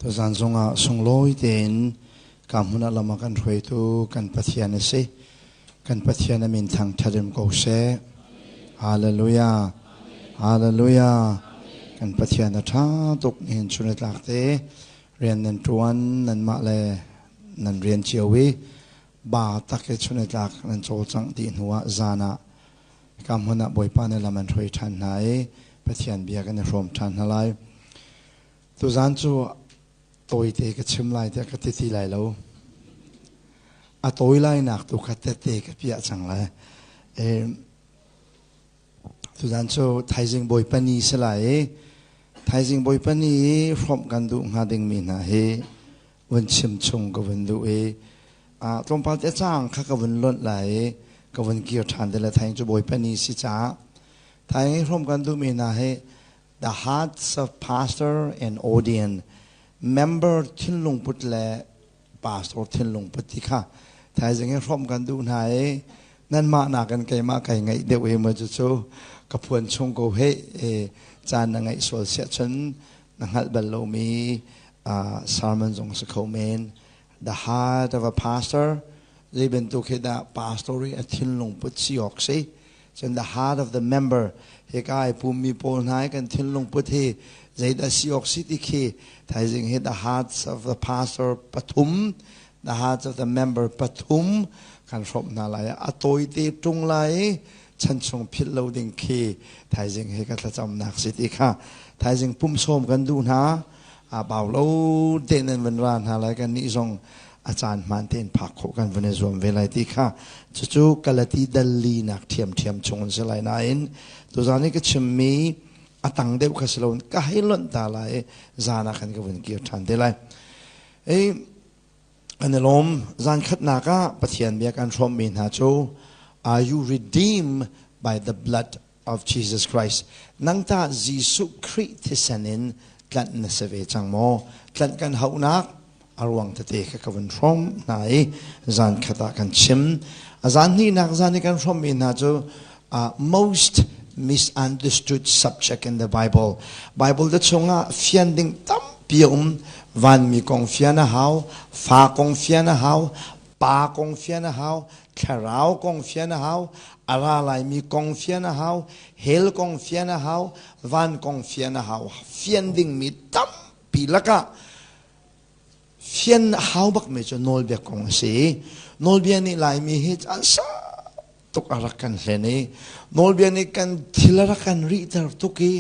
ตัวจันทรงทรงลอยเด่นกำมุนละมากันรวยตัวกันปะเทียนเสกันปะเทียนมินทางทัดมกูเสฮาเลลูยาฮาเลลูยากันปะเทียนท่าตุกเห็นชุนหลักเตเรียนนันทวนนันมาเลนันเรียนเชียววิบาตักชุนหลักนันโจจังดีหัวจานะกำมุนบ่อยปานละมันรวยทันไหนปะเทียนเบียกันรวมทันอะไรตัวจันทร์ตัวเตะก็ชิมไล่เตะก็ติดไล่แล้วตัวไล่หนักตัวขัดเตะก็เปียจังเลยตัวนั้นโซ่ไทยจิงบอยปนีสลายไทยจิงบอยปนีพร้อมกันดูงาดึงมีนะเฮวันชิมชงก็วันดูตรงปาเตจ้างข้าก็วันล้นไหลก็วันเกี่ยวทานแต่ละไทยจะบอยปนีสิจ้าไทยพร้อมกันดูมีนะเฮ the hearts of pastor and audience member ทิ้งลงพุทธและ pastor ทิ้งลงพุทธิค่ะไทยจะให้พร้อมกันดูไหนนั่นมาหนักกันไกลมาไกลไงเดี๋ยวเอมาจะโชกับพวนชงโกเฮจานนังไงส่วนเสียฉันนังหัดบัลโลมีsermon จงสกอเมน the heart of a pastor จะเป็นตัวคิดว่า pastory ทิ้งลงพุทธิออกสิจน the heart of the member เฮกายภูมิโพนายกันทิ้งลงพุทธิใจได้สิออกสิที่คีไทยจึงเห็น the hearts of the pastor ปฐุม the hearts of the member ปฐุมการรบนาลายตัวตีตรงไหลฉันชงพิษเราดิ่งคีไทยจึงเห็นกันจำนักสิที่ค่ะไทยจึงปุ่มชมกันดูนะบ่าวเราเด่นวันวานอะไรกันนี่ทรงอาจารย์มันเต้นผักโขกันวันนี้รวมเวลาที่ค่ะจู่ๆกัลตีดัลลีนักเทียมชงสลายนั่นตัวจานี้ก็ชิมมีตังเดียวกับสโลนก็ให้ล้นตาลายจานักขันกับวันเกี่ยวทันได้เลยอันนี้ลมจานขัดนักปะเทียนเบียกันชมมินหาโจ Are you redeemed by the blood of Jesus Christ นังตาจิสุคริสต์สันินกันนสเวจังโมกันหานักอารวังตะเตะกับวันชมไหนจานขัดกันชิมจานนี้นักจานนี้กันชมมินหาโจmost misunderstood subject in the Bible 的中fian ding tam pium van mi kong fian na hao fa kong fian na hao pa kong fian na hao kharao kong fian na hao ara lai mi kong fian na hao hel kong fian na hao van kong fian na hao fian ding mi tam pi laka fian hao bak me cho nol bek kong si nol bia ni lai mi hit ansaตุกอารักกันเลยนี่โนลเบียนี่กันทิลรักกันรีดาตุกี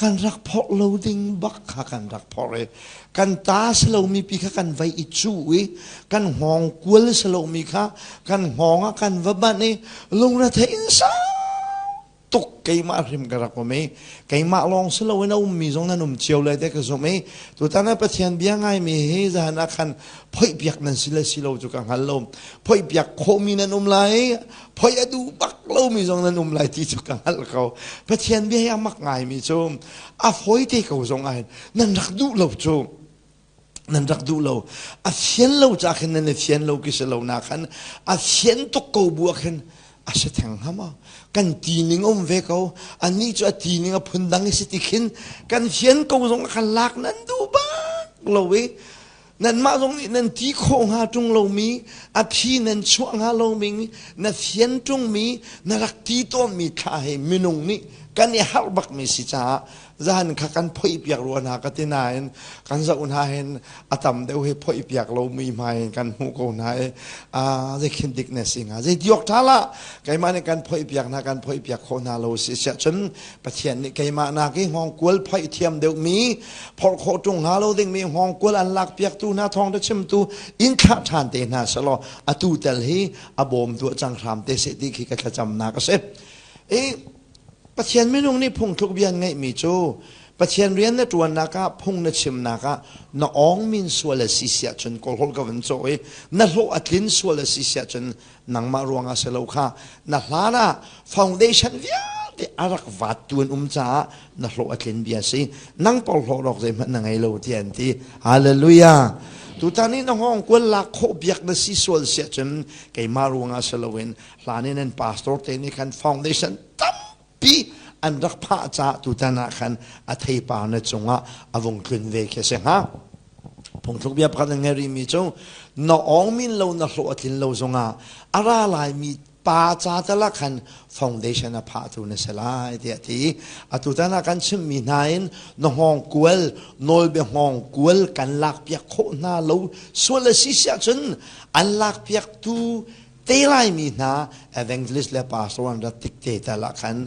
กันรักพอเราดิ้งบักกันรักพอเลยกันตาสโลมีปีกันไว้อิจูวิกันห้องกุลสโลมีค่ะกันห้องกันวับนี่ลงระเทอินซาตุกไก่มาริมกระรักว่าไม่ไก่มาลองสโลวินามีจงนั้นเชียวเลยแต่ก็สมัยตัวตานั้นประเทศเบียงไงมีเฮจานักกันพ่อยเบียกนั้นสิโลจุกันฮัลโหลพ่อยเบียกโคมีนั้นไหลพอยดูบักเรามีจงนั้นไหลที่จุกันฮัลเขาประเทศเบียงมักไงมีจงพอยที่เขาจงไงนั่นรักดูเราจงนั่นรักดูเราเสียนเราจากนั้นเสียนเรากิสเรานักขันเสียนตกกูบัวขันเสถียงหามากันตีนิงเวเขาอันนี้จะตีนิงพุ่นดังสิติขินกันเสียนกูจงกันลักนั้นดูบักเราเวนั่นมาตรงนี้นั่นที่โคงหาจงเรามีพี่นั่นช่วงหาเรามีนั่นเสียนจงมีนั่นรักที่ต้นมีท่าให้มินงนี้กันเนี่ยฮัลบักมีสิจ้าจานข้ากันพ่อยเปียกรัวนากันที่ไหนกันจะอุ่นหาเห็นตั้มเดี๋ยวให้พ่อยเปียกเรามีไหมกันหูกูไหนจะคิดดิกเนสิงจะยกท่าละไก่มาในการพ่อยเปียกนะการพ่อยเปียกคนนาเราเสียจนประเทศนี้ไก่มานากี่ห้องกวลพ่อยเทียมเดี๋ยวมีพอโคจงหาเราเด็กมีห้องกวลอันลักเปียกตูหน้าทองได้ชิมตูอินข้าทานเตน่าสโลตูเตลฮีบอมตัวจังครามเตเสติขีกระจำนาก็เสประเทศไม่นุ่งนี่พงทุกเบียนไงมีโจประเทศเรียนในตัวนักพงนัชิมนักน้องมินสวลสิเสียจนกอลฮลกับวันโจนั่นโลอัดลินสวลสิเสียจนนังมารวงอาเซโลค่ะนั่นลานะฟาวเดชั่นเวียที่อารักวัดตัวนุ่มจ้านั่นโลอัดลินเบียสินังปอลโลดอกใจมันนังไงโลเทียนที่ฮาเลลูยาทุกท่านนี่น้องกวนลักโคบยักษ์สิสวลเสียจนไก่มารวงอาเซโลวินลานี่นั่นพาสตอร์เตนี่คันฟาวเดชั่นตั้มปีอันรักพระจ้าตุตานาขันอัฐิปานะจงะอวงคืนเวกเสงฮะ ผงทุกเบียบกันเงรีมีจงน้องมินเราหน้าโลตินเราจงอะไรลายมีป่าจ้าตะละคันฟาวเดชั่นพาตุนเสลายเดียทีอตุตานักันชิมมีนายนน้องกุลนอลเบห้องกุลกันลักเปียกโคนาเราส่วนละสิเสียจนอันลักเปียกตูเตลัยมีนาเอเวนเจลิสเลปาสวันรัติกเตตะละคัน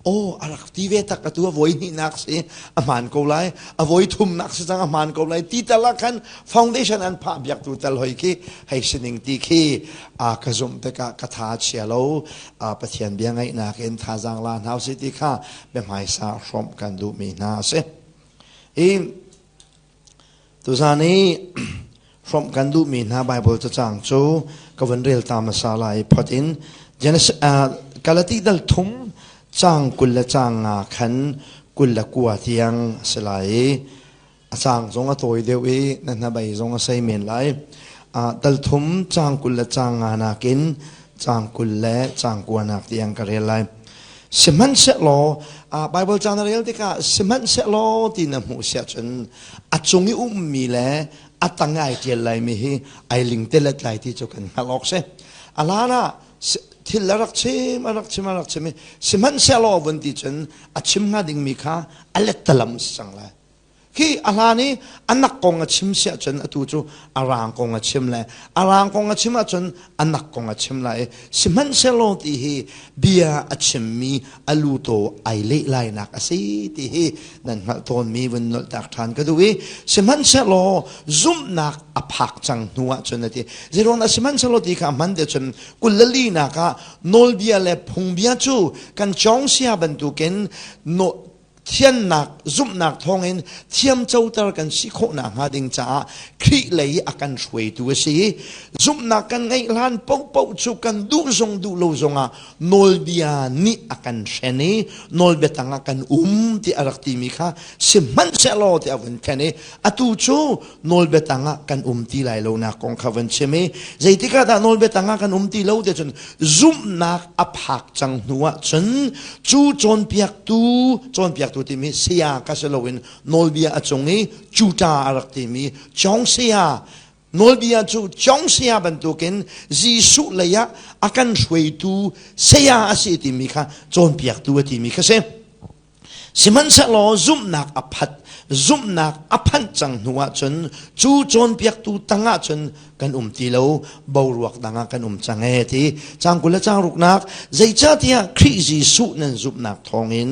โอ้อารักที่เวตักตัวโวยนี่นักสิอามันกูไลอโวยทุ่มนักสิจังอามันกูไลที่ตะละคันฟาวเดชั่นอันพาเบียกตูตะลอยกี้ให้สินิงตีกี้กระซุมเตกะกระทาเชียโลปะเทียนเบียงไงนักเอ็นทาจังลานเฮาสิติค่ะเบมไฮซาชมกันดูมีนาเสตัวซานี้ชมกันดูมีนาไบเบิลจะจังจูกวันเรียลตามมาสาลายพอดินเจนกาลติดัลทุมจางกุลจางขันกุลกัวเทียงสลายจางจงอตัวเดียวนั่นนะใบจงอใส่เมียนไหลดัลทุมจางกุลจางนากินจางกุลและจางกัวนักเทียงกระเรียลไหลสมันเสลอไบเบิลจางเรียลที่กะสมันเสลอที่นำหูเสียจนจงอุ้มมีและตั้งไอเดียไหลมีให้ไอลิงเตล็ดไหลที่จะกันฮัลโหลเสอะไรนะที่ละรักชิมสิมันเซลวันที่ฉันชิมงาดิ่งมีค่าอัลเลตลัมสังเลยคืออะไรนี่อันนักกงชิมเสียจนตัวจูอารางกงชิมเลยอารางกงชิมจนอันนักกงชิมเลยสิมันเซลที่เฮเบียชิมมีอลูโตไอเล่ไลนักสิที่เฮนั่นมาตอนมีวันนักทานก็ดูวิสิมันเซลซุ่มนักอภักจังหัวจนที่เรื่องนั้นสิมันเซลที่ข้ามันเดียจนกุลลีนักโนลเบียเล่พงเบียจูกันจงเสียบรรทุกินโนเทียนนักซุ่มนักทองเองเทียมเจ้าตระกันสิโคนักหาดิงจ้าครีเลยอากันช่วยตัวสิซุ่มนักกันไงล้านปุ๊บจุกันดูทรงดูโลทรงโนลเบียนี่อากันเชนีโนลเบตังอากันที่อารักติมิค่ะสิมันเซลล์ที่อวันแค่นี้ตูจูโนลเบตังอากันที่ไหลโลนักของขวันเชมีใจที่กระดานโนลเบตังอากันที่โลเดจนซุ่มนักอภักจังหัวจนจูจนเปียกตูจนเปียกตัวที่มีเสียกัสโลวินโนลเบียจงนี้จูตาอารักติมีจงเสียโนลเบียจูจงเสียบรรทุกินจีสุเลยะอากันช่วยตูเสียอาศัยที่มีค่ะจนเปียกตัวที่มีค่ะเสสิมันเสลอซุ่มนักอภัดซุ่มนักอภันจังหัวจนจูจนเปียกตูตั้งจนกันตีเลวบาวรวกดังกันจังเอทีจังกุลจางรุกนักใจจ้าที่คริจีสุนันซุ่มนักทองอิน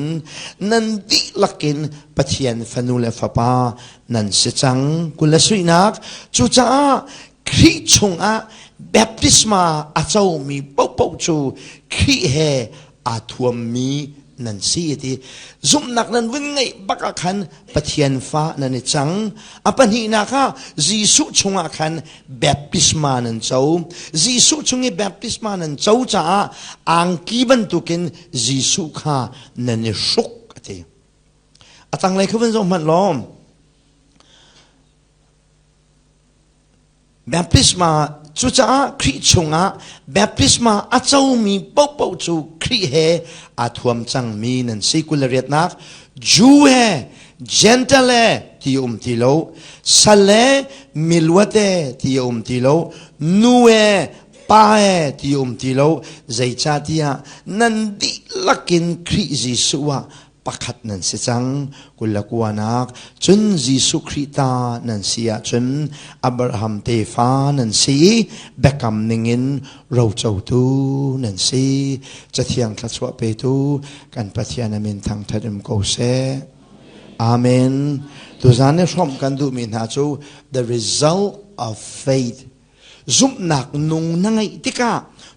นันดิลักกินปะเทียนฟนุเลฟปานันเสจังกุลสุยนักจูจ้าคริชงแบปติสมาอาเจ้ามีปุ๊บจูคริเฮอาทวมมีนั่นสิที่ซุ่มนักนั้นวิ่งไงบักขันปะเทียนฟ้านั่นจังปัญหาหนักจีสุชงขันแบบพิสมานั่นเจ้าจีสุชงแบบพิสมานั่นเจ้าจ้าอังกีบันตุกินจีสุข้านั่นชุกที่ตั้งเลยคือวันสองมันล้อมแบบพิสมาจูจ้าคริชงแบบพิสมาอาเจ้ามีปุ๊บจูคริเฮอาทวมจังมีนั่นสิกุลเรียดนักจูเฮเจนเทเลที่ที่โลสเลมิลวเตที่ที่โลนูเอป้าเอที่ที่โลใจจ้าที่นันดิลักินคริจิสุวะปักขัดนั่นสิจังกุลกวานักจนจิสุคริตานั่นสิจนอับราฮัมเตฟานั่นสิเบกำนิงินเราเจ้าตูนั่นสิจะเที่ยงทัศวะเปตูกันปะเทียนามินทางทัดมโกเซอาเมนตุจานเนี่ยชมกันดูมินหาจู the result of faith ซุมนักนงนั่งไงติกา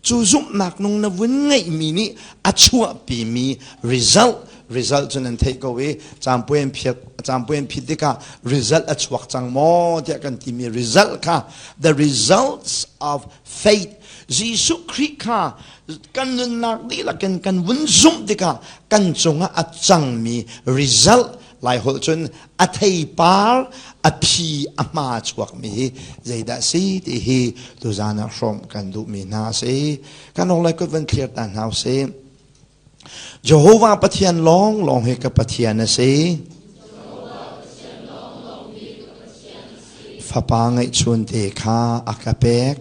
จูซุมนักนงนวินไงมีนี่อัจฉวปีมี result จนนั้น take away จำเป็นผิดติกา result อัจฉวจังโมเดียกันที่มี result ค่ะ the results of faith ยิสุคริค่ะกันนักดีละกันวินซุมติกากันจงอัจจังมี resultหลายคนจนอัฐิปาร์อภิอามาชวกมีใจดัสิที่ฮีตุจานะชมกันดูมีนาสิกันอะไรก็เป็นเคลียร์ตันหาสิเยโฮวาปะเทียนลองให้กับปะเทียนนะสิฟ ฟ้าปางไอชวนเตขาอากาเปก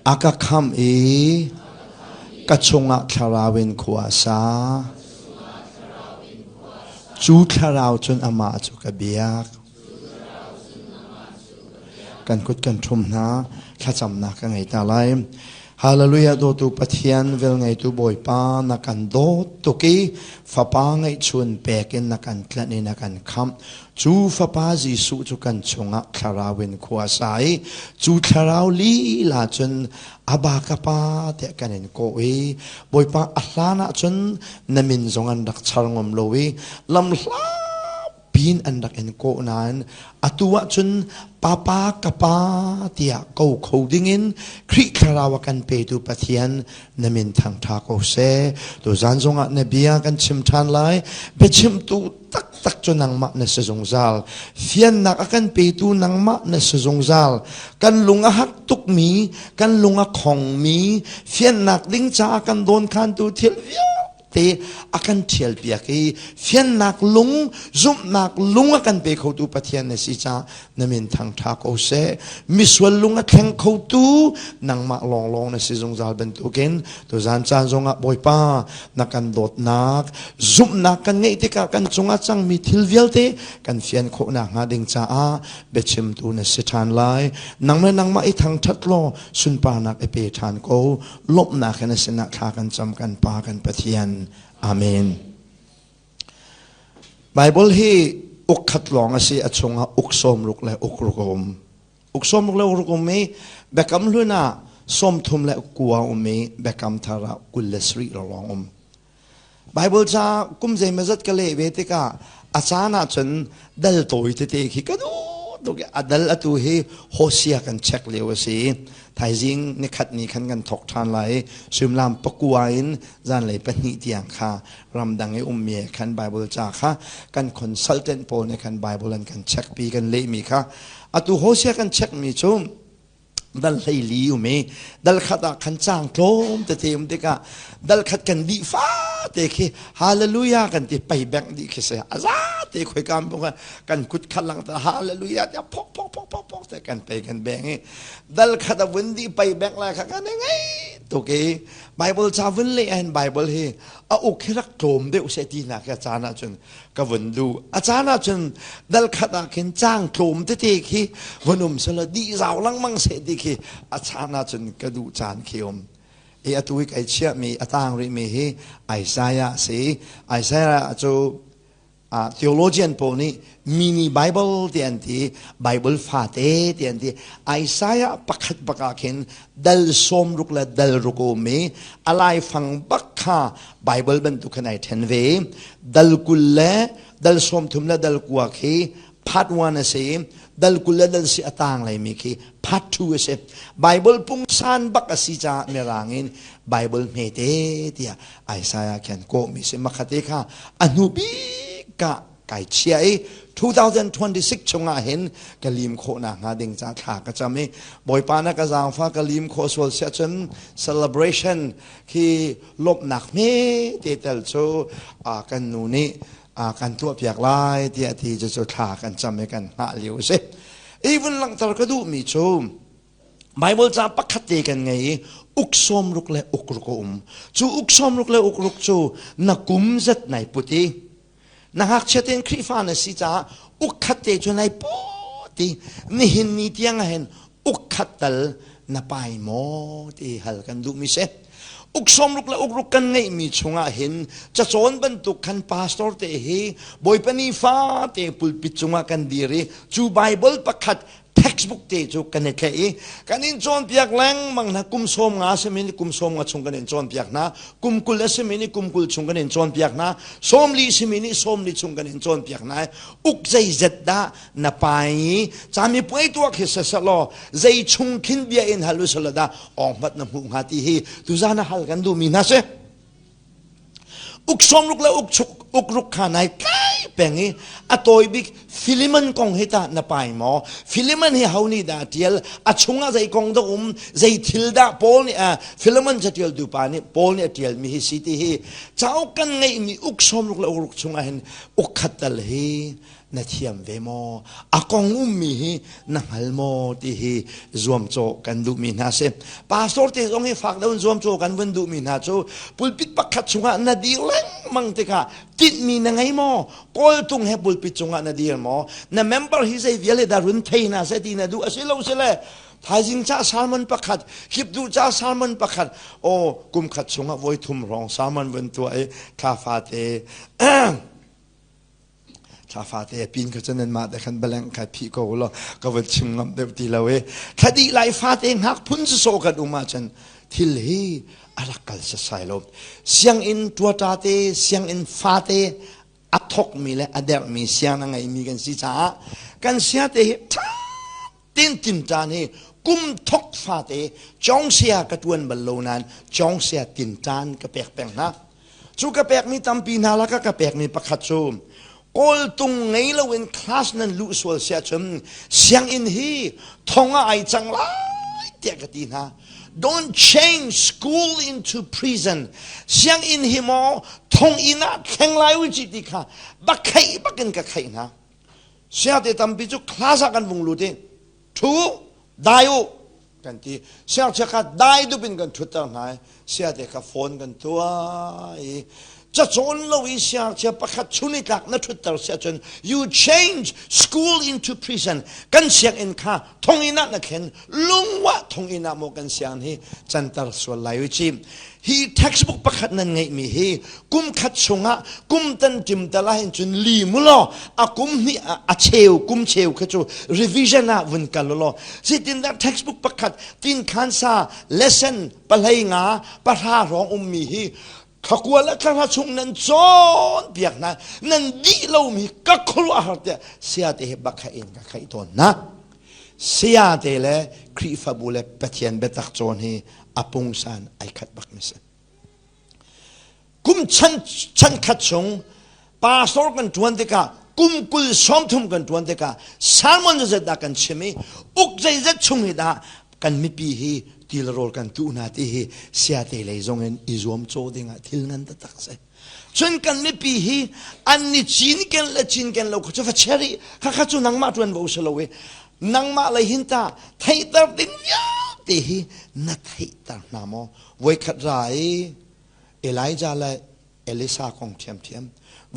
อากาคำกะชงะคาราเวนขวาสาจูคาราวจนอามาจุกเบียกกันกุดกันทุมนาข้าจำนักไงตาไลฮาเลลูยาโดตุปะเทียนเวลไงตุบอยปานักันโดตุกีฟ้าปาไงชวนเปกินนักันกลัดนักันคำจูฟ้าปาจิสุจุกันชงะคาราเวนขวาสายจูคาราวลีลาจนอาบากปาเตกันเองโกเอบอยปาอัลลานะจนนมินจงอันดักชารงมโลเวลำลาปีนอันดักเองโกนั้นอตัวจนปาปากปาเตียเกาเขาดิ่งินคริคาราวกันเปตุปะเทียนนมินทางทาโกเซตัวจานจงอันเนบียกันชิมทานไลเบชิมตูตักจนนังมะในสจงซาลเฟียนนักกันเปตูนังมะในสจงซาลกันลุงหักตุกมีกันลุงของมีเฟียนนักลิงจ้ากันโดนคันตูเทียลเวียเตอากันเทียลเปียกีเฟียนนักลุงจุ่มนักลุงอากันเปเขาตูปะเทียนในสิจ้านมินทางทาโกเซมิสวลลุงอาแข่งเขาตูนังมะลองในสิจงซาลเป็นตุกินตัวจานจานจงอาบอยป้านักกันโดดนักจุ่มนักกันไงที่กันจงอาจังมีทิลเวียลเตกันเฟียนโคนักงาดิงจ้าเบชิมตูในสิทานไลนังแม่นังมาไอทางทัดโลสุนปานักไอเปทานโกลบนักในสินักขากันจำกันปากันปะเทียนอาเมนไบเบิลฮีอุกขัดลองสิอชงะอุกสมลุกและอุกรุกมอุกสมลุกและอุกรุกมมีเบกำลุนะสมทุมและกัวอุมีเบกำทาระกุลเลสรีลองไบเบิลจะกุมใจมาจัดกันเลยเวทีกาอาจารย์จนดัลโตยเตะขี้กันดูแกดัลตัวเฮโฮเซียกันเช็คเลวสิไทยจิงในขัดนี้ขันกันถกทานไหลซึมลามปกวยน์จานไหลเป็นนิติยังค่ะรำดังไอเมียขันไบเบิลจ้าค่ะกันคอนซัลเทนต์โปในขันไบเบิลกันเช็คปีกันเละมีค่ะอะตัวโฮเซียกันเช็คมีชุ่มดัลไลลีอยู่ไหมดัลขัดขันจ้างโคลมแต่เทียมเด็กะดัลขัดกันดีฟ้าเด็กฮาเลลูยากันที่ไปแบงดีคิดเสียอาซาเด็กคุยกันบอกกันกุดขัดหลังแต่ฮาเลลูยาจะพกแต่กันไปกันแบงดัลขัดวันดีไปแบงอะไรกันยังไงตัวเกไบเบิลชาวันเลยไบเบิลเฮเอาโอเครักโคลมเด็กเสตีนักอาจารย์จนกับวันดูอาจารย์จนดัลขัดกันจ้างโคลมเด็กวันนุ่มสลัดดีสาวลังมังเสดีอาจารย์จนกระดูจานเขียวตัวอีกไอเชื่อมีต่างริมีไอซายะสิไอซายะจูtheologian พวกนี้มินิไบเบิลเตียนที่ไบเบิลฟาเตเตียนที่ไอซายะปักปักเห็นดัลสมรุกและดัลรุกโอมีอะไรฟังบักค่ะไบเบิลบรรทุกในเทนเวดัลกุลและดัลสมทุมและดัลกัวคีพัดวันเสียดัลกุลและดัลสิต่างเลยมีคีพัดทูเสียไบเบิลปุ่งซานบักสิจ้าเมรังินไบเบิลเมเตเตียไอซายะเขียนโกมีเสียมักเตค่ะอนุบีกะไก่เชีย2026ชงอาเห็นกะลิมโคนะงาดิงจ้าขากระจำนี้บอยปานักจางฟ้ากะลิมโคสวลเซชัน celebration ที่ลบหนักเมเตเตลโชกันนูนี่กันตัวเปียกลายที่จะจุดขากันจำให้กันหาเหลียวเสอีวันหลังตระกดูมีโชมไบเบิลจะปักขัดกันไงอุกสมรุกและอุกรุกจูอุกสมรุกและอุกรุกจูนักกุมจัดในปุตินักหักเชตินคริฟานสิจ้าอุกขัดจนในปุตินี่เห็นนี่ที่ยังเห็นอุกขัดตัลนับไปหมอที่หัลกันดูมิเสอุกสมรุกและอุกรุกกันไงมีชงอาเห็นจะสอนบรรทุกขันพาสตอร์เตะเฮบอยปนีฟ้าเตะปุลปิดชงอากันดีเรจูไบเบิลปักขัดtextbook เตจูกันเนี่ยแค่กันอินจอนเปียกแรงมังนะกุมสมงาเสมินี่กุมสมงาชงกันอินจอนเปียกนะกุมกุลเสมินี่กุมกุลชงกันอินจอนเปียกนะสมลีเสมินี่สมลีชงกันอินจอนเปียกนะอุกใจจัดดานับไปจามีป่วยตัวคิดสลอใจชงขินเบียอินฮัลลุสลดาออกมาหน้าหูหาที่เฮตุจานะฮัลกันดูมีนะเสอุกสมลุกและอุกรุกขานายไก เป็งอตัวบิกฟิลิมันกงฮิตานาไปหมอฟิลิมันเฮานี่ดาเทียลชุงอาใจกงดงใจทิลดาปอลนี่ฟิลิมันจะเทียลดูปานี่ปอลนี่เทียลมีฮิสิติฮีเจ้ากันไงมีอุกสมลุกละอุกชุงอาเห็นอุกขัดตะลีนาเทียมเวโมอากงมีนังฮัลโมที่ฮีรวมโจกันดูมีนาเซปาสโตร์ที่ตรงนี้ฝากดาวรวมโจกันวันดูมีนาโจปุลปิดปักขัดชงะนาดีเล่งมังติกาติดมีนังไงโมกอลตุงเฮปุลปิดชงะนาดีโมนาเมมเบอร์ฮิเซเวลดารุนเทนาเซตีนาดูอาศัยเราเสลทายจิงจ้าซาลมันปักขัดคิดดูจ้าซาลมันปักขัดโอ้กุมขัดชงะไว้ทุ่มรองซาลมันวันตัวคาฟาเตชาฟาเตปีนก็จะนั่นมาแต่ขันเบลังขัดพี่ก็ว่าก็วันชิมงำเดบตีละเวคดีไลฟาเตงหักพุ่นจะโซกันอุมาจันทิลฮีอารักกัลจะใส่ลมเสียงอินตัวตาเตเสียงอินฟาเตอัทกมีและอเดลมีเสียงนั่งไงมีกันสิจ้ากันเสียเตตินตินจานเฮกุมทกฟาเตจองเสียกระตวนบรรลุนั้นจองเสียตินจานกระเปกแปงนะชูกระเปกมีตัมปีนาละก็กระเปกมีประคัดชูกอลตุงไงเราเป็นคลาสนั้นลุสวลเสียชมเสียงอินฮีทองไอจังไรเดียกตีนะ don't change school into prison เสียงอินฮีมอทองอินะแข็งไรวิจิติค่ะบักไข่บักกันกับไข่นะเสียแต่ทำปิจุคลาสกันวงลุดทูได้โอกันที่เสียจะกัดได้ดูเป็นกันทุกตอนไหนเสียแต่กับโฟนกันตัวจะจนเราวิเสียจะประคัดชุนิตักนัทุตตาเสียจน you change school into prison กันเสียงอินค่ะทงอินะนักเห็นลุงวะทงอินะโมกันเสียงฮีจันตรส่วนไหลวิจิมฮี textbook ประคัดนั้นไงมีฮีกุมขัดชงะกุมตันจิมตะลาเห็นจนลีมุลอากุมนี่อาเชวกุมเชวขจู revision นะวันกันลอสิตินนั้น textbook ประคัดตินขันซา lesson ปะไหลงาปะทารองมีฮีขกวและข้าชุงนั้นจนเปียกนั้นนั่นดีเรามีกักครัวหาเตเสียเตะบักเองกับใครตัวนะเสียเตะเลยครีฟบุเลปเทียนเบตักจนให้อปงสานไอขัดบักมิสกุมฉันขัดชงปาสอกันทวนเตกากุมกุลสมทุมกันทวนเตกาสามมันจะดักกันใช่ไหมอุกใจจะชงให้ได้กันไม่ปีฮีทีละโรลกันตูนาที่เสียเตเลยจงเงินอิจวมโจดิงะทิลนันตักเสจนกันไม่ปีฮีอันนี้จีนกันและจีนกันเราก็จะฟัดเชอรี่ข้าข้าจูนังมาจวนบ่าวเชลเวนังมาเลยหินตาไทยตาดินยาที่ฮีนัทไทยตานามอไว้ขัดไรเอไลจาและเอลิซาคงเทียมเทียม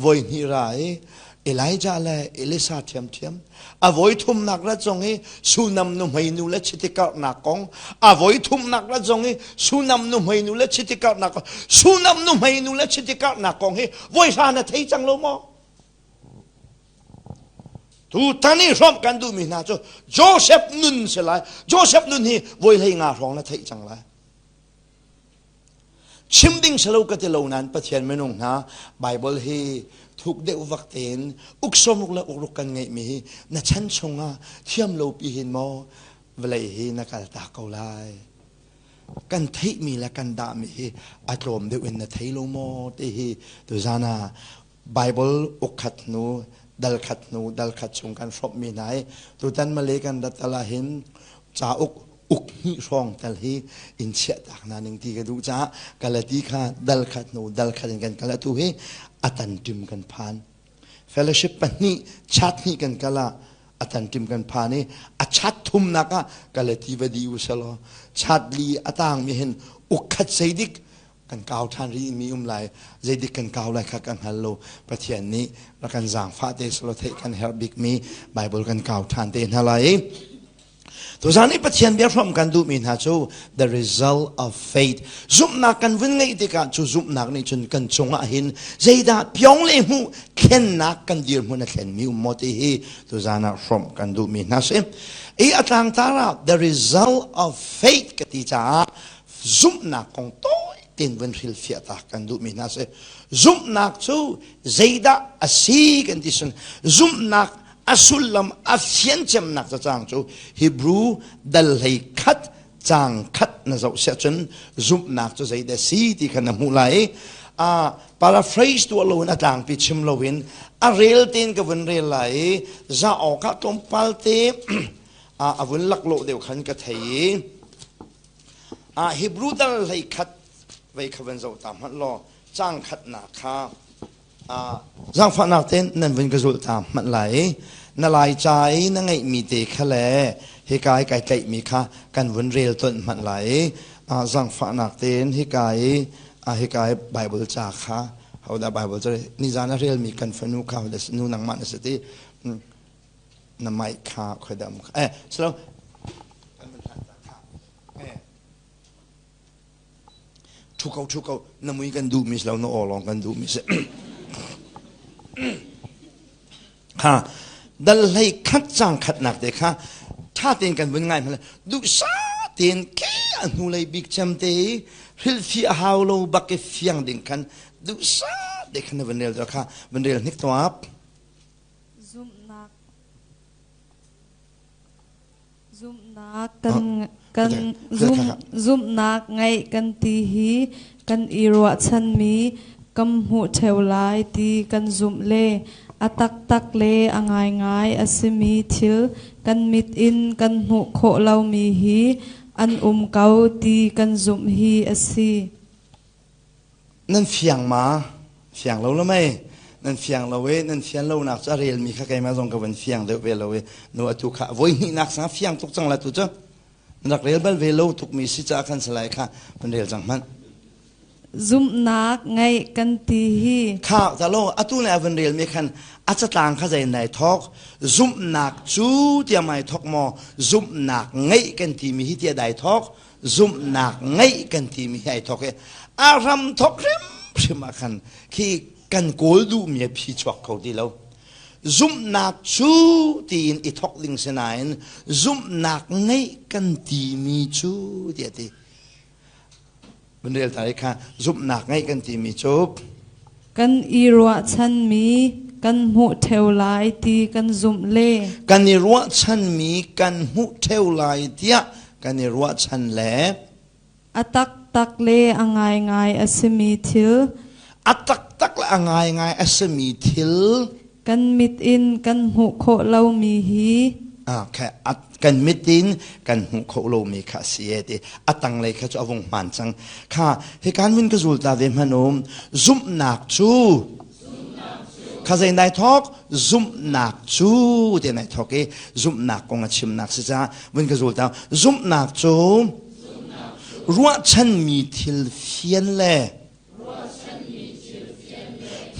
ไว้นี่ไรเอไลจาและเอลิซาเทียมเทียมอวัยทุ่มนักละจงให้สุนัมนุ่มให้นูและชิติกานักกงอวัยทุ่มนักละจงให้สุนัมนุ่มให้นูและชิติกานักกงสุนัมนุ่มให้นูและชิติกานักกงให้วัยชาณไทยจังโลมอทุกท่านนี่ร่วมกันดูมีนาโจโจเซฟนุนเสลายโจเซฟนุนฮีวัยให้งาร้องและไทยจังไรชิมดิ้งสโลกัติโลนั้นประเทศเมนงนะไบเบิลฮีทุกเดววักเตนอุกสมุกละอุกรุกันไงมีน่ะฉันชงอ่ะเทียมโลปีหินมอเวลาฮีนักการตาเกาไลกันไทยมีและกันดามีอัตรมเดวินน่ะไทยโลมอที่ฮีตัวจานาไบเบิลอุกขัดนูดัลขัดชงกันฟอบมีไหนตัวท่านมาเลกันดัตลาหินจ่าอุกหิร้องตัลฮีอินเชียตากนานึงที่กระดูจ้ากะละดีค่ะดัลขัดกันกะละตุเฮอัตันติมกันผ่านเฟลชิปปนี้ชัดนี้กันกะละอัตันติมกันผ่านนี่อัชัดทุมนักกะละทีวดีอุสลอชัดลีอัตางมีเห็นอุกขัดใจดิกกันกาวทานรีมีไหลใจดิกกันกาวไหลค่ะกันฮัลโหลประเทศนี้แล้วกันจางฟาเตสโลเทกันเฮลบิกมีไบเบิลกันกาวทานเตนอะไรตัวจานี้ประเทศเบียร์พร้อมกันดูมีนะจู the result of faith ซุ่มนักกันวิ่งไงที่การจูซุ่มนักนี่จนกันจงอาหินใจดาพิองเลยมูเข็นนักกันเดียร์มูนักเข็นมิวมอติฮีตัวจานะพร้อมกันดูมีนะสิอัตางตารา the result of faith กติจ้าซุ่มนักคงโตตินวันฟิลฟิตากันดูมีนะสิซุ่มนักจูใจดาอาศีกันที่สุนซุ่มนักอัสุลลัมอัฟยันจำนักจะจางจูฮีบรูดัลให้คัดจางคัดนะเจ้าเสียจนซุบนักจะใจเดซีที่ขณะมูไล paraphrase ตัวโลนต่างปิชิมโลวินเรียลเต็นกับวันเรียลไหลจะออกตรงปัลเตวันลักโลเดียวขันกระเทยฮิบรูดัลไหลขัดไว้ขวันเจ้าตามฮัลโหลจ้างขัดหนักค่ะจ้างฝันหนักเต้นนั่นเป็นกระสุนตามมันไหลน่าลายใจนั่งไงมีเตะขะแลเฮกายไก่ไก่มีค่ะกันวันเรียลต้นมันไหลจ้างฝันหนักเต้นเฮกายไบเบิลจากค่ะเขาได้ไบเบิลจะนิจานะเรียลมีกันฟันูค่ะเดสนูนังมันสติน้ำไม่ค่ะคอยดำสโลทุกเขาน้ำมือกันดูมิสแล้วน้อลองกันดูมิสค่ะดัลให้คัดจ้างขัดหนักเด็กค่ะถ้าเตียนกันเป็นไงมาเลยดูซาเตียนแค่หูเลยบิ๊กจำเตะฮิลฟีฮาวโลบักเกฟียงดิ่งกันดูซาเด็กคนเป็นเรื่องเดียวค่ะเป็นเรื่องนิกตัวอับซุมนักกันซุมนักไงกันตีฮีกันอีรัวชันมีกำหูเทวไลตีกันซุมเล่ตักเล่ง่ายอสิมีทิลกันมิดอินกันหูโคเรามีฮีอันเกาตีกันซุมฮีอสินั่นเฟียงมาเฟียงเราแล้วไหมนั่นเฟียงเราเว้นั่นเฟียงเราหนักจะเรียนมีข้าใครมาส่งกับวันเฟียงเดี๋ยวเวลาเว้โน้ตทุกข้าวันนี้นักสังเฟียงทุกจังละทุกจ้ะนักเรียนบัลเวลทุกมีสิจ้าขันสลายค่ะเป็นเรียนจังมันซุมนักไงกันตีฮีข้าวแต่โลตุเนี่ยเป็นเรียนมีขันอาจจะต่างข้าใจในทอกซุมนักจูเดียไม่ทอกมอซุมนักไงกันที่มีที่ใดทอกซุมนักไงกันที่มีให้ทอกอารมทอกริมพิมาขันที่กันโกลดูมีพิจวักเขาดีแล้วซุมนักจูตีนอิทอกลิงเสนายนซุมนักไงกันที่มีจูเดียดีเป็นเรื่องอะไรค่ะซุมนักไงกันที่มีจูกันอีรัวชันมีกันหูเทวไลตีกันซุมเล่กันอีรัวชันมีกันหูเทวไลตีกันอีรัวชันเล่ตักเล่ง่ายอสิมีทิลตักเล่ง่ายอสิมีทิลกันมิดอินกันหูโคเรามีฮีแค่กันมิดอินกันหูโคเรามีข้าเสียดีตังเลยข้าจะเอาวงมันจังข้าเหตุการณ์มันก็สุดตาเดมันอมซุมนักจูข้าจะในทอกซุมนักจูเดี๋ยวในทอกซุมนักกงชิมนักสิจ้ามันก็สุดตาซุมนักจูรัวฉันมีทิลเฟียนเล่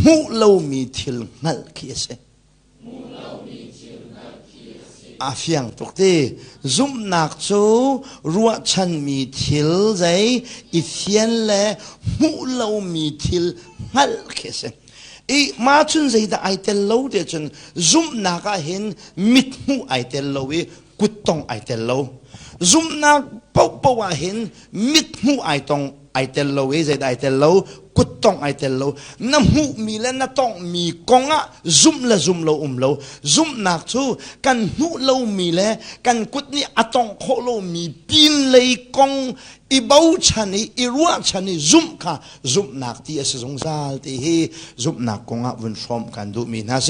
มูเรามีทิลงัลคีเสเฟียงตุกตีซุมนักจูรัวฉันมีทิลใจอีเฟียนเล่มูเรามีทิลงัลคีเสมาจนใจแต่ไอเตลโลเดจนซุมนักเห็นมิดมูไอเตลโลกุดตองไอเตลโลซุมนักเป่าเห็นมิดมูไอตองไอเตลโลใจไอเตลโลกุดตองไอเตลโลน้ำหูมีและน้ำตองมีกงะซุมละซุมโลโลซุมนักชูกันหูโลมีและกันกุดนี่อตองโคโลมีปีนเลยกงอีบ่าวฉันอีรัวฉันซุมค่ะซุมนักที่สงสารที่ฮีซุมนักกงะวันฟอมกันดูมีนะเซ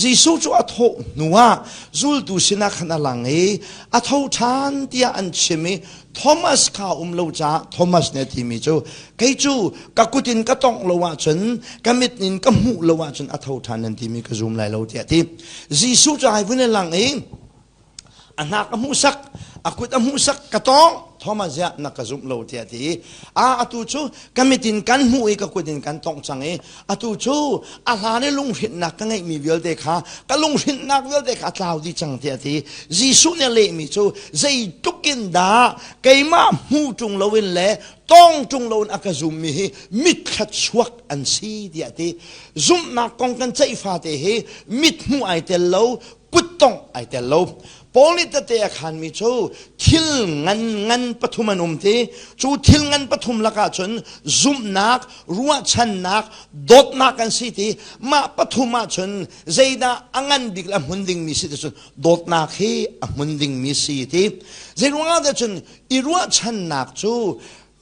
จีสูจูอัทโหนัวจูลตูสินักขนาดหลังอัทโหชันที่อันชิมิทอมัสข้าโลจ้าทอมัสเนี่ยที่มีจูใครจูกักุตินก็ต้องโลวะฉันกัมิดนินก็มุโลวะฉันอัทโหชันนั่นที่มีก็ซุมไลโลเตียที่จีสูจูให้วันหลังอันนักมุสักอากุตมุสักกระตองทอมาเสียนักซุมโลเทียทีอาตุจูกมิตินกันหูเอกกุตินกันตองจังอาตุจูอาลาเนลุงหินนักกันไงมีวิลเดค่ะก็ลุงหินนักวิลเดค่ะลาวดีจังเทียทีจีสุเนเลมีจูใจตุกินดาเกมาหูจุงโลวินเล่ต้องจุงโลนอากาซุมมีมิดขัดชวกอันซีเดียทีซุมนักกองกันใจฟ้าเตะมิดหูไอเตลโลกุดตองไอเตลโลพอลิตเตะขันมีจูทิลงันปฐุมนุมทีจูทิลงันปฐุมลักษณซุมนักรัวชันนักดดนักกันสิทีมาปฐุมชนใจดาอังันดิกละมุนดิงมีสิทีชนดดนักฮีมุนดิงมีสิทีใจรัวเดชนอีรัวชันนักจู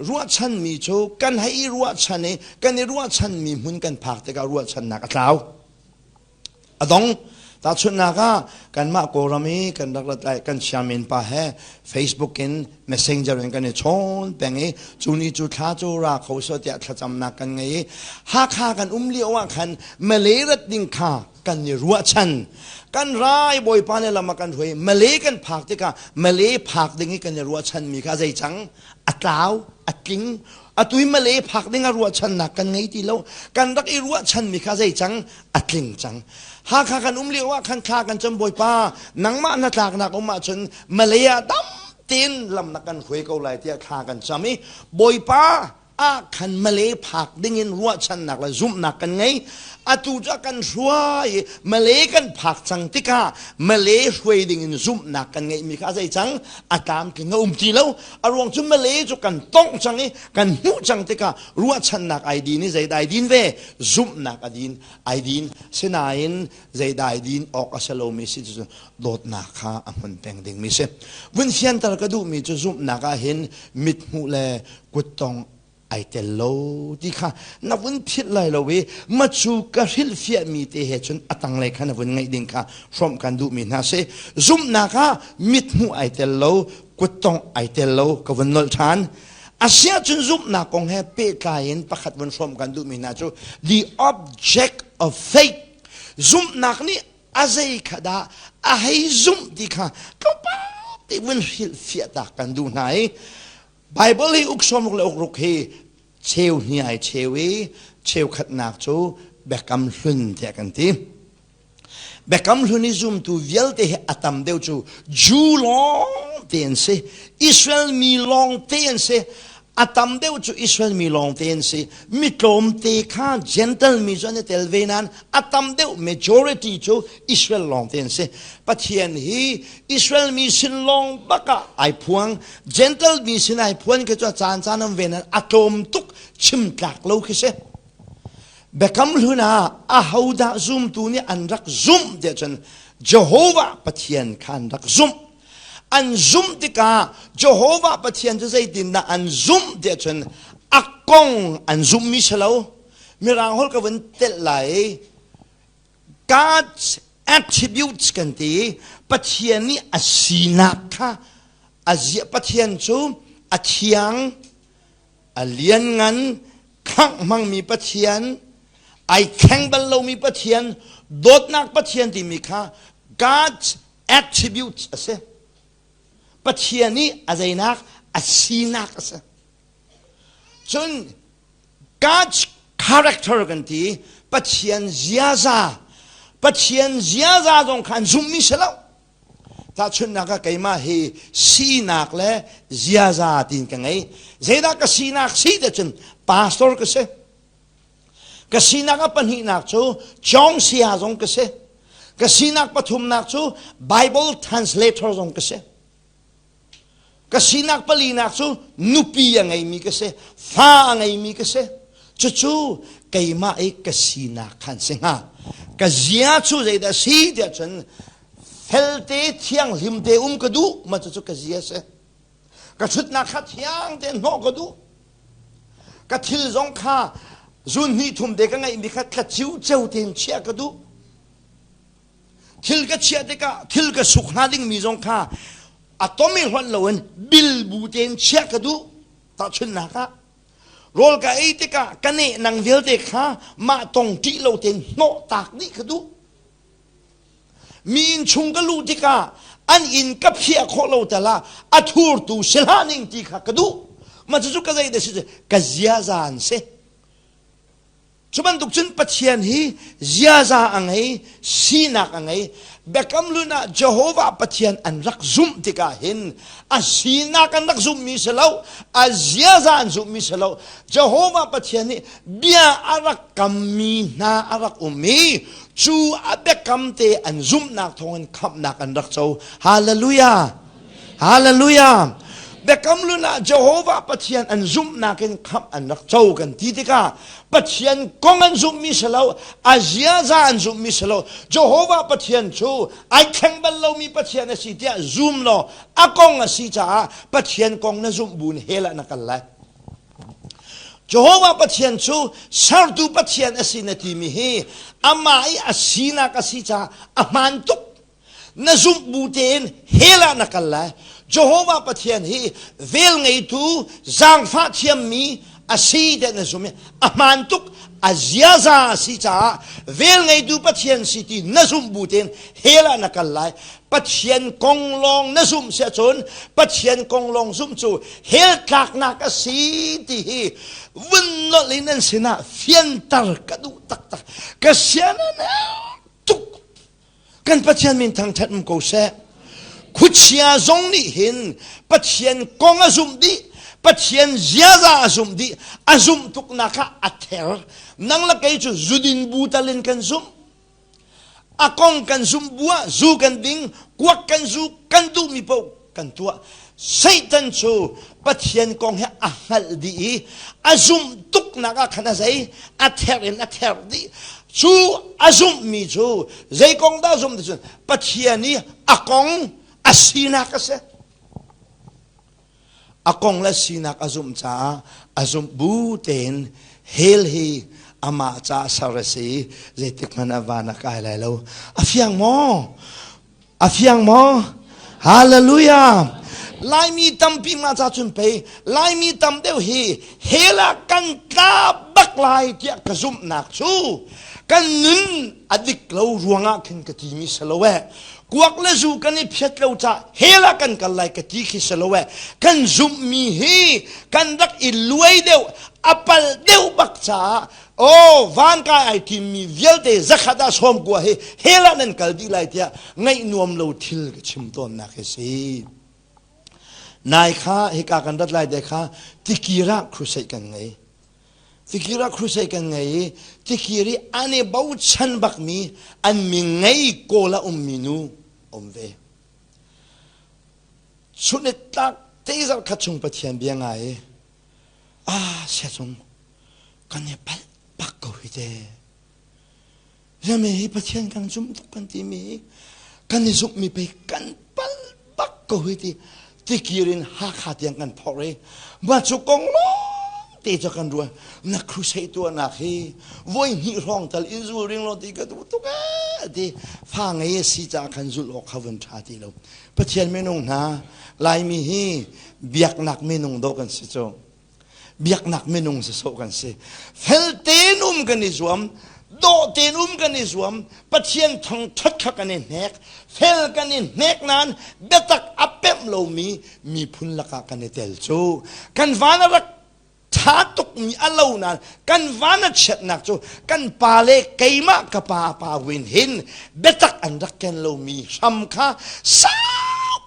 รัวชันมีโชกันให้รัวชันนี้กันในรัวชันมีหุ่นกันผักแต่ก็รัวชันนักเท้าอะดงตาชุนนักกันมาโกรามีกันรักละกันชามินป่าแห่ Facebook กัน Messenger กันเนี่ยชนเป็นไงจูนี่จูท้าจูราเขาสติทัจำนักกันไงหาข้ากันเลี้ยวว่ากันมาเลรัดดิ่งข้ากันในรัวชันกันร้ายบ่อยปานเนี่ยละมากันหวยมาเลกันผักที่กะมาเลผักดิ่งกันในรัวชันมีข้าใจจังอัตลาวอัตลิงตุยมาเลผักดิ่งรัวชันนักกันไงทีแล้วกันรักรัวชันมีข้าใจจังอัตลิงจังหากข้ากันเลี้ยวว่าขันข้ากันจำบ่อยป้านังมาหน้าตากนักมาจนมาเลดำตีนลำนักกันหวยเกาไหลที่ข้ากันจำมีบ่อยป้าขันมาเลผักดิ่งรัวชันนักละซุ่มนักกันไงตูจะกันช่วยมาเลกันผักจังติกามาเลช่วยดิ่งซุ่มนักกันไงมีข้าใจจังตามกินก็ทีแล้วรวงจุมาเลจุกันต้องจังนี้กันหูจังติการัวชันนักไอดีนี่ใจได้ดินเวซุ่มนักไอดินเสนาอินใจได้ดินออกอาศัยเรามีสิจุโดดนักข้าอันเป็นแปลงดิ่งมีเสวันเชียนตระกดูมีจุซุ่มนักเห็นมิดหูเลกุดตองไอเตลโลที่ข้านับวันพิษเลยเราเวมาชูกระหิลเฟียมีเตเหจนอัตังเลยข้านับวันไงดิ่งข้าพร้อมกันดูมีนาเซซุ่มนักมิดหูไอเตลโลกุดตองไอเตลโลกวันนอลชานอาเซียจนซุ่มนักคงให้เปิดกายินประคัดวันพร้อมกันดูมีนาจู the object of faith ซุ่มนักนี่อาเซขดาอาให้ซุ่มที่ข้าก็ป้าที่วันหิลเฟียตากันดูไหนไบเบิลอุกสมรุกเลอุกรุกเฮเชวนี่ไอเชวีเชวขัดนักจูเบกำลุนเทกันทีเบกำลุนนี่ซุ่มตูเวลเตะอัตมเดียวจูจูลองเตียนเซอิสราเอลมีลองเตียนเซอัตมเดียวจูอิสราเอลมีลองเตียนเซมิตรมเตค่าเจนเทลมีจวนเตลเวนันอัตมเดียว majority จูอิสราเอลลองเตียนเซปัจเจียนฮีอิสราเอลมีสินลองบักไอพวงเจนเทลมีสินไอพวงก็จะจานจานเวนันอัตมตุกชิมตักโลกิเซเบกำลุนาอาฮาวดาซุมตูนี่อันรักซุมเดจันเจโฮวาปัจเจียนขันรักซุมอันซุมติกาเจโฮวาปัจเจียนจะใจดินนะอันซุมเดจันอักกงอันซุมมิเชลาวมีรางฮอลกับวันเตลไหล God's attributes กันทีปัจเจียนนี่อาศีนักค่ะอาเจียปัจเจียนจูอาเทียงอาเลียนงันข้างมังมีปัจเจียนไอแข็งบัลเรามีปัจเจียนโดดนักปัจเจียนที่มีค่ะ God's attributes เสปัจเจียนนี่อะไรนักอาศีนักเสจน God's character กันทีปัจเจียนเจียซาปัจเจียนเจียซาตรงขันซุมมิเชลาวถ้าชุนนักก็มาเฮสีนักและเจียซาตินกันไงเจนักก็สีนักสีเดชนพาสตอร์ก็เสก็สีนักก็ปัญหานักจูจงเสียจงก็เสก็สีนักปฐุมนักจู Bible translator จงก็เสก็สีนักปลีนักจูนุปียังไงมีก็เสฟ้ายังไงมีก็เสจู่ๆก็มาเอกก็สีนักขันเสงาก็เจียจูเจดสีเดชนเฮลเตเทียงลิมเตก็ดูมาจู่ๆก็เจียเสก็ชุดนักขัดเทียงเตนโนก็ดูก็ทิลจงข้าจุนนี่ทุ่มเด็กไงมีข้าจิวเจ้าเต็มเชียก็ดูทิลก็เชียเด็กทิลก็สุขนาดิ่งมีจงข้าอะตอมีหัวเราเนบิลบูเต็มเชียก็ดูตัดชุนนักโรลก็ไอ้เด็กกันเนี่ยนังเวลเด็กข้ามาตรงที่เราเต็มโนตากนี่ก็ดูมีนชุงก็รู้เด็กอันอินกับเพียโคเราแต่ละอัทูร์ตูเชลานิงที่ข้าก็ดูมาจู่ๆก็ได้สิก็เจียซานเสชุบันตุกชนปัจเจียนฮีเจียซาอังไงสีนักอังไงเบกำลุนะเจโฮวาปัจเจียนอันรักซุมติกาเห็นอาสีนักอันรักซุมมิสลาวอาเจียซานซุมมิสลาวเจโฮวาปัจเจียนนี่เบียอารักกัมมีนาอารักอุมีจูอาเบกำเตอันซุมนักทองอันขับนักอันรักเจ้าฮาเลลูยาฮาเลลูยาเบกำลุนะเจโฮวาปัจเจียนอันซุมนักอันขับอันรักเจ้ากันที่ติกาปัจเจียนกงอันซุมมิสลาวอาเจียซาอันซุมมิสลาวเจโฮวาปัจเจียนชูไอแข็งบัลเรามีปัจเจียนสิเดียซุมโลอากงสิจ้าปัจเจียนกงนั้นซุมบุญเฮละนักกันเลย Jehovah pathian chu sardu pathian asinati mi hi amai asina kasita amantuk nazum buten hela nakalla Jehovah pathian hi vel ngai tu zangfa thiam mi aside nazum amantuk aziaza sita vel ngai tu pathian siti nazum buten hela nakalla pathian konglong nazum se chon pathian konglong zum chu hel tlak nak asiti hi vun lo linan sina fian tar kadu tak tak kasiana na tuk kan pathian min thang that ko se khuchia zong ni hin pathian kong azum di pathian ziaza azum di azum tuk naka ather nang la kai chu zudin butalin kan zum akong kan zum bua zu kan ding kwak kan zu kan du mi po kan tua Satan chu pathian kong he ahal di azum tuk naka khana zai ather di chu azum mi chu zai kong da zum di pathian ni akong asina ka se akong la sinak azum cha azum buten hel hi ama cha sarasi zetik manavana kai lai lo afiang mo hallelujah lai mi tampi ma cha chun pe lai mi tam deu hi hela kan ka bak lai tia ka zum nak chu kan nun adik lo ruanga khin ka ti mi salowe kuak le zu kan ni phet lo cha hela kan kalai ka ti khi salowe kan zum mi hi kan dak i luai deu apal deu bak cha oh van ka ai ti mi vial de zakhada som ko he hela nan kal di lai tia ngai nuam lo thil ka chim ton na khe si nai kha he ka kan dat lai de kha tikira crusade kan ngai tikira crusade kan ngai tikiri ane bau chan bak mi an mi ngai kola minu omve sunet tak teizal khachung pathian bia ngai sia chung kan ne pal pak ko hide jame hi pathian kan zum kan ti mi kan ni zum mi pe kan pal pak ko hide tikirin ha khatiang kan phore ma chu kong lo te cho kan ruwa na crusade tu na khi voi hi rong tal izu ring lo ti ka tu tu ka ti fa ngai si cha kan zul ok khawan tha ti lo pathian menung na lai mi hi biak nak menung do kan si cho biak nak menung se so kan se fel tenum kan ni zuam do tenum kan ni zuam pathian thang thot kha kan nek fel kan nek nan betak apem lo mi phun laka kan tel chu kan wana rak tha tuk mi alo nan kan wana chet nak chu kan pale keima ka pa win hin betak an rak ken lo mi sam kha sa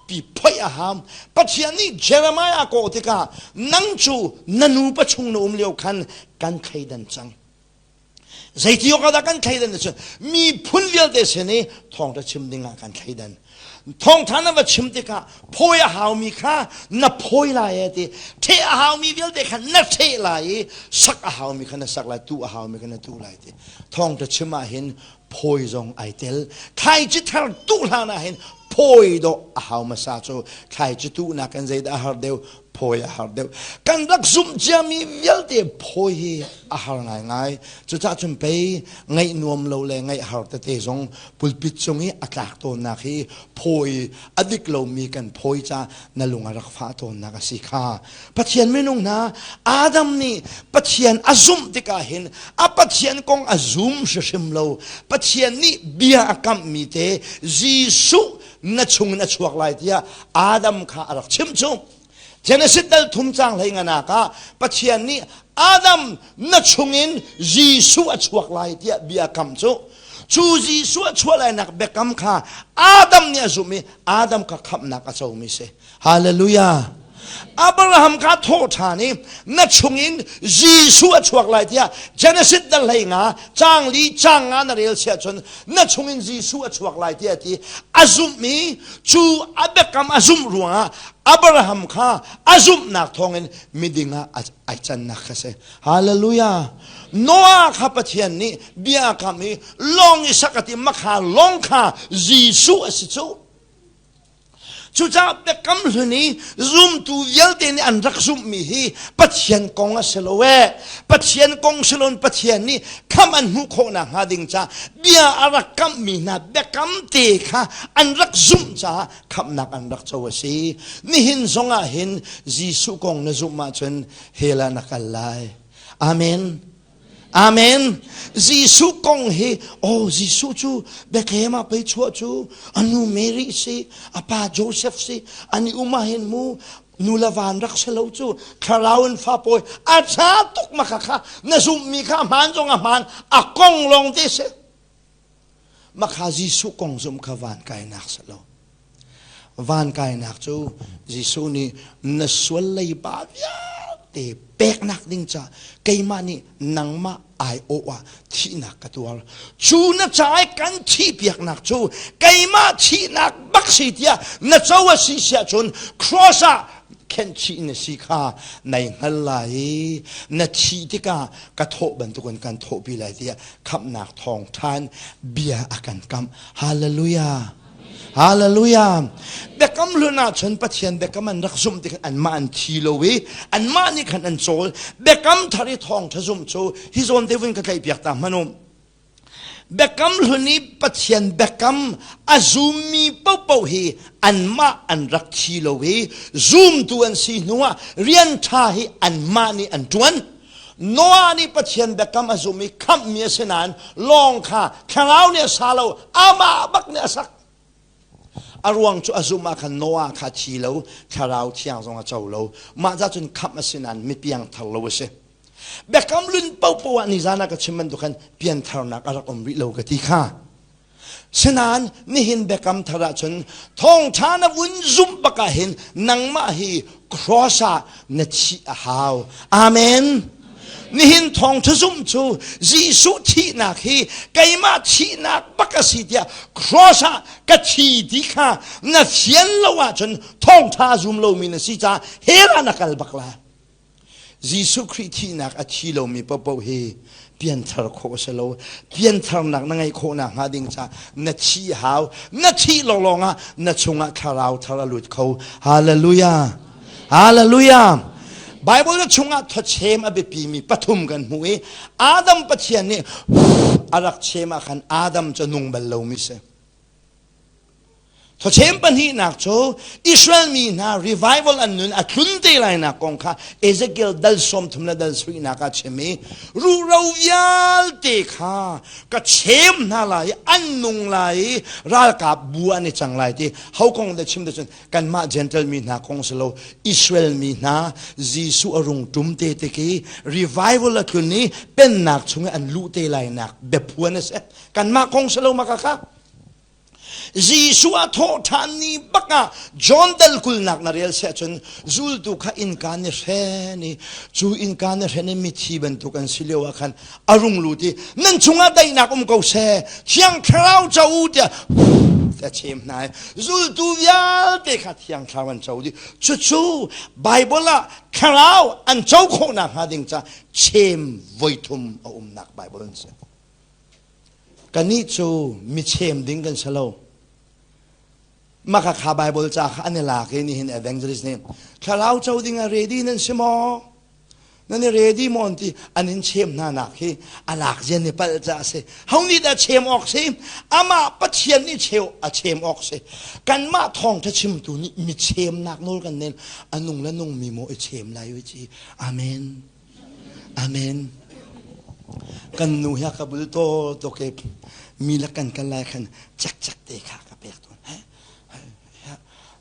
pi phoi aham pathian ni Jeremiah ko tika nang chu nanu pa chung no leo khan kan khaidan chang zaitio ka da kan khaidan chu mi phun vial de se ni thong ta chim dinga kan khaidan thong thana wa chim tika phoi haw mi kha na phoi la ye ti the haw mi vial de khan na the la ye sak haw mi khan na sak la tu haw mi khan na tu la ti thong ta chima hin phoi zong ai tel khai chi thar tu la na hin phoi do haw ma sa cho khai chi tu na kan zai da har deu phoi har deu kan rak zum jami vial de phoi a har ngai chu cha chum pe ngai nuam lo le ngai har ta te zong pulpit chungi atlak to na khi phoi adik lo mi kan phoi cha na lunga rak fa to na ka sikha pathian menung na adam ni pathian azum tika hin a pathian kong azum shim lo pathian ni bia akam mi te jisu na chung na chuak lai tia adam kha arak chim chung Genesis dal thum chang lai ngana ka pathian ni adam na chungin jisu a chuak lai tia bia kam chu chu jisu a chuak lai nak bekam kha adam ni azumi adam ka khap na ka chaw mi se hallelujah Abraham ka tho thani na chungin jisu a chuak lai tia Genesis dal lai nga chang li chang nga na rel sia chon na chungin jisu a chuak lai tia ti azumi chu abekam azum ruanga Abraham kha azum nak thongin midinga ai chan nak khase hallelujah Noah kha pathian ni bia kami long isakati makha long kha jisu asichu chu cha be kam hluni zoom tu yel te ni an rak zum mi hi pathian kong a selowe pathian kong selon pathian ni kham an mu kho na ha ding cha bia ara kam mi na be kam te kha an rak zum cha kham nak an rak chawasi ni hin zonga hin jisu kong na zum ma chen hela nakalai amen amen jisu kong he oh jisu chu bekema pe chu chu anu mary si apa joseph si ani uma hin mu nulawan rak selo chu kharaun fa poi acha tuk makha na zum mi kha man jong a man a kong long te se makha jisu kong zum khawan kai nak selo van kai nak chu jisu ni na swal lai ba ya te pek nak ding cha kai mani nang ma ai o wa thi nak katwal chu na chai kan thi piak nak chu kai ma thi nak bak si tia na chawa si sia chun crossa ken chi na si kha nai ngalai na thi tika ka tho ban tu kan tho bi lai tia khap nak thong than bia akan kam hallelujah hallelujah bekam luna chen pathian bekam an raksum tik an man thilowi an mani khan an chol bekam thari thong thazum chu hi zon devin ka kai piak ta manum bekam luni pathian bekam azumi pau hi an ma an rak thilowi zoom tu an si nuwa rian tha hi an mani an tuan noa ni pathian bekam azumi kham mi senan long kha khalau ne salo ama bak ne sak arwang chu azuma khan noa kha chilo tharau thiang zonga chawlo ma za chun khap asinan mi piang thallo se bekam lun pau ani zana ka chiman dukan pian tharna arak omri lo ka ti kha sinan ni hin bekam thara chun thong thana wun zum baka hin nangma hi crossa na chi a haw amen ni hin thong thuzum chu jisu thi na khi kaima thi na bakasi dia crossa ka thi dikha na fian lawa chun thong tha zum lo mi na si cha hera na kal bakla jisu khri thi na a thi lo mi papo he pian thar kho selo pian thar nak na ngai kho na ha ding cha na thi haw na thi lo longa na chunga tharau thara lut kho hallelujah hallelujah Bible chunga tho chem abe pi mi pathum kan hui Adam pathian ni arak chema khan Adam cha nung bal lo mi se tho chem pan hi nak cho Israel mi na revival an nun atlun te lai na kong kha Ezekiel dal som thumna dal sui na ka chemi ru ro yal te kha ka chem na lai an nung lai ral ka bu ani chang lai ti how kong da chim da chen kan ma gentle mi na kong selo Israel mi na jisu arung tum te te ki revival atlun ni pen nak chunga an lu te lai nak be phuan se kan ma kong selo ma ka jisu a tho thani baka John dal kul nak na real se chun zul tu kha in kan re ni chu in kan re ni mi thi ban tu kan silewa khan arung lu ti nan chunga dai nak ko se chiang khrau chau tia ta chem nai zul tu ya te kha chiang khawan chau di chu bible la khrau an chau kho na ha ding cha chem voitum nak bible se kani chu mi chem ding kan salo maka kha bible cha ane la ke ni hin evangelist ne khalau chau dinga ready nan simo nani ready monti anin chem na na khi alak jen ne pal cha se hauni da chem ok se ama pathian ni cheu a chem ok se kan ma thong tha chim tu ni mi chem nak nol kan nen anung la nung mi mo e chem lai wi chi amen amen kan nu ya ka bul to ke mi la kan lai khan chak te kha ka pek tu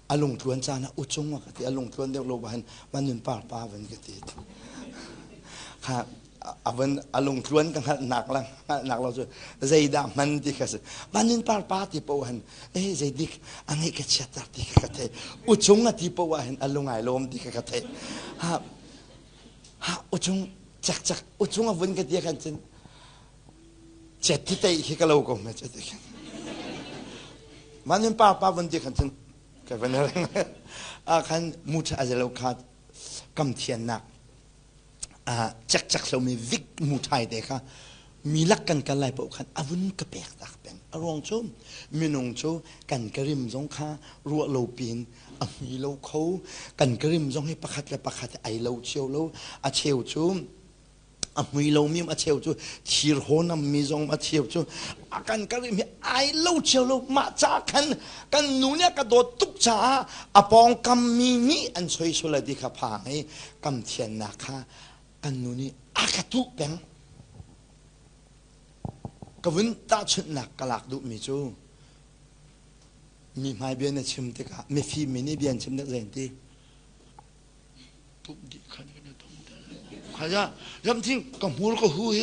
alung tuan chana uchung ka ti alung tuan de lo ban manun par pa van ka ti kha avan alung tuan kan nak lo chu zaida man ti ka se manun par pa ti po han zaidik angai ka chata ti ka te uchung ti po wa han alung ai lom ti ka te ha uchung chak uchung van ka ti kan chen chet ti te hi ka lo ko me chet ti manun par pa van ti kan chen ka vener khan mucha azelo khat kam thian nak chak so mi vik muthai de kha milak kan kalai po khan avun ka pek tak pen arong chu minung chu kan karim jong kha ru lo pin มีโลเขากันกริมจงให้ประคัดและประคัดไอโลเชียวโลอาเชียวจูมีโลมีมาเชียวจูทีร์โหนมีจงมาเชียวจูกันกริมไอโลเชียวโลมาจากกันนูเนี่ยกระโดดตุกจ้าอปองกำมีอันช่วยสุลดิขับพาให้กำเทียนนะคะกันนูนี่อากาตุกแบงกวินตาชุดหนักกลักดุมีจูมีไม่เบียนชิมติกะมีฟีมินี่เบียนชิมนักเรียนที่ทุบดีขันกันทุบขยะยำทิ้งกับหูก็หูเฮ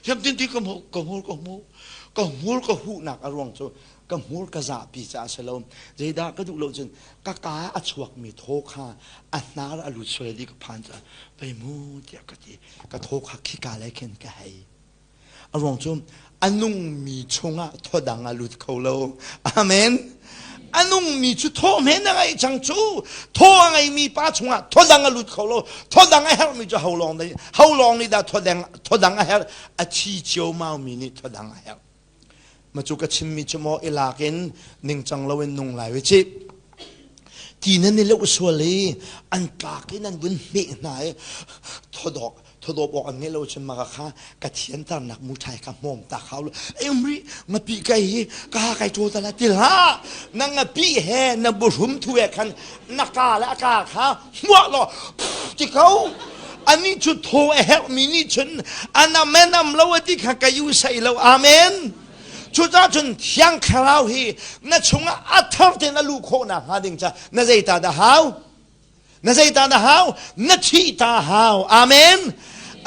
ยำทิ้งที่กับหูหนักอารมณ์จูกับหูกระซาปีจ่าเสลมใจดาก็ดูโลจนกากาอัชวกมีโทขาอันนาอรุณสวยดีกับพันจ่าไปมูเดียกติกระโทขาขี้กาเล็กเห็นกันให้อารมณ์จูอันนุ่งมีชงะทอดังอรุณเขาโลอาเมนอันนุ่งมีชุดโทเห็นอะไรจังจูโทอะไรมีป้าชงะทอดังอรุณเขาโลทอดังไอเฮลมีจะเฮาลองนี่ดาทอดังไอเฮลอาชีเชียวมามีนี่ทอดังไอเฮลมาจุกชิมมีจมออิลากินนิ่งจังเลวินนุ่งไหลวิจิทีนั้นนี่เลือกส่วนเลยอันตากินนั้นวินเมฆไหนทอดบอกอันนี้เราจะมาค่ะกระเทียนตาหนักมุทัยกับมอมตาเขาเลยเอ็มรีมาปีไก่กาไก่โจตละติละนั่งปีแห่นบุรุมทุเอกันนักกาและกาค่ะหัวเราที่เขาอันนี้จุดโทเฮลมินิชนอันนั้นแม่นำเราที่ข้าก็อยู่ใส่เราอาเมนชุดจ้าจนยังคราวฮีนั่นชงอัฐร์เตนลูกโคนะฮะดิ่งจ้านั่นใจตาดาวนั่นใจตาดาวนั่นชีตาฮาวอาเมน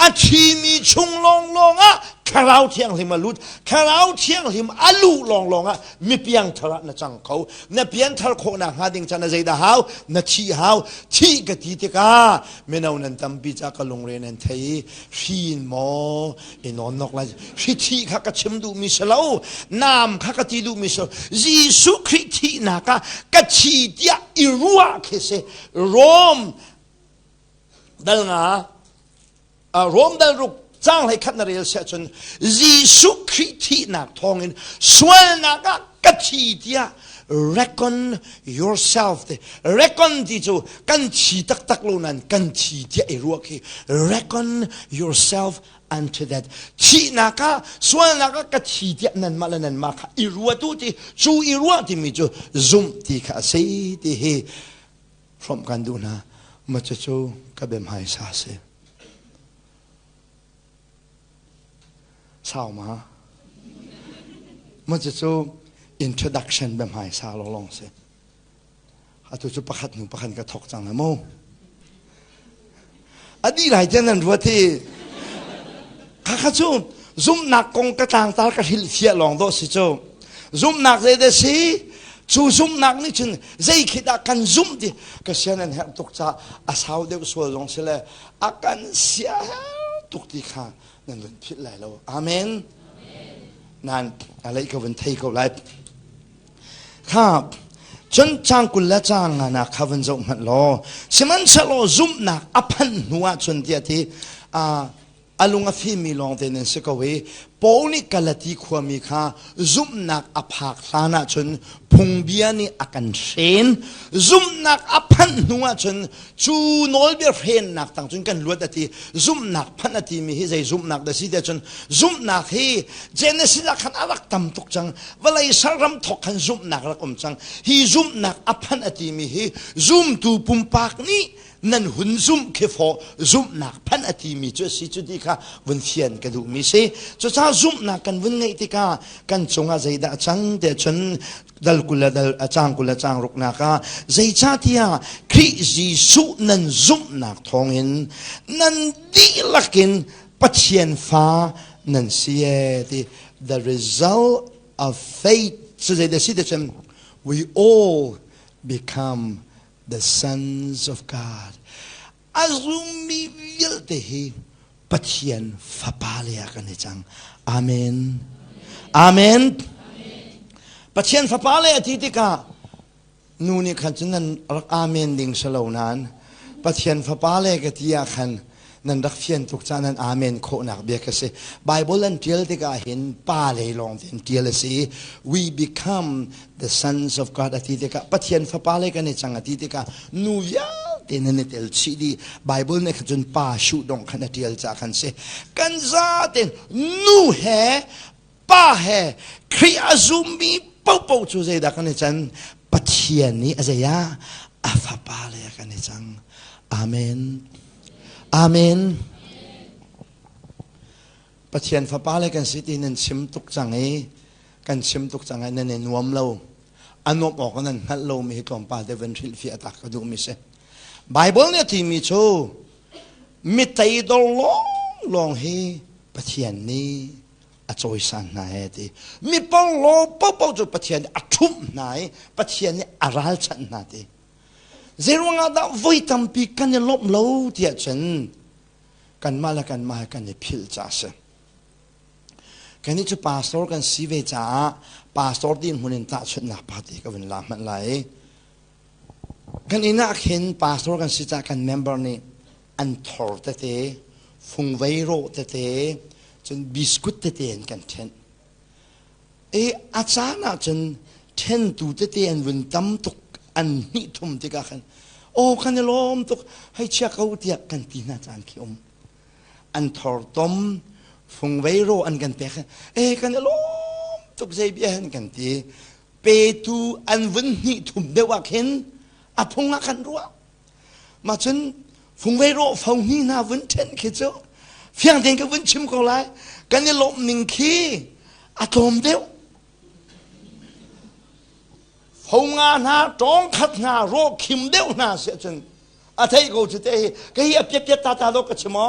อาชีมีชงลองอ่ะคราวเที่ยงหิมลุดคราวเที่ยงหิมอลูลองอ่ะมีเพียงทระนั่นจังเขานั่นเพียงทระโคนะฮะดิ่งจ้านั่นใจตาฮาวนั่นชีฮาวชีกติติกาเมื่อนั้นตั้มปีจากลงเรียนไทยชีนโมอินอนนกเลยชีข้าก็ชิมดูมิสลาวน้ำข้าก็ตีดูมิสลาวยิสุคริสต์นักก็ชีเดียอิรัวเคเซโรมดัลงาโรมดัลรุกจ้างให้ขัดนเรียลเสจนยิสุคริสต์นักทองอินส่วนนักก็ชีเดียreckon yourself reckon ที่จูกันชีตักโลนันกันชีเดียรัวคี reckon yourself unto that ชีนักส่วนนักก็ชีเดียนั่นมาค่ะอิรัวตัวที่จูอิรัวที่มีจูซุ่มที่ข้าเสียที่เฮพร้อมกันดูนะมันจะจูกับเบมไฮซาเซเศร้ามามันจะจู introduction แบบหายซาลองเสียอาตุจุประคัดหนึ่งประคันกระทกจังนะโมอดีหลายเจนันรัวที่ข้าข้าจูซุ่มหนักกงกระต่างตากระหิลเทียลองโดสิจูซุ่มหนักเลยเดสิจูซุ่มหนักนี่จึงใจคิดอาการซุ่มดิก็เสียนั่นแหละตุกจ้าอาสาวเด็กสวยลงเสียเลยอาการเสียตุกที่ข้านั่นเป็นพิษไหลเราอาเมนนั่นอะไรก็เป็นไทยก็ไรครับจนจางกุลละจางนะข้าวันจงมันล้อสมันชะลอซุ่มนักอภันหัวจนเดียที่อลุงอฟิมีลองเตนินสกเวปอนิกาลติขวามีข้าซุ่มนักอภักลานะจนพุงเบียนี่อากันเชนซุ่มนักอภันหัวจนจูโนลเบียเรนนักต่างจนกันล้วนที่ซุ่มนักพันที่มีให้ใจซุ่มนักแต่สิเดียจนซุ่มนักให้เจนสิลักขันอลักตำตุกจังเวลาสารมทกขันซุ่มนักรักอมจังฮีซุ่มนักอภันที่มีให้ซุ่มตูปุ่มปากนี้นั่นหุ่นซุ่มเคฟอซุ่มนักพันอธิมีจุดสิจุดที่ข้าวันเทียนกระดูมีเสจุดจ้าซุ่มนักกันวันไงที่ข้ากันจงอาใจดาจังเดชนดัลกุลดัลอาจางกุลจางรุกนักใจชาติยาคริสิสุนันซุ่มนักทองอินนั่นดีลักินปัจเจียนฟ้านั่นเสียที่ the result of faith สุดใจเดชิเดชน we all become the sons of God อาซุมีวิลเตฮีปัจเจียนฟ้าปาเลียกันจังอาเมนอาเมนปัจเจียนฟ้าปาเลียที่ที่กานูนี่ขันจันนั้นรักอาเมนดิ่งสลาวนั้นปัจเจียนฟ้าปาเลียกที่ยาขัน นั่นรักเฟียนทุกจานั้นอาเมนโคนักเบียกสิไบเบิลนั่นเทียลที่ก็เห็นป้าเลยลองเทียลสิ we become the sons of God อาทิตย์ก็ปะเทียนฟ้าป้าเลยกันในจังอาทิตย์ก็นูยาเตนันเตลชีดีไบเบิลเนี่ยขจนป้าชูดงขันเทียลจากขันสิกันซาเตนนูเฮป้าเฮครีอาซูมีปูปูจูเจดักกันในจังปะเทียนนี้อาจจะยาอาฟ้าป้าเลยกันในจังอาเมนอาเมนปะเทียนฟ้าป้าเลยกันสิที่นั่นชิมตุกจังไงกันชิมตุกจังไงนั่นนวมเราอันนวมออกนั่นฮัลโหลมีกล่องป้าเดวินฟิลฟิอาตักก็ดูมิเซไบเบิลเนี่ยที่มีโชมิตรดลลองให้ปะเทียนนี้อาจอยสันนายที่มีปองโลปองปองจุปะเทียนอาทุ่มนายปะเทียนนี้อาราลชันนาที่เรื่องงาดาวิตัมปีกันเนี่ยลบเล่าเดียจันกันมาละกันมากันเนี่ยพิลจ้าเสกันนี่จะพาสตอร์กันสีเวจ้าพาสตอร์ดินหุ่นตาชุดนักปฏิกับเวลามันไหลกันอินักเห็นพาสตอร์กันสิจ้ากันเมมเบอร์นี่อันทอร์เตเตฟุงไวโรเตเตจนบิสกุตเตเตนกันเทนอาจารย์น่ะจนเทนตูเตเตนวันตั้มตุกอันนี้ทุ่มที่กันโอ้กันเนี่ยล้มตุกให้เชื่อเขาเดียกันตีน่าจานขี้อมอันทอร์ตมฟงไวโรอันกันเปกกันเนี่ยล้มตุกใจเบี้ยกันตีเปตูอันวันนี้ทุ่มเดียวกันอาพงกันรัวมาจนฟงไวโรฟงนี้น่าวันเทนขี้เจ้าเพียงเด็กก็วันชิมเขาไล่กันเนี่ยล้มนิ่งขี้อาทมเดียวฟงงานาจองขัดนาโรคิมเดียวนาเสียจนอาทัยกูจะเตะก็เฮียเปียเปียตาตาโลกชิมอ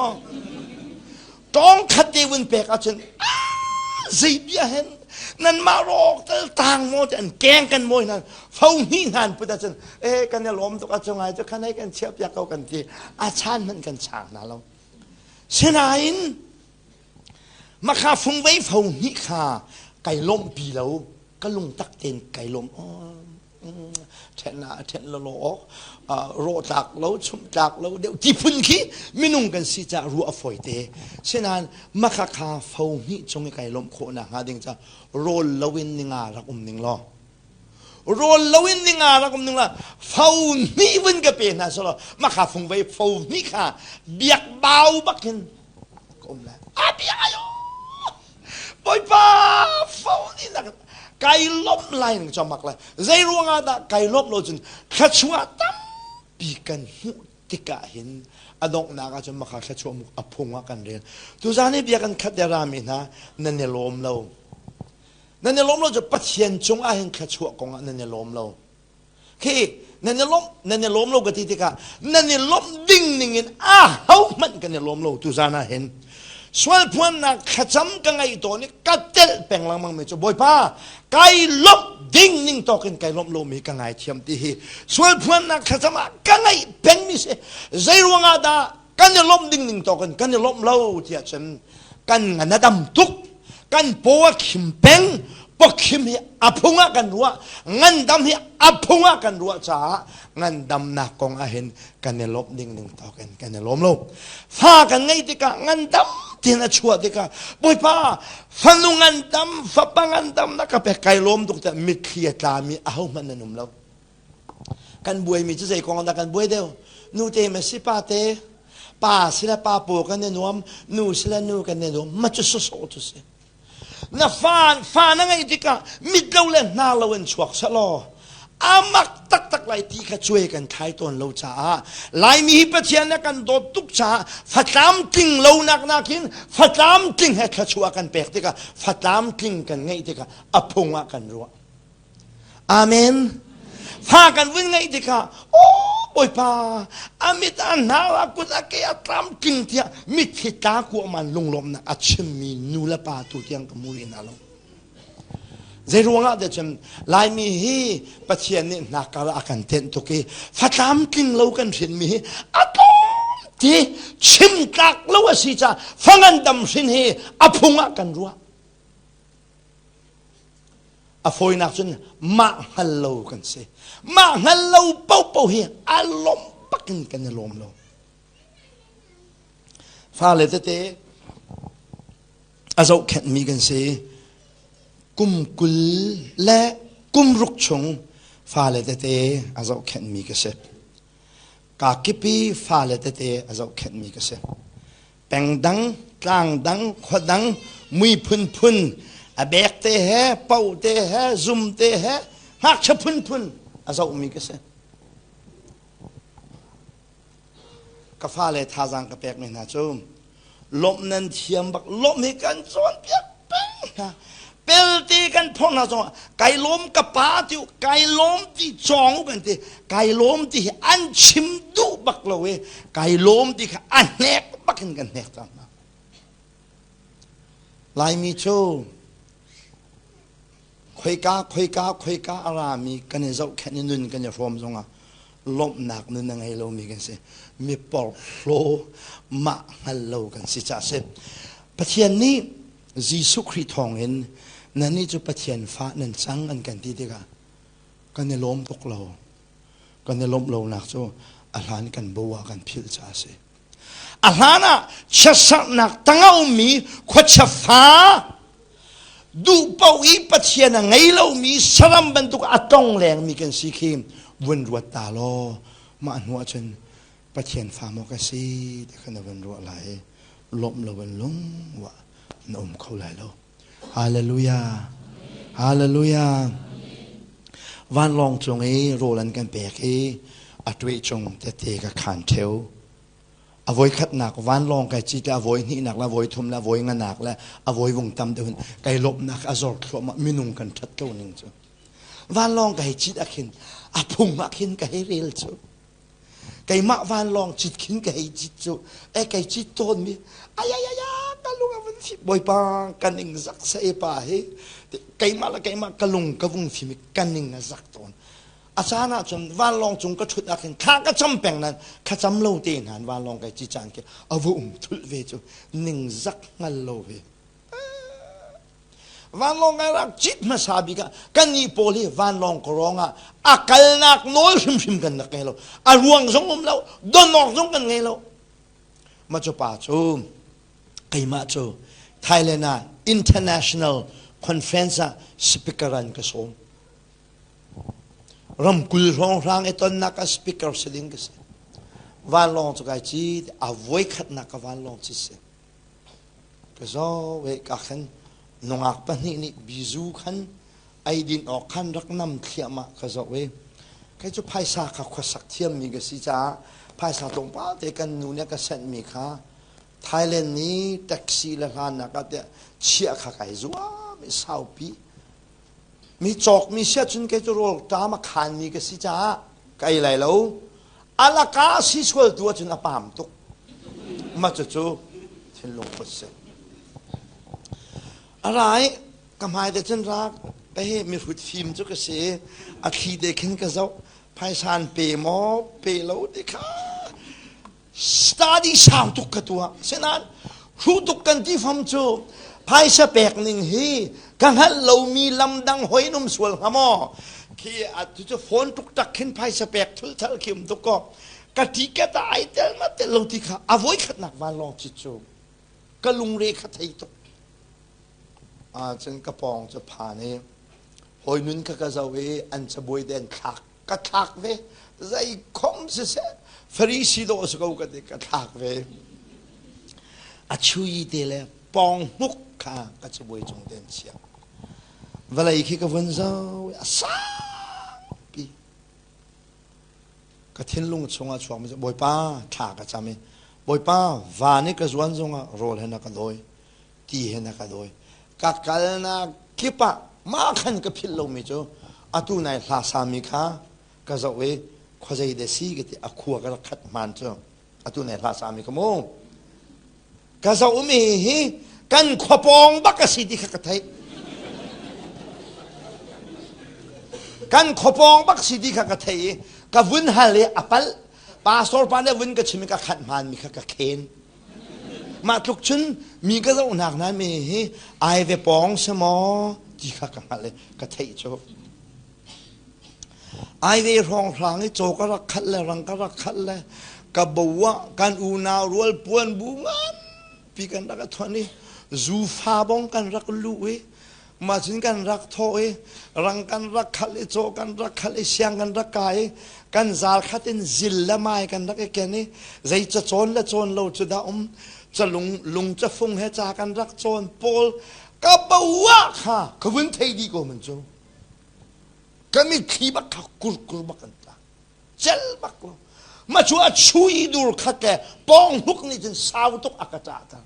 จองขัดเดวินเปกอาจนสิบยาเห็นนั่นมาโรกต่างโมจันแกงกันมวยนั่นฟงนี่นั่นพุทธเจ้ากันเนี่ยล้มตุกอาจงไงจะขันให้กันเชียบยาเขากันทีอาชานมันกันฉากนะเราเช่นนั้นมาข้าฟงไว้ฟงนี่ข้าไก่ล้มปีแล้วก็ลุงตักเต็นไก่ล้มเทน่าเทนละโลโรจากเราชุมจากเราเดี๋ยวที่พุ่นขี้ไม่นุ่งกันสิจะรู้อฟอยเตเช่นนั้นมาข้าข้าฟงนี่จงไก่ล้มโคนะหาดิ่งจะโรลลวินนิงารักนิ่งล้อโรลลวินนิงารักนิ่งล้อฟงนี่วินก็เป็นนะสโลมาข้าฟงไว้ฟงนี่ข้าเบียกเบาบักเห็นก้มแล้วเบียกอายุปอยป้าฟงนี่นะไก่ล้มลายหนึ่งจอมักเลยใจรู้งาดาไก่ล้มโลจนขัดชัวตั้มปีกันหูติกะเห็นอดงนาก็จะมาขัดชัวมุกอภงว่ากันเรียนทุกท่านนี่เบียกันขัดเดรามินะนั่นเนี่ยล้มเรานั่นเนี่ยล้มเราจะปัจเจียนจงอาเห็นขัดชัวกงนั่นเนี่ยล้มเราคือนั่นเนี่ยล้มเราก็ที่ติกะนั่นเนี่ยล้มดิ่งนิ่งเฮามันกันเนี่ยล้มเราทุกท่านเห็นส่วนพวกนักขจำกันไงตัวนี้กัดเตลแปลงลังมังไม่จะบ่อยป้าไก่ล้มดิ่งนิ่งต่อกันไก่ล้มโลมีกันไงเทียมตีส่วนพวกนักขจำกันไงเป็นมิเสใจรู้งาดากันเนี่ยล้มดิ่งนิ่งต่อกันเนี่ยล้มเล่าเทียฉันกันงานดำทุกกันปัวขิมเป็งปกขิมเฮียอภงกันรัวงันดำเฮียอภงกันรัวจ้างันดำนักกองอาเห็นกันเนี่ยล้มดิ่งนิ่งต่อกันเนี่ยล้มโลฟ้ากันไงติกะงันดำที่น่าชัวติกะบ่อยป้าฟันลุงันดำฟับงันดำนักไปไกลล้มตุกแต่มีเขียตามีเอามันนั่นนุ่มเรากันบวยมีจะใส่กองตะกันบวยเดียวนูเตมันสิป้าเตป้าสิละป้าปูกันเนี่ยนวมนูสิละนูกันเนี่ยนวมมันจะสุดๆทุกสิ่งน่ะฟ้านั่งไงติกะมิดเราเล่นน่าเราเอ็นชวกสลออามักตักไล่ตีข้าช่วยกันขายต้นเราจ้าไล่มีประเทียนกันโดดตุกจ้าฟัดตามจริงเรานักกินฟัดตามจริงให้ข้าช่วยกันเปกติกะฟัดตามจริงกันไงติกะอภงกันรัวอาเมนฟ้ากันวิ่งไงติกะโอ้บอยป้าอามิตานาลากุตะเกียตามจริงเทียมิถิตากูมันลงลมนะอัจฉมีนูละปาตุเทียงกมูลินาลงใจรู้งาเดชมลายมีฮีปัจเจียนนี่นักการะกันเทนตุกีฟัดตามกิงเรากันเห็นมีอะตอมที่ชิมตักเราสิจ้าฟังกันดำสินฮีอภงกันรัวอฟอยนักจนมาฮัลโหลกันสิมาฮัลโหลเป่าฮีอารมณ์ปักกันเนี่ยลมเรา ฟ้าเลยเตะอาจจะแค่มีกันเสียกุมกุลและกุมรุกชงฟ้าเลยเตะอาจจะแค่มีกันเสียกากิปีฟ้าเลยเตะอาจจะแค่มีกันเสียแปงดังกลางดังขวดดังมุยพุนพุนอเบกเตะเป่าเตะซุ่มเตะหักชะพุนพุนอาจจะมีกันเสียกาฟ้าเลยท่าจังกระเปกไม่น่าจูมลมนั้นเทียมบักลมให้กันจวนเปียกเป็นเปลตีกันพ่อน่าจงไก่ล้มกับป้าติวไก่ล้มที่จองกันทีไก่ล้มที่อันชิมดูบักละเวไก่ล้มที่อันแนกบักกันแนกจังนะลายมีโชคุยกาอารามีกันเนี่ยเจ้าแค่นี้นุ่นกันเนี่ยฟอร์มจงอ่ะลมหนักนั่นยังไงเรามีกันสิมีปอลโลมาฮัลโลกันสิจ้าเสพประเทศนี้ยิสุคริทองเห็นนั่นนี่จะประเทศฟ้านั่นจังกันที่เดียวกันเนี่ยล้มตกเรากันเนี่ยล้มเราหนักจ้าอาหารกันบัวกันพิลจ้าเสอาหารน่ะชัดหนักตั้งเอามีขวดฟ้าดูเป้าอีประเทศนั้นไงเรามีสลัมบรรทุกอัตองแรงมีกันสิคิมวันรัวตาโลมาหัวจนประเทศฟ้ามกสีแต่ขณะวันรัวไหลลมละวันลงวะนมเขาไหลแล้วฮาเลลูยาฮาเลลูยาวันลองจงเอโรลันกันเปกเออัตวิจงเตะกับขันเทวอวัยขัดหนักวันลองไก่จีจะอวัยนี่หนักละอวัยทุ่มละอวัยงานหนักละอวัยวงตำเดินไก่ลบหนักอจอดขวมามินุงกันชัดโตนึงจ้ะวันลองไก่จีตะขินอาพุงมาขินไก่เรียลจ้ะไก่มาวันลองจิตขินไก่จิตจ้ะไก่จิตต้นมีอายกันลุงวันที่บ่อยปางกันอิงสักเสปาเฮไก่มาละไก่มากะลุงกะวงที่มีกันอิงสักต้นอาจารย์จนวันลองจงก็ชุดอาขินข้าก็จำเป็นนั้นข้าจำเล่าเตียนหันวันลองไก่จิตจานเกอวุ้มทุลเวจูนิ่งสักงันโลเววันลองไงรักจิตมาสาบิกันนี่โพลีวันลองกร้องอ่ะอาการนักโน้ลชิมกันนักไงเราอารวงสงเราดนอกสงกันไงเรามาจูป่าจูไก่มาจูไทยแลนด์ International Conference Speakeran กระทรวงรำกุลร้องร้างไอ้ตอนนักสปีกเกอร์เสด็จกันวันลองจุกไอจีอวัยขัดนักวันลองจิเสก็จะเวกัขันนงอักปนินี่บิจูขันไอดินออกขันรักน้ำเทียมะก็จะเวก็จะภายสาขาขวสักเทียมมีก็สิจ้าภายสาตรงป้าแต่กันนูเนี่ยก็เส้นมีค่ะไทยแลนด์นี้แท็กซี่ละกันนักแต่เชี่ยข้าไก่จัวไม่สาวปีมีจอกมีเสียจนแกจะรู้ตามมาขันมีก็สิจ้าไกลไหลแล้วอาลากาสิสวลตัวจนอปามตุกมาจะจูที่ลงพุทธอะไรกำไมแต่ฉันรักไปมีฟุตฟิล์มจุกเสียอาคีเด็กเห็นก็จะภายสานเปย์หมอเปย์แล้วเด็กค่ะสตาร์ดี้สาวตุกตัวเช่นนั้นรู้ตุกกันที่ฟังจูภายสเปกหนึ่งฮีกังหันเรามีลำดังหอยนุ่มสวลหามอที่อาจจะฝนตุกตักขึ้นภายสเปกทุลทัลคิมตุกก็กะทิกะตายเดินมาแต่เราที่ข้าอวัยขัดหนักวันลองจิตจูกะลุงเรขัดไทยตุกฉันกระปองจะผ่านเนี่ยหอยนุ่นก็จะเวอันจะบวยเดินทักกะทักเวใจคมเสียฟรีสิโดสก็กะเด็กกะทักเวอาชุยเดลปองมุกข้าก็จะบวยจงเดินเสียเวลาอีกก็วันเจ้าสาปีก็ทิ้งลุงชงอาช่วงมันจะบวยป้าทักก็จะไม่บวยป้าวานี่ก็จวนจงอ่ะโรลเห็นนักกันโดยตีเห็นนักกันโดยกักกันนักคิปะมาขันกับพิลลงมิจูอาตุนายลาสามิค่ะก็จะเวขวใจเดซี่ก็ที่อาขัวก็ขัดมันจูอาตุนายลาสามิค่ะโมก็จะอุ้มฮีกันขวปองบักสิที่ขัดไทยกันขวปองบักสิที่ขัดไทยกับวินฮาเลอปัลปาสโตรปานเนี่ยวินก็ชิมิกขัดมันมีขัดเคนมาทุกชุนมีก็จะอุณหนามีไอเวปองสมอที่ขัดกันเลยก็เทโจไอเวรองพลางให้โจก็รักขัดเลยรังก็รักขัดเลยกับบัวกันอูนาวรัวปวนบูงัน ปีกันรักทอนี่จูฟ้าบงกันรักลุยมาจินกันรักทอยรังกันรักขัดโจกันรักขัดเสียงกันรักกายกันจาร์ขัดอินจิลละไม่กันรักแค่นี้ใจจะโจรละโจรเราจะด่าจะลุงจะฟงให้จากันรักโจรปอลก็บ่าวค่ะก็วันที่ดีกว่ามันจูก็มีขี้บักขักกุลบักกันตาเจลบักเรามาชัวช่วยดูขัดแกป้องลุกนี่จนสาวตุกอากาศตา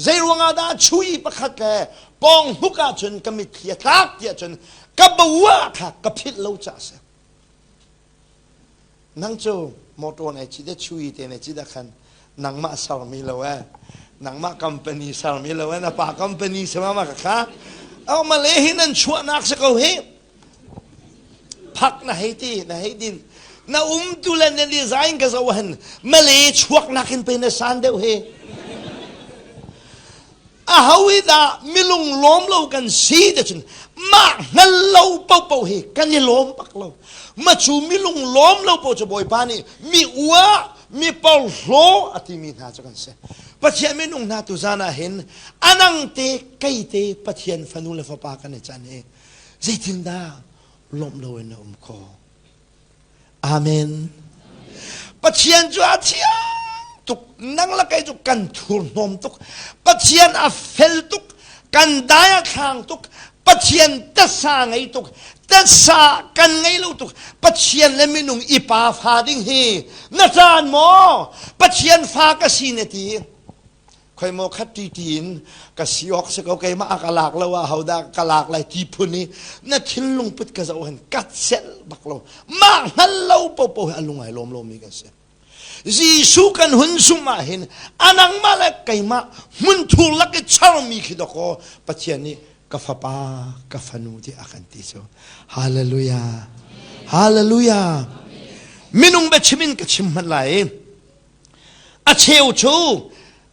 ใจรวงอาดาช่วยบักขัดแกป้องลุกอาจนก็มีขี้ทักเดียจนก็บ่าวค่ะก็พิษเราจะเสียนั่งโจมอตัวไหนจีได้ช่วยเตไหนจีได้ขันนังมาสารมีแล้วนังมาคัมปานีสารมีแล้วนะป่าคัมปานีสมามาค่ะเอามาเลยให้นั่นชัวนักสักเอาให้พักนะให้ตีนะให้ดินนะตุลันเนี่ยดีไซน์ก็จะวันมาเลยชัวนักขึ้นไปในสันเดียวให้ฮาวิดามิลุงล้อมเรากันสีเดชนมานั่นเราเป่าให้กันนี่ล้อมปักเรามาชูมิลุงล้อมเราเป่าจะบ่อยปานี่มีอัวมีเป่าโลอธิมีนาจักันเสปัจเจียนมิลุงนาตุจานาเห็นอันังเตไกเตปัจเจียนฟันุเลฟปากันในจานเองใจทินดาล้อมเราเองคออาเมนปัจเจียนจัวเทียตุกนั่งละไกตุกกันทูนนมตุกปัจเจียนอัฟเฟลตุกกันได้ขางตุกปัจเจียนตัดสางไงตุกตัดสากันไงลูกตุกปัจเจียนและมินุงอีปาฟาดิ้งฮีนัจานหมอปัจเจียนฟากสีเนตีคอยโมคัดตีนกสิออกสกเอาไกมาอักลากแล้วว่าเขาได้กลากไรที่พุ่นนี้นั่นทิ้งลงปิดกระเจ้าเห็นกัดเซลบักเรามาหันเราเป่าให้ลุงให้ลมมีกันเสจีสุกันหุ่นสุมาเห็นอันังมาแล้วไกมามุนทุลักชาร์มีคิดก็ปัจเจียนนี้กาฟปากาฟนูที่อากันติโซฮาเลลูยาฮาเลลูยามินุงเบชิมินกชิมมันไหลอาเชวชู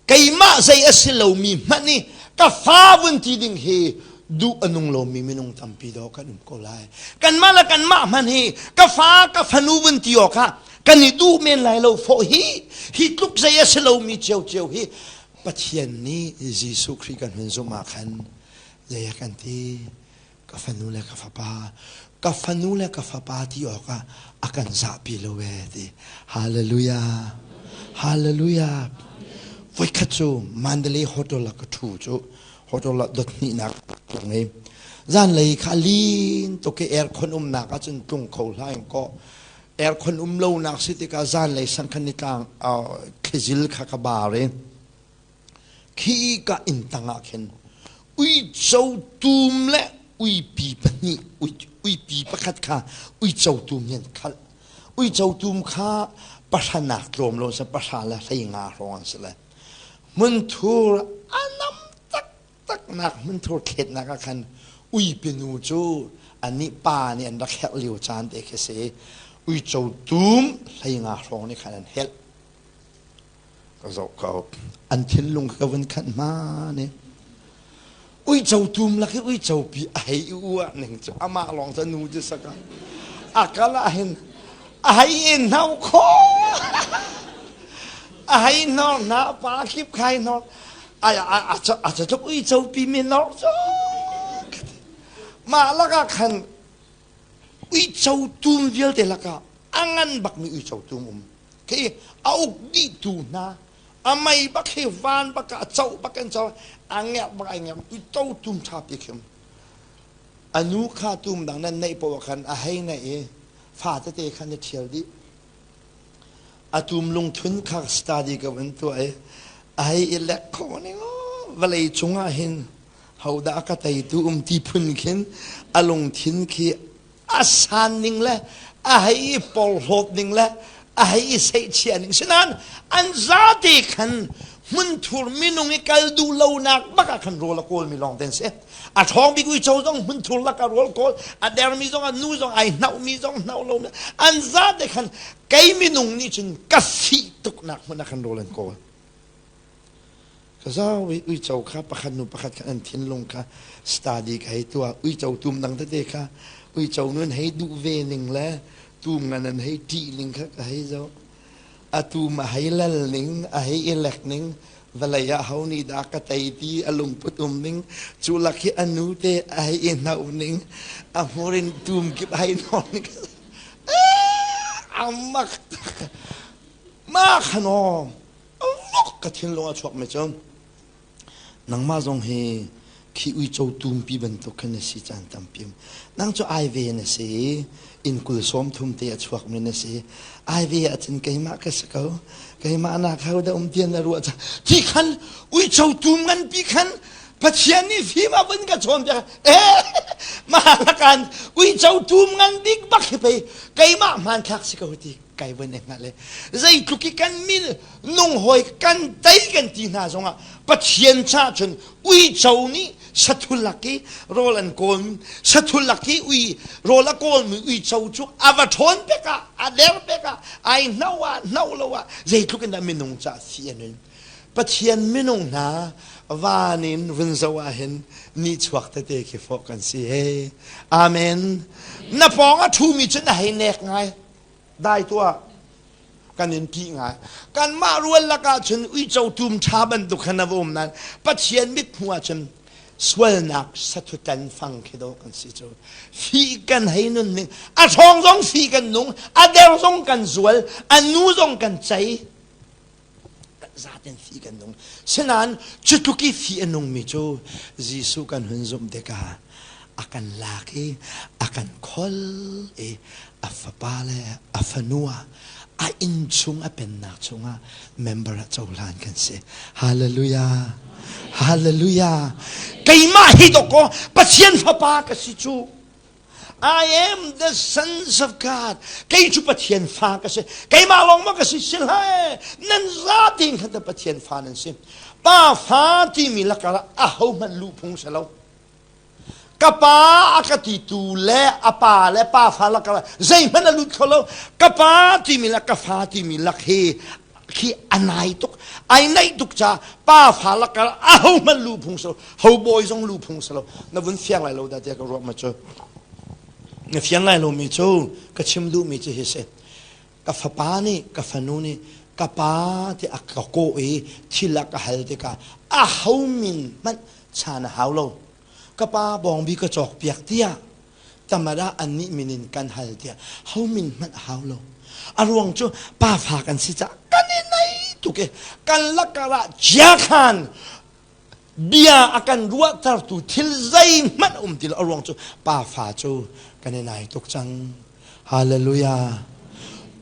ไกมาใจอสิโลมีมันนี่กาฟ้าวันที่ดิ่งเฮดูอนุงโลมีมินุงตัมปีดอกันอุมโกไลกันมาละกันมามันเฮกาฟ้ากาฟนูวันที่ออกค่ะกันนี่ดูเมนไหลเราโฟฮีลุกใจอสิโลมีเจียวฮีปัจเจียนนี้ยิสุคริกันเป็นสมาคันใจกันที่กาฟนูและกาฟปากาฟนูและกาฟปาที่ออกอ่ะอากันซาปิโลเวติฮาเลลูยาฮาเลลูยาไว้ขัดจูมันเดลีฮอตลักทูจูฮอตลักดนี่นักตรงนี้จานเลยขาลีนตัวเกอร์คนนักจนตรงเขาไล่ก็เอร์คนโลนักสิติกาจานเลยสังคณิกังคิจิลขากบาเรขี้กะอินตังอาเข็นอุยเจ้าตูมและอุยปีปนี่อุยปีประคัดข้าอุยเจ้าตูมเห็นขัดอุยเจ้าตูมข้าประชานักรวมลงสัประชาและใส่งาร้อนสิเลยมันทูรอันน้ำตักนักมันทูรเข็ดนักกันอุยเป็นอูจูอันนี้ป้าเนี่ยนักเฮลิวจานเด็กเสอุยเจ้าตูมใส่งาร้อนนี่ขนาดเฮลก็จะเขาอันทิ้งลงกับวันขันมาเนี่ยอุยเจ้าตูมลักอุยเจ้าปีไออัวหนึ่งจะอามาลองจะนูจะสักกันอากาลเห็นไอเอ็นเอาโคไอ้นอนนะปาคิบใครนอนอาจจะทุกอีเจ้าปีมีนอนจ้ามาแล้วก็ขันอีเจ้าตูมเดียวเดียวละก็อังงั้นบักมีอีเจ้าตูมคือเอาดีตูนะอาไม่บักเฮวานบักเจ้าบักกันเจ้าอังเงียบักอังเงียอีเจ้าตูมชาปิคิมอนุข้าตูมดังนั้นในปวกันไอ้ในฝ่าจะเตะขันจะเที่ยวดิอาตุมลงทุนข้าสตาดีกับวันตัวไอ้เล็กคนนี้เวลาจงอาเห็นเขาด่ากันแต่ตุมที่พุ่นขึ้นอารมณ์ทิ้งขี้อาสานนิ่งละไอ้ปอลโหดนิ่งละไอ้เสียเชียนิ่งฉะนั้นอันซาดีขันมันถูกมินุงกัลดูเลวนักบักขันโรลโกลมีลองเต้นเสียอาท้องบิกุยโจซงมันถูกลักโรลโกลอาเดอร์มีซงอานูซงไอ้หนาวมีซงหนาวลมอันซาดีขันไก่มินุงนี่จึงกัสซีตุกนักมันขันโรลโกลก็จะวิเจ้าข้าประคันนุประคันขันทิ้งลงข้าสตาดีกับไอ้ตัววิเจ้าตุ่มดังเด็กข้าวิเจ้านู้นให้ดูเวนิงแล้วตุ่มกันนั้นให้ดีนิงข้าให้เจ้าอาตูมาให้เล่นนิงให้เอเล็กนิง Valaya hauni daka taiti alung putumning chulaki anute ay inauning amorin tum kip ay noning amak makano alok katin lo achok me chom nang ma jong he khi ui chou tum pi ban to kan si chan tam pim nang cho ai ve na se in kul som thum te achok me na se ai ve atin kai ma ka sakau kai ma na khau da tian na ruwa cha ti khan ui chou tum ngan pi khan pathian ni fi ma ban ka chom ja ma la kan ui chou tum ngan big bak pe kai ma man khak sikau ti kai ban ne ngale zai tuki kan min nong hoi kan tai kan ti na zonga pathian cha chun ui chou ni sathulaki rolan kon sathulaki ui rola kon mi ui chou chu avathon peka ader peka ai nawa nawlawa zai tukin da minung cha sianin pathian minung na vanin vunzawa hen ni chuak ta te ki fokan si he amen na ponga thu mi chen hai nek ngai dai tua kan in pi ngai kan ma rual la ka chen ui chou tum tha ban du khana vom nan pathian mit phua chen swal nak satutan fang kido kan si chu fi kan hai nun ning a thong jong fi kan nung a der jong kan zual a nu jong kan chai zaten fi kan nung senan chutuki fi anung mi chu jisu kan hun zum deka akan laki akan khol afapale afanua a in chung a pen na chunga member a chaulan kan se hallelujah hallelujah kai ma hi to ko pathian phapa ka si chu I am the sons of God kai chu pathian fa ka se kai ma long ma ka si sil hai nan za ting kha pathian fa nan se pa fa ti mi la ka a ho man lu phung sa lo kapa akati tu le apa le pa fa la ka zai man lu kholo kapa ti mi la ka fa ti mi la he khi anai tuk ai nai tuk cha pa fa la ka a ho man lu phung sa ho boy jong lu phung sa lo na vun fiang lai lo da te ka ro ma cho na fiang lai lo mi cho ka chim du mi che he se ka fa pa ni ka fa nu ni ka pa ti ak ko thila ka hal te ka a ho min man chana hau lo ka pa bong bi ka chok piak tia tamara anni minin kan hal tia ho min man hau lo arwang chu pa pha kan si cha kan nai tu ke kan lakara jia khan dia akan ruat tar tu thil zai man til arwang chu pa pha chu kan nai tuk chang hallelujah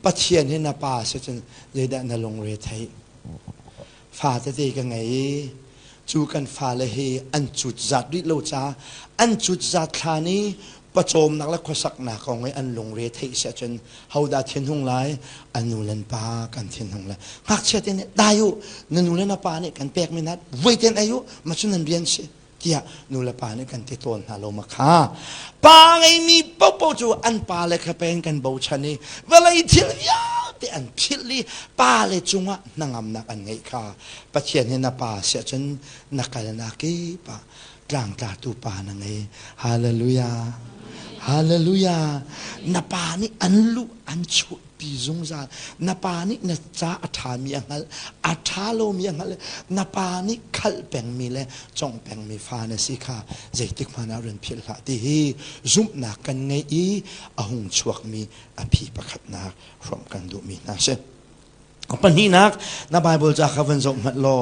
pathian he na pa se chen leda na long re thai fa te te ka ngai chu kan fa le he an chut zat ri lo cha an chut zat thani pachom nak la khosak na ko ngai an long re thei se chen hauda thin hung lai anulan pa kan thin hung la hak che ten dayu nanulan pa ne kan pek minat waiten ayu machunan rian se tia nula pa ne kan te ton ha lo ma kha pa ngai mi po chu an pa le kha pen kan bo chani walai thil ya te an phili pa le chunga nangam nak an ngai kha pathian he na pa se chen nakal na ki pa tlang ta tu pa na ngai hallelujah hallelujah na pa ni an lu an chu pi zung za na pa ni na cha atha mi angal atha lo mi angal na pa ni khal peng mi le chong peng mi fa na si kha zaitik mana ren phil ha ti hi zum na kan ngai i ahung chuak mi a phi pakhat na from kan du mi na se pan hi nak na bible cha khawan zo mat lo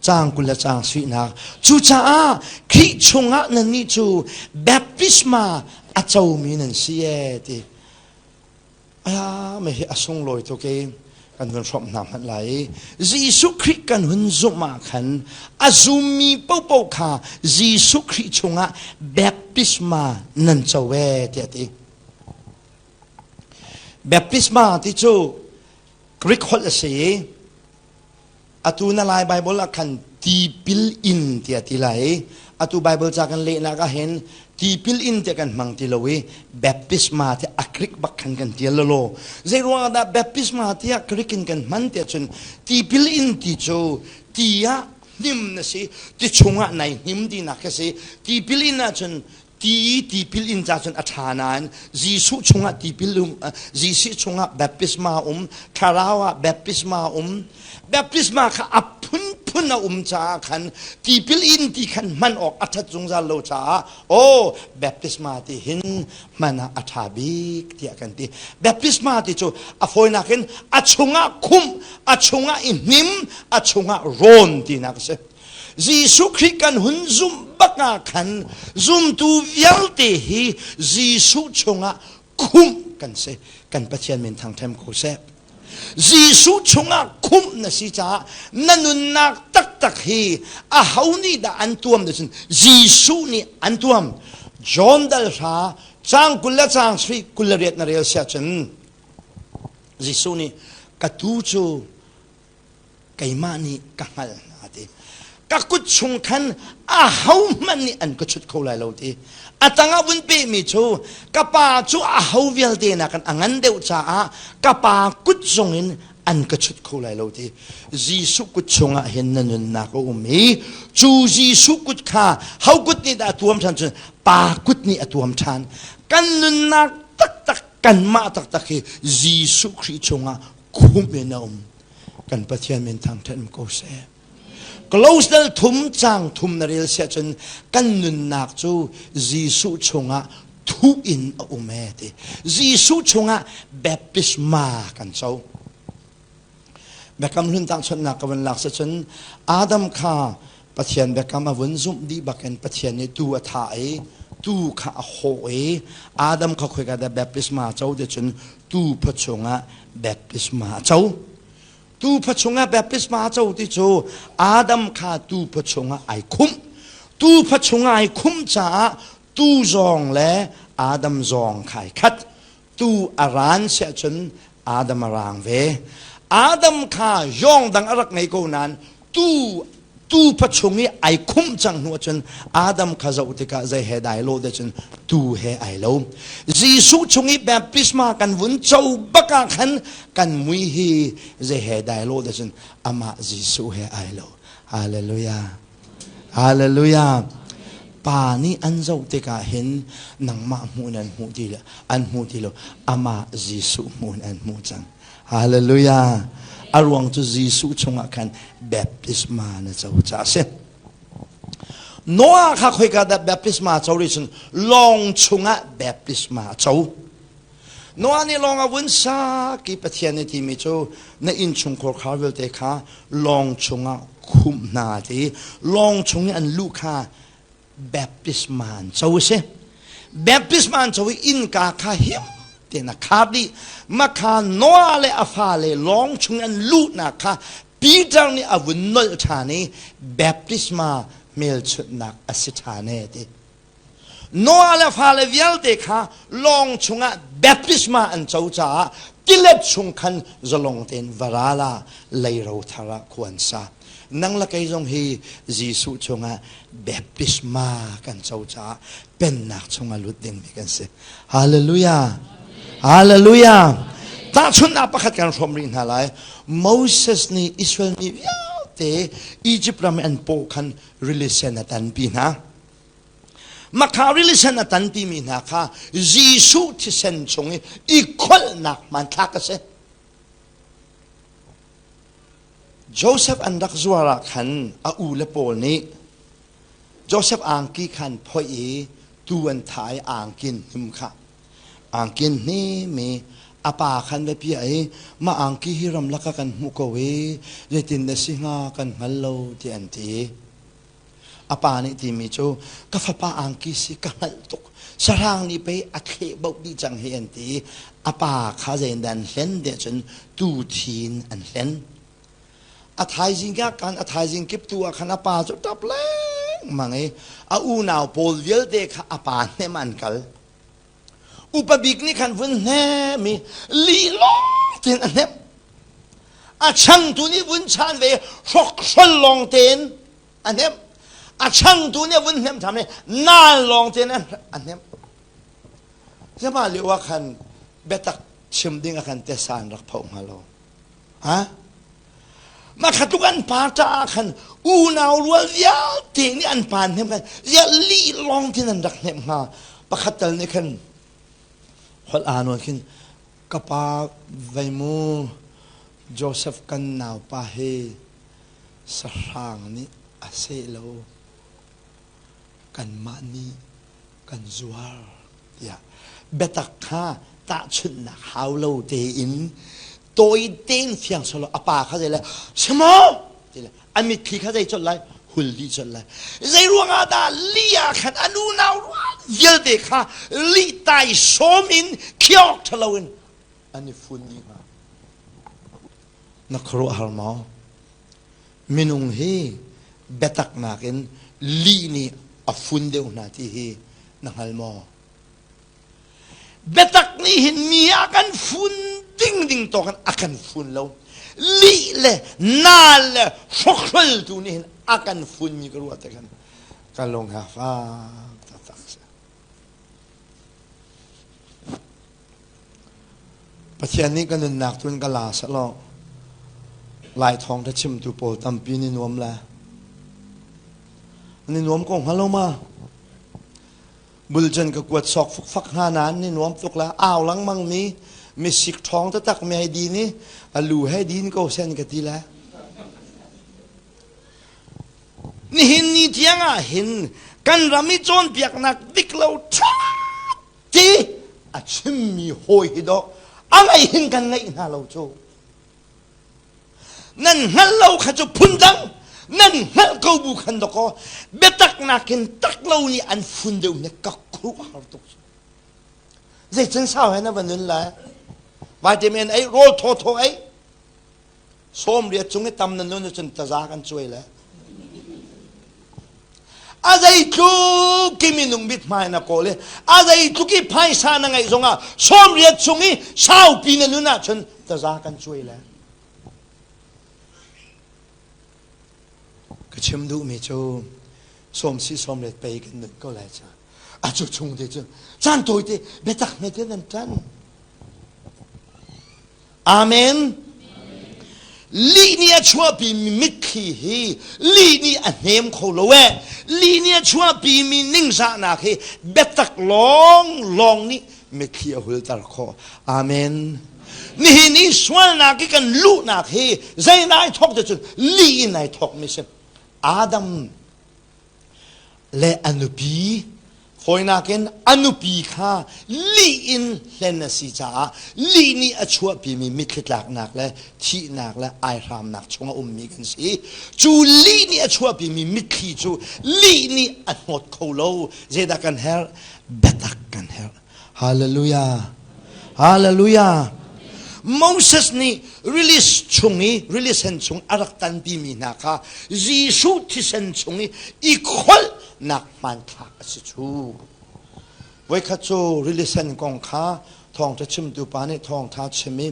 chang kula chang sui nak chu cha khi chunga na ni chu baptisma a chau mi nan si e ti aya me hi asung loi to ke kan van from nam han lai jisu christ kan hun zuma khan azumi po kha jisu christ chunga baptisma nan chawe ti ti baptisma ti chu greek hol se atu na lai bible la khan ti pil in ti ati lai atu bible cha kan le na ka hen ti pil in te kan mang ti lowi baptisma te akrik bak kan ti lo zero da baptisma ti akrik kan man te chun ti pil in ti cho ti ya nim na si ti chunga nai nim di na ka si ti pil in na chun ตีพิลอินจาจนอัฐานานจีสุชงะตีพิลุมจีสิชงะแบบปิสมาคาราวะแบบปิสมาแบบปิสมาค่ะอับพุนนะจ้าขันตีพิลอินตีขันมันออกอัฐจงจาโลจ้าโอ้แบบปิสมาที่หินมันอัฐาบิกที่กันตีแบบปิสมาที่จูอฟอยนักเห็นอัชงะคุมอัชงะอินิมอัชงะโรนที่นักเสจีสุคริกันหุนซุมบักขันซุมตูวิลเตฮีจีสุชงะคุมกันเสกันปัจจัยเป็นทางเทมโคเซจีสุชงะคุมนะสิจ้านันุนนักตักฮีอาหานี่ดาอันตัวมเดชจีสุนี่อันตัวมจอมดัลชาจางกุลจางสรีกุลเรียดนาเรียลเสียจันจีสุนี่กระตูจูไก่มานี่กังหัลกักุชงคันอาหามันนี่อันก็ชุดเขาเลยเราทีอาตังอาวุนเปมิจูกับปาจูอาหาวิลเดนักันอังันเดียวจ้ากับปากุชงอินอันก็ชุดเขาเลยเราทีจีสุกุชงเห็นนั่นนักอุมีจูจีสุกุชข้าเฮากุดนี่อัตัวมชันจนปากุดนี่อัตัวมชันกันนักตักกันมาตักคือจีสุคริชงคุมเมนอมกันปะเทียนเมนทางเทนโกเซกลาวส์นั้นทุ่มจางทุ่มนเรียลเสียจนกันนุนนักจูจีสุชงะทุอินอุเมติจีสุชงะแบบปิสมากันเจ้าแบบคำลุนต่างชนนักวันหลักเสียจนอาดัมข้าปะเทียนแบบคำมาวันซุ่มดีบักกันปะเทียนในตัวถ่ายตัวข้าโหยอาดัมข้าคุยกันแบบปิสมาเจ้าเดชนตัวพชงะแบบปิสมาเจ้าตูพชงะแบบปิสมาเจ้าที่โจอาดัมข้าตูพชงะไอคุมตูพชงะไอคุมจ้าตูจองและอาดัมจองไข่คัดตูอารานเสียจนอาดัมรางเวอาดัมข้าย่องดังอรักไงกูนั้นตูพชงะไอคุมจังหัวจนอาดัมข้าจะอุติกาใจเฮได้โลเดจนตูเฮไอโลจีสุชงะแบบปิสมากันวุ่นเจ้าบักขันกันมุยฮีจะเฮได้โลเดชนอามาจีสุเฮไอโลฮาเลลูยาฮาเลลูยาป่านี้อันเจ้าเตกาเห็นนังมามูนันมูดีละอันมูดีโลอามาจีสุมูนันมูจังฮาเลลูยาอารวงจุจีสุชงะกันแบบปิสมานะเจ้าจ้าเสโนอาข้าคุยกันแบบปิสมาเจ้าดิฉันลองชงะแบบปิสมาเจ้าโนอานี่ลองอาวุนซากีปะเทียนในที่มิจูในอินชงโคคาร์เวลเตคาลองชงะคุมนาทีลองชงอันลูกค้าแบบปิสมานเจ้าเสแบบปิสมานเจ้าอินกาคาหิมเตนะคาดิมาคาโนอาเลอาฟาเลลองชงอันลูกนะคาปีจังนี่อาวุนนอลชานีแบบปิสมาเมลชุดนักอสิธาเนติโนอาเลฟาเลวิลเตคาลองชงะแบบปิสมาอันเจ้าจ้ากิเลสชงคันจะลงเต็นวราลาเลยเราทาระควรซานังละไกจงฮีจีสุชงะแบบปิสมากันเจ้าจ้าเป็นนักชงะลุดดิ่งมีกันเสฮาเลลูยาฮาเลลูยาตาชุนอาประคัดการชมรินฮาไลโมเสสนี่อิสราเอลนี่ยาวเตอียิปต์รามีอันโปคันริลิเซนตันปีนะมาคาริลิเซนตันปีมีนะค่ะจีสุที่เซนชงอีกคนนักมันทักเสโจเซฟอันรักจัวรักขันอูเลโปลนี้โจเซฟอ่างกีขันพ่อตัวอันท้ายอ่างกินหิมค่ะอ่างกินนี่มีอาปาขันแบบพี่มาอ่างกีฮิรำลักกันมุกเวเยตินเดสิงากันฮัลโหลที่อันทีอาปานี่ที่มีโจกาฟปาอ่างกีสิกันฮัลตุกสรางนี่ไปอัคเบบดีจังเฮียนทีอาปาข้าเจนดันเห็นเดชนตูทีนอันเห็นอาทายจิงกันอาทายจิงเก็บตัวขันอาปาจุดตับเล้งมังอูนาวโพลเวลเดคอาปาเนี่ยมันกัลอุปบิกนี่ขันวุ่นแน่มีลีลอเต็นอันเนี้ยอาช่างตัวนี้วุ่นชานเวชกชนลองเต็นอันเนี้ยอาช่างตัวนี้วุ่นเนี้ยทำเนี่ยน่าลองเต็นอันเนี้ยจะมาเรียกว่าขันเบตักชิมดิ้งขันเตสานรักพงฮัลโหลฮะ มาขัดทุกันปาจ้าขันอูนาวรัวยาเตนี่อันปานเห็นกันยาลีลองที่นั่นรักเนี่ยมาประคัตตลนี่ขันขวัญอ่านว่าขันกปาไวมูโจเซฟกันนาวปาเฮสร้างนี่อาเซโลกันมานีกันจวาร์ยาเบตักฮาตาชุนนักฮาวโลเตอินตัวเต้นเฟียงสโลอปาเขาใจเลยใช่ไหมอันมีที่เขาใจจดเลยหุ่นดีจดเลยใจรวงอาดาลียขัดอนุนาวเยอะเด็กค่ะลีตายโสมินเขียวทะเลนอันนี้ฝุ่นนี่ค่ะนักครัวฮาร์มอมินุงเฮเบตักนักินลีนี่อฝุ่นเดียวนาทีเฮนักฮาร์มอเบตักนี่เห็นมีอาการฝุ่นดิ้งดิ้งต่อกันอาการฝุ่นแล้วลีเล่นาเล่ฟกเล่ตัวนี้เห็นอาการฝุ่นมีกระวัตกันการลงหาฟ้าตักประเทศนี้ก็นึกหนักทุนกลาสลอลายทองถ้าชิมตัวโปตัมปีนี่นวมละนี่นวมกงฮัลโหลมาบุลจันก็กวดศอกฟักหานานนี่นวมตกแล้วอ้าวหลังมังมีสิกทองตะตักไม่ให้ดีนี่อลูให้ดีนี่ก็เส้นกันทีแล้วนี่เห็นนี่เที่ยงอ่ะเห็นกันรามิจอนเปียกนักดิกเราชัดจีอาชิมมีโหยดอกอะไรเห็นกันไงน่าเราโจนั่นฮัลโหลข้าจะพุ่นดังนั่นฮัลเขาบุคันดอกเบตักนักเห็นตักเรานี่อันฝุ่นเดียวเนี่ยกักครัวหาตุกใจฉันเศร้าให้นะวันนั้นแหละว่าจะเป็นไอ้โรลโทไอ้ส้มเรียดจงให้ตำนั่นนู่นจนตะซากันช่วยแล้วอะไรทุกที่มีนุ่งบิดไม้นะโกเลยอะไรทุกที่ไพ่ซานังไงจงอ่ะส้มเรียดจงให้เศร้าปีนั่นนู่นจนตะซากันช่วยแล้วก็ชิมดูมีโจส้มสีส้มเรียดไปกันหนึ่งก็เลยจ้าอาจุชงเดจ้าจันตัวเดเบตักไม่ได้นั่นจันอาเมนลีนี่ชัวปีมีมิตรฮีลีนี่อันเนมเขาเลวลีนี่ชัวปีมีนิ่งสานาฮีเบตักลองนี่มิตรฮีหุ่นตาร์คออาเมนนี่ส่วนนาคีกันลูนาฮีใจนายทอกจะจุดลีนายทอกไม่ใช่อาดัมและอนุปีคอยนักเองอนุปีข้าลีอินเลนสิจ้าลีนี่อชัวปีมีมิตรหลักนักและที่นักและไอรามนักชงมีกันสิจูลีนี่อชัวปีมีมิตรขี้จูลีนี่อันหมดเขาโลเจดักกันเฮร์เบตักกันเฮร์ฮาเลลูยาฮาเลลูยาโมเสสนี่ release ชงนี้ release เส้นชงอารักตันปีมีนักค่ะยิสุที่เส้นชงนี้อีกคนนักมันทักสิชูไว้ข้าโจ release เส้นกองข้าทองจะชิมตัวปานี่ทองท้าชิมิ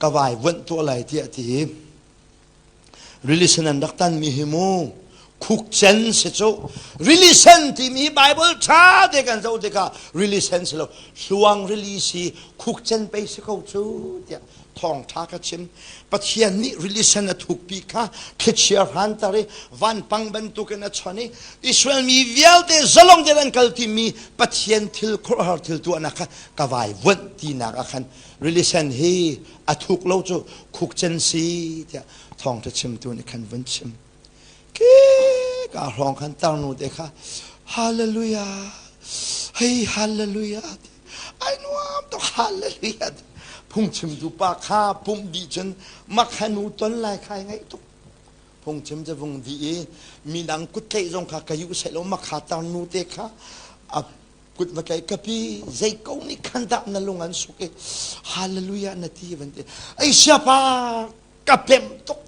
กวายวันตัวอะไรที่อธิ release เส้นนักตันมีหิมูคุกเซนสิจู release เส้นที่มีไบเบิลช้าเด็กันเจ้าเด็ก release เส้นสิโลสวง release คุกเซนไปสิเขาจูเดียทองท้ากระชิมปัจเจียนนี้ release เส้นถูกปีค่ะเขียนหันตารีวันปังบรรทุกกันชนีอิสราเอลมีเวลเดซลงเดลันกัลที่มีปัจเจียนทิลครอร์ทิลตัวนักกวายวันที่นักขัน release เส้นเฮอถูกเล่าจูคุกเซนสีเดียทองจะชิมตัวนี้ขันวันชิมการร้องขันตาโนเด็กค่ะฮาเลลูยาเฮ้ยฮาเลลูยาไอ้นวมต้องฮาเลลูยาพุ่งชิมดูปากข้าพุ่งดีจนมักขนูต้นลายใครไงตุกพุ่งชิมจะพุ่งดีมีดังกุดเตยงค่ะกายุเสร็จแล้วมักขาตาโนเด็กค่ะกุดมาไกลกับพี่ใจกูนี่ขันตามนั่นลงอันสุกฮาเลลูยานาทีวันเดียไอ้เสียปากกับเพ็มตุก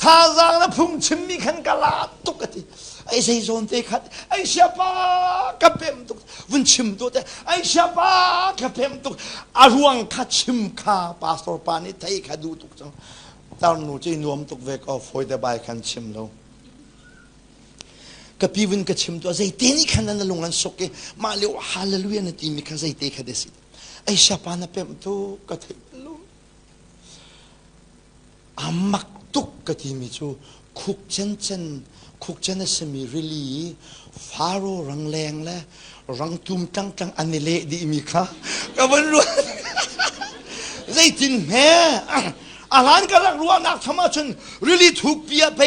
ท่าจางแล้วพุ่งชิมมีขันกะลาตุกติไอ้ใจโซนเตะขัดไอ้เสียปากระเพ็มตุกวันชิมตัวเตะไอ้เสียปากระเพ็มตุกอารวงขัดชิมข้าปาสตอร์ปานี่ไทยขัดดูตุกจังตอนหนูจะนวมตุกเวกอฟอยเดบายขันชิมแล้วกับพี่วินกับชิมตัวใจเตนี่ขันนั่นลงอันสุกมาเลี้ยวฮาเลลูยานาทีมีขันใจเตะขัดเดสิไอ้เสียปานะเพ็มตุกกระเทลุอามัก ตุกกะทีมิจูคุกเจนคุกเจนสมีริลีฟาโรรังแรงและรังตุมจังอันนี้เละดีมีค่ะก็มันรู้ใจจินแม่อาหารก็รักรัวนักธรรมชนริลีถูกเปียไป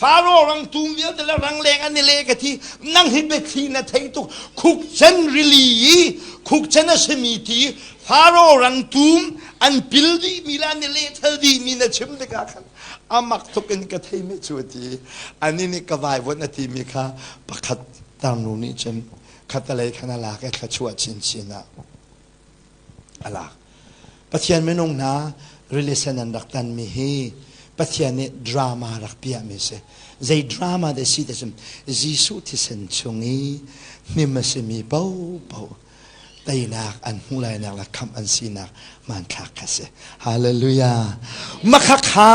ฟาโรรังตุมเบียแต่ละรังแรงอันนี้เละกะทีนั่งเห็นไปทีนะไทยตุกคุกเจนริลีคุกเจนสมีทีฟาโรรังตุมอันพิลดีมิลานเละเธอดีมีนะชิมเด็กกันอามักทุกันกะไทยไม่ชัวทีอันนี้นี่ก็วายวันนาทีมีค่ะประคัดตามนู้นนี่จนขัดอะไรขนาดลาแค่ชัวชินนะอะไรปัจจัยไม่นงนะrelation นันรักตันมีให้ปัจจัยนี้ดราม่ารักเปียมีเสใจดราม่าเดสิเดชมจีสุที่เซนชงนี้มีมันจะมีเบาแต่นักอันหูไลนักละคำอันสีนักมันคักเสฮาเลลูยามาคักฮา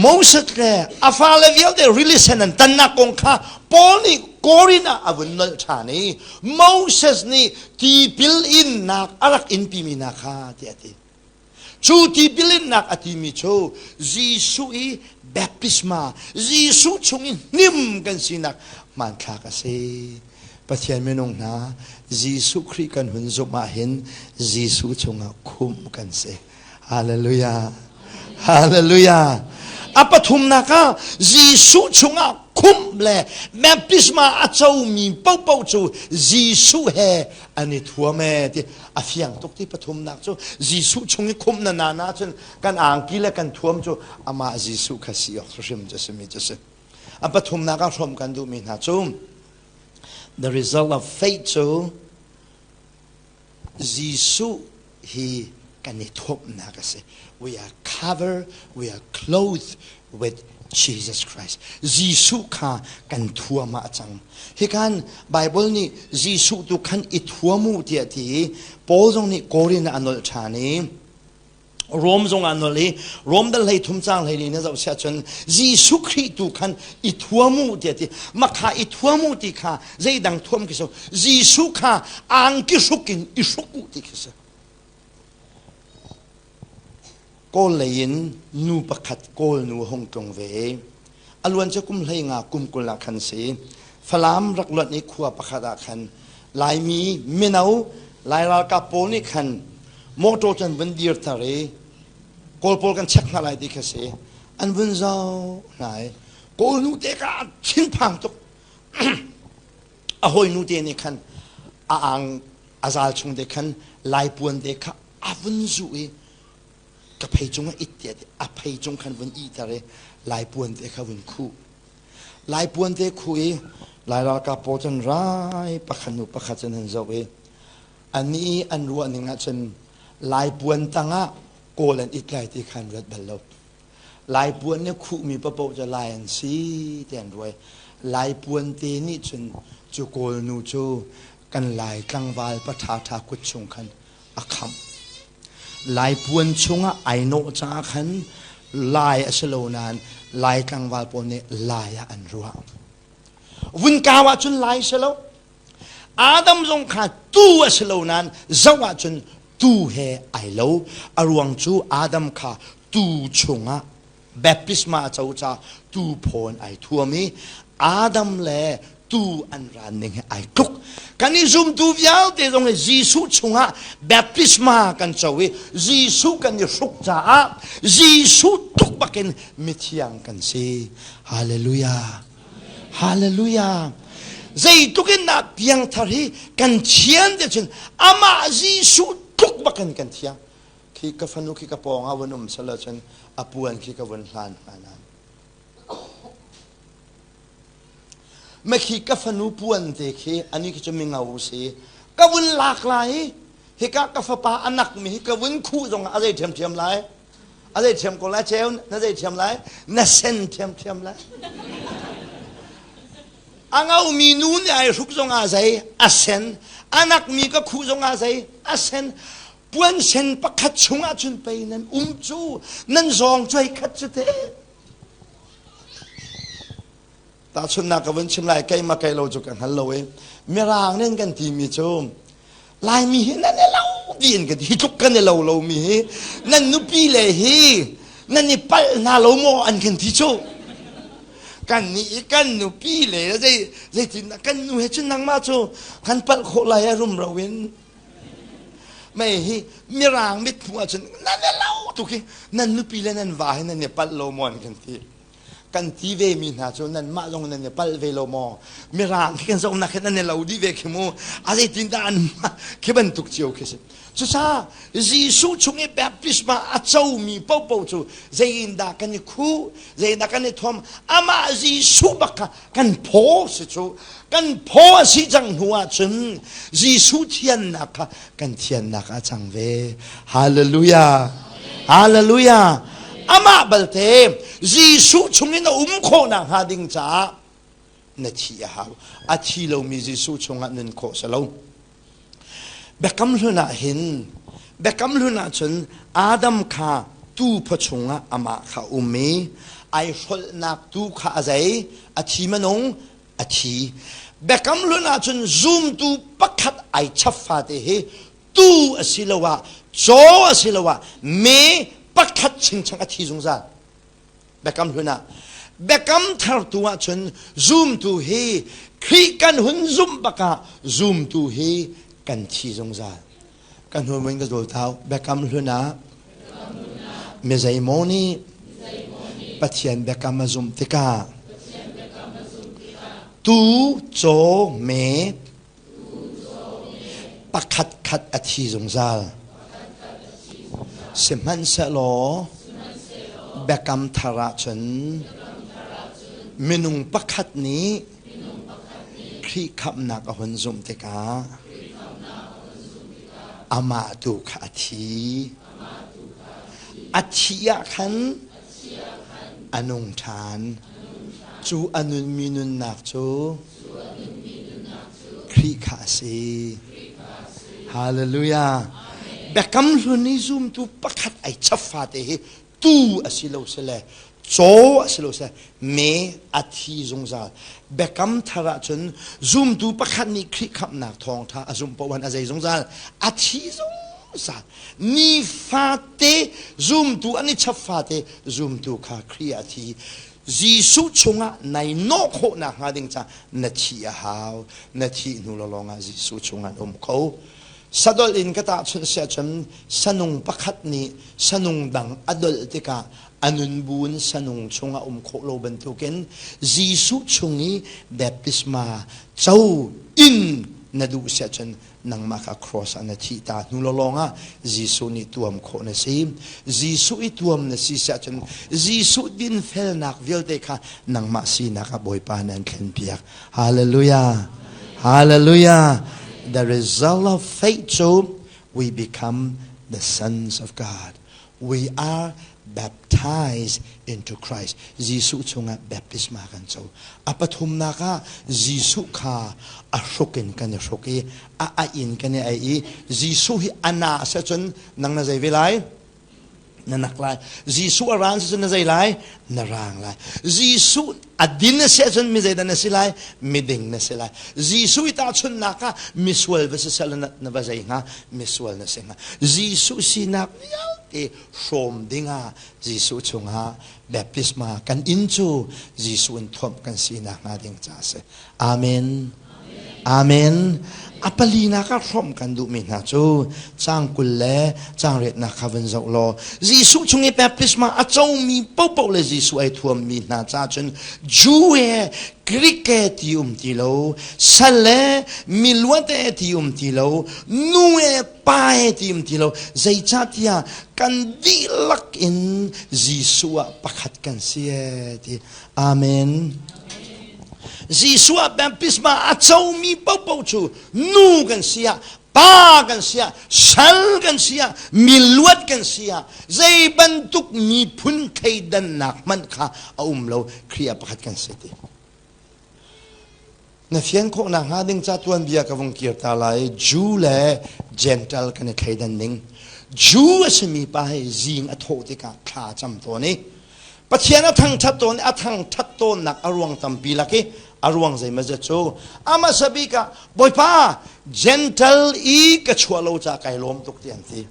โมเสสเลยอาฟาเลวิลเด relation นั้นตันนักองข้าปอนี่กอรินาอวุนนลชานีโมเสสนี่ที่พิลอินนักอารักอินพิมีนักฮาที่ชูที่พิลินนักอธิมิโชจีสุอีแบปติสมาจีสุชงอินนิมกันสินักมันคากเสปะเทียนเมนงนาจีสุคริกันหุ่นจมาเห็นจีสุชงคุมกันเสฮาเลลูยาฮาเลลูยาอปทุมนักจีสุชงคุมเลยแบปติสมาอาเจ้ามีเป้าจูจีสุเฮอันนี้ทัวแม่ที่อาเฟียงตุกที่ปฐุมนักจูจีสุชงนี้คุมนาจนกันอ่างกิเลกันทัวมจูอามาจีสุขสีออกสุมจะสมิจะสอปฐุมนักรวมกันดูมีนาจู the result of faith จูจีสุฮีกันนี้ทัวมนักเส we are covered we are clothed with Jesus Christ จีสุข้ากันทัวมาจังเฮกันไบเบิลนี่จีสุตุขันอิทัวมูเตียทีโปจงนี่โกรินอันนลชานีโรมจงอันนลีโรมดัลเลยทุ่มจังเลยนี่นะเจ้าเสียจนจีสุคริสตุขันอิทัวมูเตียทีมาข้าอิทัวมูติข้าใจดังทัวมกิโซจีสุข้าอังกิสุกินอิสุกุติกิโซโกลเลยนนูประคัดโกลนูหงตรงเวอลวนจะกุมเลยงากุมกุลคันสีฟลามรักลวดนี้ขัวประคัดคันลายมีเมนเอาลายรักาโปนี่คันโมโตจันวันเดียร์ทะเลโกลโปลกันเช็คมาลายดีแค่สีอันวันเจ้าไหนโกลนูเตกาชิ้นพังตุกอโหยนูเตนี่คันอ่างอาซาลชงเดคันลายปวนเดกาอวันจุยกับเพจงอิตเดียดอภัยจงขันวันอีทะเลลายปวนเตขวันคู่ลายปวนเตคุยลายรักาโปจันร้ายปะขันุปะขัดจันหันเจ้าเวอันนี้อันรัวหนึ่งนะจันลายปวนตั้งอ่ะโกลันอิตไลที่ขันรัดบัลลบลายปวนเนี่ยคู่มีประโปจะลายอันซีเตียนด้วยลายปวนเตนี่จันจูโกลนูจูกันลายกลางวาลปะทาทากุชงขันอักขมลายปวนชงอ่ะไอโนจ้าขันลายอสโลนานลายกลางวาลปนเนี่ยลายอันรัววินกาวาจุนลายสโลอาดัมจงขาตู้อสโลนานจาวาจุนตู้เฮไอโลอรวงจูอาดัมขาตู้ชงอ่ะแบปติสมาเจ้าจ้าตู้พรไอทัวมีอาดัมเล่ตู้อันรันหนึ่งไอทุกกันนี้ซุ่มตู้ยาวแต่ตรงนี้จีสุชงอ่ะแบปติสมากันเจ้าเวจีสุกันนี่สุกจ้าจีสุทุกบักเนมิเทียงกันสิฮาเลลูยาฮาเลลูยาใจทุกินนับเพียงทารีกันเชียนเดชนอามาจีสุทุกบักเนกันเทียงขี้กาฟันุขี้กาปองอาวันนุ่มสลัดฉันอปวนขี้กาวันลานอานันไม่ขี้กาฟันูปวนเด็กอันนี้ก็จะมีเงาสีกวนหลากหลายเฮกากาฟปาอันนักมีกวนคู่ตรงอะไรเทียมเทียมไรอะไรเทียมก็แล้วเจ้านั่นอะไรเทียมไรนั่นเส้นเทียมเทียมไรอังเอามีนูนไอ้ทุกตรงอะไรอาเซนอันนักมีก็คู่ตรงอะไรอาเซนปวนเส้นปักขัดชงอาจุนไปนั่นจูนั่นซองช่วยขัดจุดเตตาชุนนักวันชิมลายใกล้มาใกล้เราจุกันฮัลโหลเอมีรางนั่นกันทีมีโจมลายมีนั่นเราดีนกันที่ทุกกันเรามีนั่นนุปีเลยฮี นั่นนี่ไปนาโลโมอันกันที่โจกันนี่กันหนูพี่เลยใจที่นักกันหนูเห็นชุนนางมาโจกันปัลโคลายรุมเราเว้นไม่ฮีมีรางมิดหัวฉันนั่นเล่าทุกทีนั่นหนูพี่เลยนั่นว่าให้นั่นเนี่ยปัลโลโมอันกันที่กันที่เวมีนาโจนั่นมาลงนั่นเนี่ยปัลเวโลโมมีรางที่กันส่งนักนั่นเนี่ยเราดีเวคิโมอะไรที่ด้านมาคิดเป็นทุกเจียวคิดสุดท้ายยิสุชงเอแบบพิสมาอัจฉริมีเป้าเป้าจูเจนดากันนี่คู่เจนดากันนี่ทอมอามายิสุบักกันโพสิจูกันโพสิจังหัวจนยิสุเทียนนักกันเทียนนักจังเวฮาเลลูยาฮาเลลูยาอามาบัลเทยิสุชงเอนโคนังฮาดิงจ้านาทียาวอาทิเรามียิสุชงอันนั้นโคสโลเบกำลุนาเห็นเบกำลุนาจนอาดัมข้าตูพชงะอามาข้าอุเมไอชลนักตูข้าใจอาทิมนงอาทิเบกำลุนาจนซูมตูปักขัดไอชัฟฟาเตเฮตูอสิลวะโจอสิลวะเมปักขัดชิงชังอาทิสงสารเบกำลุนาเบกำทาร์ตัวจนซูมตูเฮครีกันหุ่นซูมปักกะซูมตูเฮกันที่สงสารกันหัวมันก็โดดเท้าแบกำลุนะเมใจโมนีปัจเจียนแบกำมาซุมติกาตูโจเมปักขัดอธิสงสารสมันเสลอแบกำทาราชนเมนุงปักขัดนี้ครีขับนักอหุนซุมติกาอามาดูขาทีอัจฉริยะขันอนุทานจูอนุมินุนนักจูครีขาสีฮาเลลูยาเบกำลุนิซุมตูปักขัดไอชัฟฟาเตหตูอสิโลเสเลโจอสิโลเสเมอธิสงสารเบกำทาระจนซุมตูปักขัดนี่ครีขับนักทองท่าอซุมปวันอาใจสงสารอธิสงสารนี่ฟาเตซุมตูอันนี้ชัฟฟาเตซุมตูข้าครีอธิยิสุชงะในนกโหนักหาดิงจ้านาทีหาวนาทีนูลองยิสุชงะเขาสะดอลินก็ตาชนเสียจนสนุงปักขัดนี้สนุงดังอดลติกาอนุนบุญสนุงชงะโคโลบันทุกินยิสุชงนี้แบบพิสมาเจ้าอินนาดูเสียจนนังมาคาครอสนาทีตานูลองยิสุนี่ตัวมโคนะซียิสุอีตัวมนะซีเสียจนยิสุดินเฟลนักเวลเตค่ะนังมาซีนักบอยปานันเข็นเปียกฮาเลลูยาฮาเลลูยาThe result of faith, so we become the sons of God. We are baptized into Christ. Jisu chunga baptisma kan so. Apathum na ka Jisu ka ashokin kan ashoki aain kan ai Jisu hi ana sa chun nang na zai velai nanaklai Jisu aran sa chun na zai lai narang lai Jisu adin na siya chun mi zai na silai miding na silai Jisu ita chun naka miswal ba sa sala na ba zai nga miswal na siya nga Jisu sinap te shom dinga Jisu chunga baptisma kan inchu Jisu in thom kan sina nga ding chase amen amen apalina ka from kan du min ha chu chang kulle chang ret na khavan zo lo Jisu chungi baptisma a chau mi po po le Jisu ai thuam mi na cha chun juwe cricket ti lo sale milwate ti lo nue pae ti lo zai chatia kan di lak in Jisu pakhat kan sia ti amen Jisu baptisma a chau mi po po chu nu kan sia pa kan sia sal kan sia milwat kan sia zai bantuk mi phun khai dan nak man kha lo khria pakhat kan seti na fian ko na ha ding cha tuan bia ka vong kir ta lai ju le gentle kan khai dan ning ju asmi pa hai jing a tho te ka kha cham to ni pathiana thang that ton a thang that ton nak arwang tampi laki arwang zai majacho ama sabika boypa gentle I ka chwalo cha kai lom tuk tian ti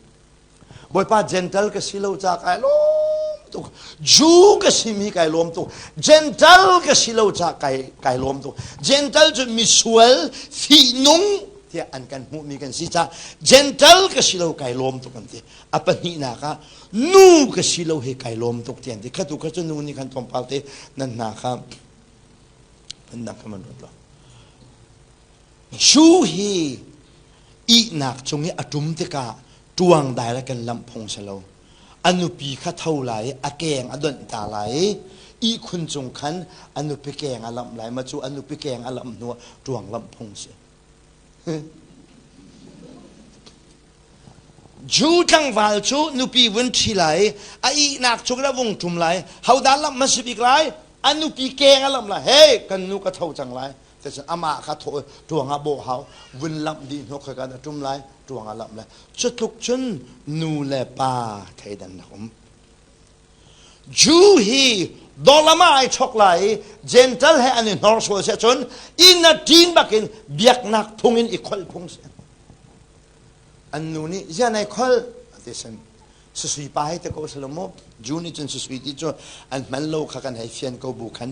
boypa gentle ka silo cha kai lom ตุกจูก็สิมีไก่ล้มตุกเจนทัลก็สิโลจากไก่ล้มตุกเจนทัลจะมีสวลฟีนุงที่อันกันหูมีกันสิจ้าเจนทัลก็สิโลไก่ล้มตุกันที่อปนินาคะนูก็สิโลให้ไก่ล้มตุกเตียนที่ข้าตุกข้าจะนูนี่กันตอมเปล่าที่นั่นนะคะนั่นนะคะมันรู้ตัวชูฮีอีนักจงนี้อดุมติกาตวงได้แล้วกันลำพงเสลาอนุปีข้าเท่าไหลอาแกงอดนตาไหลอีคุณจงขันอนุปีแกงอลำไหลมาจูอนุปีแกงอลำนัวตวงลำพงเสจูจังวาลจูนุปีวันที่ไหลอีนักจงระวงจุมไหลเฮาดาลำมาสิบิกไหลอนุปีแกงอลำไหลเฮ้กันนุก็เท่าจังไหลแต่ฉันอามาข้าโถตวงอาโบเฮาวินลำดีนกกันจุมไหลตวงอาลำไหลจุดทุกจุนนูเลปาไทยดันนะผมจูฮีดอลมาไอชกไหลเจนทัลให้อันนี้นอร์สโวเซชนอินนัดจีนบักินเบียกนักพุงอินอีกคนพุงเสอันนู้นี่ยันไอคนที่ฉันสุยไปให้ตะโกสลมบจูนี่จนสุยที่จะอันมันโลกกันให้เฟียนก็บุกัน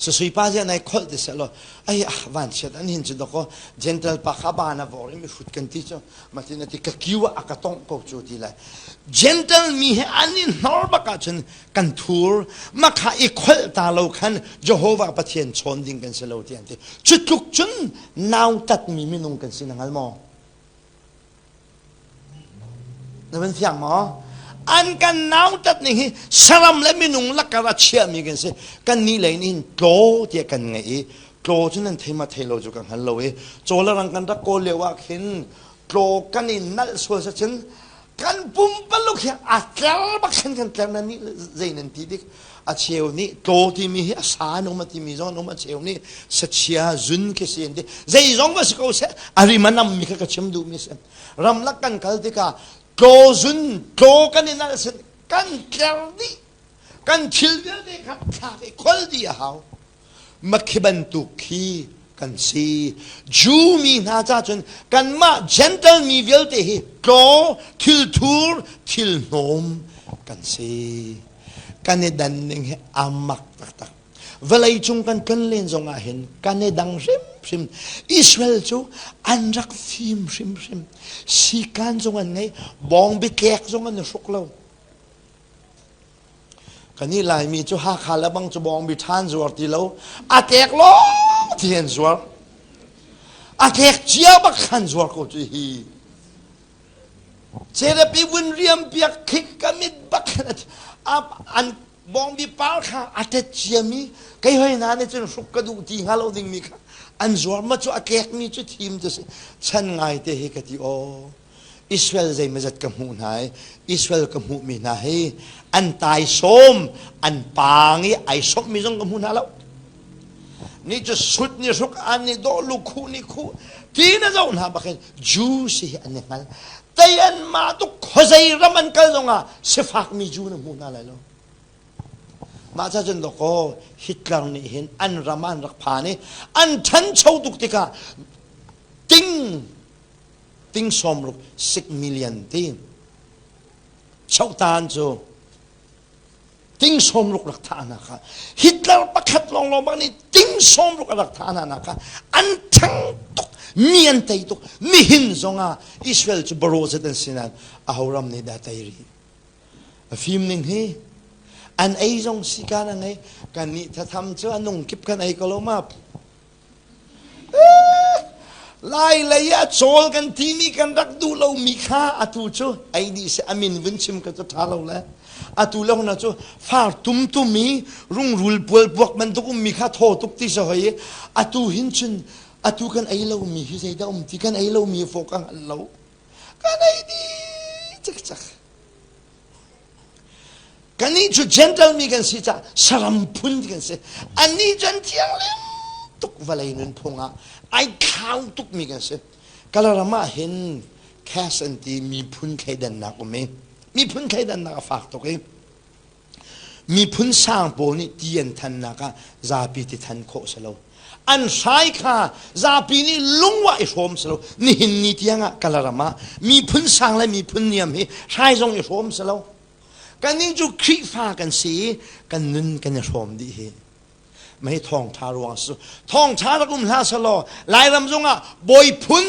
สุยป้าจะในคนที่เสร็จแล้วไอ้วันเสร็จอันนี้จะต้องก็เจนทัลปากบ้านนะบอกเลยมีฟุตกันที่จะมาที่นั่นที่ก็คิวอากาศต้องก็จูดีเลยเจนทัลมีให้อันนี้นอร์บักจนกันทัวร์มาข้าอีกคนตาเราคันเจโฮวาปะเทียนชนดิ้งกันเสร็จแล้วที่อันที่จุดทุกจุนนาวตัดมีมินุงกันสินังอัลมอนั่นเป็นเสียงหมออันกันนาวตัดนี่สลัมและมินุงลักกระเชียมีกันสิกันนี่เลยนี่โกเดียกันไงโกฉะนั้นเทมาเทโลจุกันฮัลโหลโจละรังกันตะโกเลียวว่าเห็นโกกันนี่นั่นส่วนฉันกันปุ่มปลุกเหี้ยอัดแล้วบักฉันกันแต่นั้นนี่ใจนั่นทีดิอาเชียวนี่โกที่มีอาสาโนมาที่มีจอนโนมาเชียวนี่สัจเชียจุนคิดเสียนดิใจจงว่าสิเขาเสียอาริมันนำมีข้าชิมดูมีเสียรำลักกันกันที่กาโกจุนโกกันนี่นั่นเสียกันแก่ดิกันชิลเวลนี่ครับข้าไอ้คนเดียวเขามักบันตุกีกันซีจูมีน่าจะจนกันมาเจนทัลมีเวลเตะโกทิลทูร์ทิลโนมกันซีกันเนดันนึงเฮอามักตักตักเวลาจุงกันเล่นจงอาเห็นกันเนดังริมอิสราเอลจูอันรักฟิมริมสีกันจงอันไงบองบิเกกจงอันสุกเลวกันนี่ลายมีจูฮาคาแล้วบางจูบองบิทานจวดที่เลวอาเกกล้อที่เห็นจวดอาเกกเจียบักขันจวดก็จะฮีเจริญปีวินเรียมเปียกคิกกันมิดบักขันอันบองบิปาลค่ะอาเตเจียมีใครเห็นนั่นจนสุกกระดูกที่ฮาโลดิ้งมีค่ะอันจวดมาจูอาเกกมีจูทีมจะฉันไงเตะกันที่โออิสราเอลใจมาจัดกำหูนายอิสราเอลกำหูมีนายอันตายส้มอันปางนี่ไอส้มมีจงกำหูนาแล้วนี่จะสุดนี่สุกอันนี้โดลูกคู่นี่คู่ที่นั่นจะอุณหภูมิจูสิอันนี้มันแต่ยันมาตุกขใจรำมันกันลงอ่ะเสฟักมีจูนหูนาอะไรแล้วมาจากจันทร์ก็ฮิตเลอร์นี่เห็นอันรำมันรักพานี่อันฉันเช่าตุกติกาติ้งสมรุก6 million ที่ชาวตานจูติ้งสมรุกรักฐานนะคะฮิตเลอร์ประคัดลงบ้านนี่ติ้งสมรุกรักฐานนะคะอันทั้งตุกมีอันไตตุกมีหินซงอ่ะอิสราเอลจูบรอเซตันสินันอาหูรำนี่ดาไตรีฟิล์มหนึ่งเฮอันไอซงสิการังไงกันนี่ถ้าทำเจ้านุ่งกิบกันไอก็ลงมาไล่เลยอะโจลกันที่มีกันรักดูเรามีค่าอาตูจูไอ้ดิเสอามินวินชิมกันจะท้าเราแล้วอาตูเรานะจูฟาร์ตุมมีรุ่งรุลปวลพวกมันตุกมีค่าโทตุกที่สหายอาตูหินชุนอาตูกันไอ้เรามีที่ใจดำที่กันไอ้เรามีโฟกัสเรากันไอ้ดิจักกันนี่จูเจนทัลมีกันสิจ้าสลัมพุนกันสิอันนี้จันเทียงเล่มตุกวะเลยนุนพงอ่ะไอ้ข้าวตุกมีกันสิกะลารามาเห็นแค่สันติมีพุนไข่ดันนักมั้ยมีพุนไข่ดันนักฝากตุกเองมีพุนสร้างโบนี่เตียนทันนักซาปีติทันโคสโลอันใช้ค่ะซาปีนี่ลุงว่าไอ้ชมสโลนี่หินนี่เตียงอ่ะกะลารามามีพุนสร้างและมีพุนเนียมใช้ทรงไอ้ชมสโล กันนี้จูคริฟ้ากันสีกันนุนกันรวมดีไม่ให้ทองทารวงสุทองทารักุมลาสโลลายรำจงอ่ะบอยพุน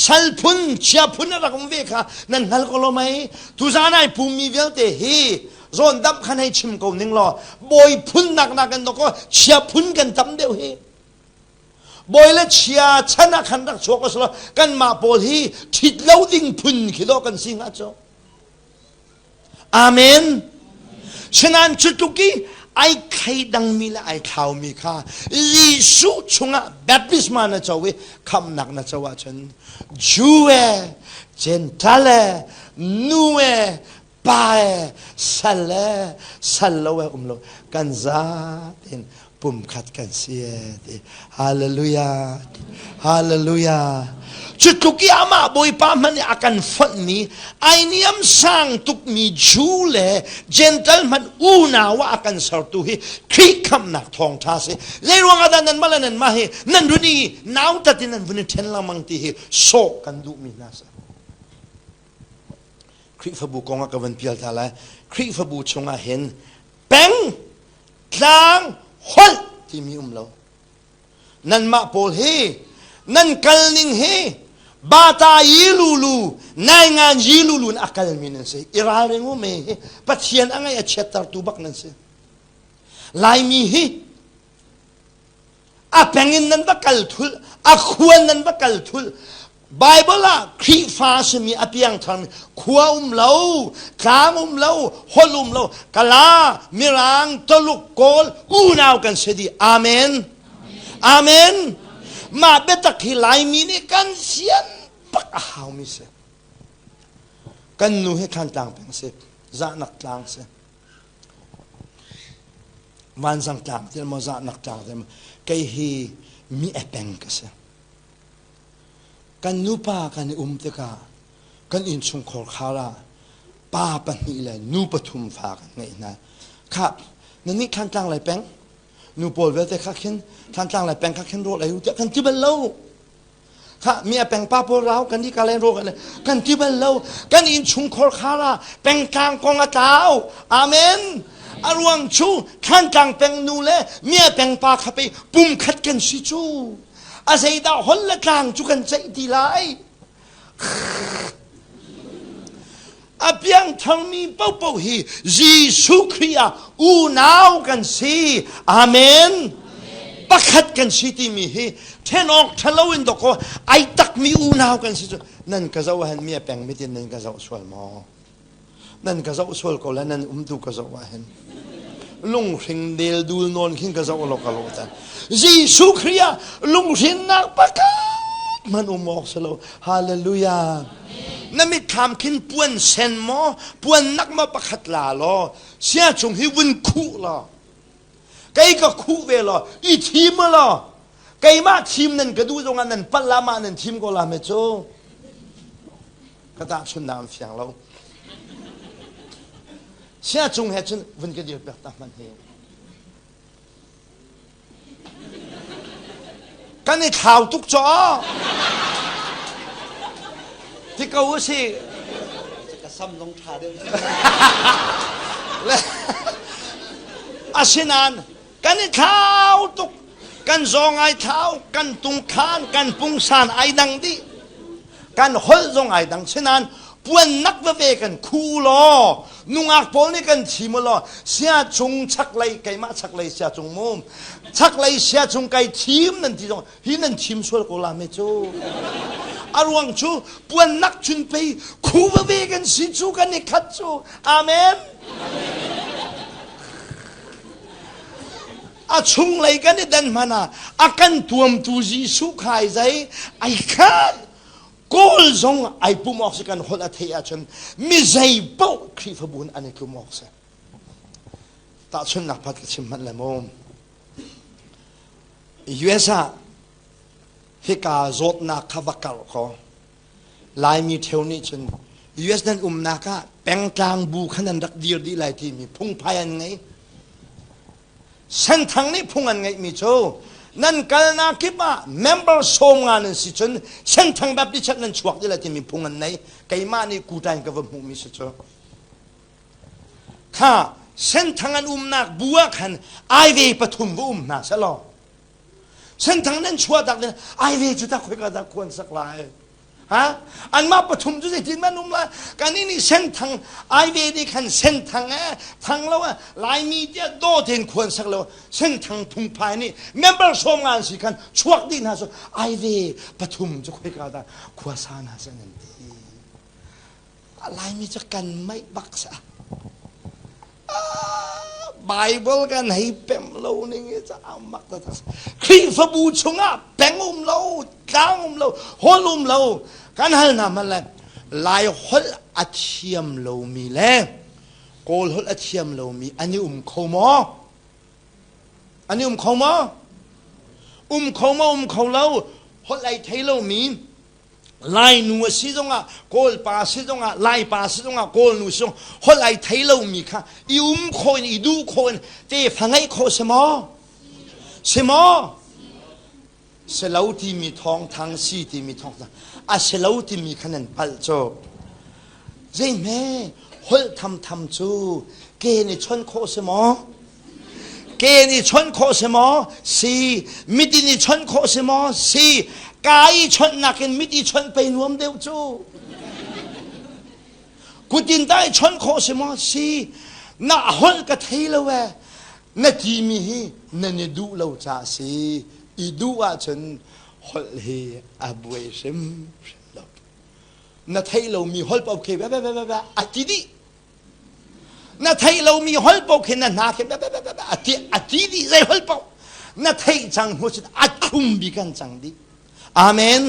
สัลพุนเชียพุนรักุมเวค่ะนั่นนั่นก็รู้ไหมทุจานัยภูมิเวลเตฮีโซนดับขันให้ชิมกูนิ่งรอบอยพุนนักกันตก็เชียพุนกันจำเดียวฮีบอยและเชียชนะขันรักชัวก็สโลกันมาโพลีทิดเล่าดิ่งพุนคิดกันสิงห์จ้าอาเมนฉะนั้นจุดทุกี้ไอ้ใครดังมีและไอ้ข่าวมีค่ายิสุชงะแบบบิสมานะเจ้าเวคำนักนะเจ้าว่าฉันจูเอเจนทัลเลนูเอปาเอสัลเลสัลโลเอโลกันซาเต็นปุ่มขัดกันเสียดิฮาเลลูยาฮาเลลูยาจุดทุกอย่างมาบอยปามันอาการฝันนี้ไอ้นี่ยมสั่งทุกมีจูเลเจนทัลมันอูน่าว่าอาการสารตุฮีคลิกคำนักทองท้าเสเลรวงอาดันนั้นมาแล้วนั้นมาเฮนั่นรุ่นี่น้าวตัดที่นั่นวันนี้เทนละมังที่เฮโซกันดูมีนาสคริฟบูกงกับวันเปียลทาลายคริฟบูชงอาเห็นแป้งกลางฮอลที่มีเรานั่นมาโพลเฮนั่นกัลนิงเฮบาตายีลูลูนายงานยีลูลูนอักลมินันเซอิราเรงโอเมเฮปัจเจียนอะไรเช็ดตาตูบักนันเซลายมีเฮอาแปงอินนั้นบักกัลทุลอาขวนนั้นบักกัลทุลไบเบิลอะคริฟาสมีอภิยังทำขวาเล่าคลางเล่าฮอลุเล่ากะลามิรังตลุกโกลอูนาวกันเสดีอาเมนอาเมนมาเบตักฮิไลมีนี่กันเสียนปักหาวมิเสกันนูให้ขันต่างเป็นเสจานักต่างเสวันสังต่างที่เราจานักต่างที่มันไกฮีมีเอเป็งกันเสกันนูป้ากันเตกากันอินชุงขอขาราป้าปันนี่เลยนูปฐุมฝากันไงนะครับนั่นนี่ขันต่างอะไรเป็งนูโปรเวลเตคักเห็นท่านจ้างอะไรแปลงคักเห็นโรคอะไรอยู่เจ้ากันที่บ้านเราค่ะมีแปลงป้าพวกเรากันที่การเล่นโรคอะไรกันที่บ้านเรากันอินชุงคอร์คาราแปลงกลางกองอาตาวอาเมนอารวงชูท่านจ้างแปลงนูเล่มีแปลงป้าขับไปปุ่มขัดกันสิจูอาศัยดาวฮอลละกลางจูกันใจดีไลอาเพียงทางมีเป้าเป้าฮียิสุคริยาอูนาวกันสิอาเมนปักขัดกันสิที่มีฮีเทนออกทะเลวินดอกไอตักมีอูนาวกันสินั่นก็จะว่าเห็นมีแปลงไม่ติดนั่นก็จะสวดมอนั่นก็จะสวดก็แล้วนั่นดูก็จะว่าเห็นลุงสิงเดลดูนอนขึ้นก็จะว่าโลกโลกแต่ยิสุคริยาลุงสิงนักปักมันออกสโลฮาเลลูยานั่นไม่ทำขึ้นป่วนเซนมอป่วนนักมาประคัดลาลอเสียจงให้วินคู่ลอไกก็คู่เวลออีทีมลอไกมาทีมนั้นก็ดูตรงนั้นปัลลามานั้นทีมก็ลาเมโจก็ตามชนน้ำเสียงเราเสียจงให้ชนวินก็เดียวแบบตามมันเองกันในข่าวทุกจอที่เขาสิจะกระซ้ำลงชาเดิมและอาศินันกันในข่าวทุกกันซองไอเท้ากันตุงคานกันปุงสานไอดังดีกันฮอลซองไอดังฉะนั้นปวนนักเวกันคูลอนุงอักโปนี่กันทีมลอเสียจงชักไลไกมาชักไลเสียจงมุมชักไลเสียจงไกทีมนั่นที่จงฮินั่นทีมส่วนกูลาเมจูอารวงจูปวนนักจุนไปคูเวกันสิจูกันนี่ขัดจูอาเมนอาชุงไลกันนี่ดันมานะอากันตัวมตูจีสุขายใจไอ้ขัดกูจงไอ้ปุ่มออกสิกันคนละเทียฉันมิใจเป้าครีฟบุญอันนี้คือมอกเสตาฉันนักพัฒชิมมันละมุมยูเอสอะฮิกาโจดนักขวักกะขอลายมีเทวนี้ฉันยูเอสนั้นนักะแปลงกลางบูขนาดดักเดียร์ดีหลายที่มีพุ่งพายันไงเส้นทางนี้พุ่งอันไงมีโจนั่นกันนักคิดว่าเมมเบอร์ส่งงานสิฉันเส้นทางแบบที่ฉันนั้นชวกที่ละที่มีพุ่งอันไหนไกมานี่กูได้กับว่ามุมิสิจ้า ข้าเส้นทางอันนักบัวขันไอเวปฐุมก็นักสลอเส้นทางนั้นชัวดักเลยไอเวจุดตะคุยกันตะควรสักลายฮะอันมาปฐุมจุดที่มันละการนี่เส้นทางไอเวนี่ขันเส้นทางทางเราลายมีเดียโดเด่นควรสักแล้วเส้นทางทุ่งพายนี่เมมเบอร์ส่งงานสิกันช่วงดีนะสุไอเวปฐุมจะคุยกันตะควรสานาเส้นนั้นดีลายมีจะกันไม่บักษาไบเบิลกันให้เป็นเราเนี่ยจะเอามักจะทักครีฟบูชงอ่ะเป็นเรากลางเราหัวเรากันให้นำมันเลยลายหัวอาเทียมเรามีแล้วโกลหัวอาเทียมเรามีอันนี้เขาหมออันนี้เขาหมอเขาเราหัวไรไทยเรามีลายหนูสิจงอ่ะโกลปาสิจงอ่ะลายปาสิจงอ่ะโกลหนูสิจงหัวไรไทยเรามีค่ะคนดูคนเจ๊ฟังให้คนสมอเสลาวที่มีทองทางสีที่มีทองเสลาวที่มีขนาดพัลโจเจ๊แม่หัวทำจูเกนี่ชนโคสมอเกนี่ชนโคสมอสีมิดินี่ชนโคสมอสีกายชนนักเมิติชนไปรวมเดียวจูกุดินได้ชนโคสมอสีน่าหลกะเทลเวนาทีมีนันดูเราจ่าสีอีดูว่าฉันหลเฮอับเวชิมนาทีเรามีหลปอบเคแบบอาทิตย์นาทีเรามีหลปอบเคนั่นนาเคแบบอาทิตย์ใจหลปอบนาทีจังหัวฉันอัดคุมบิกันจังดีอาเมน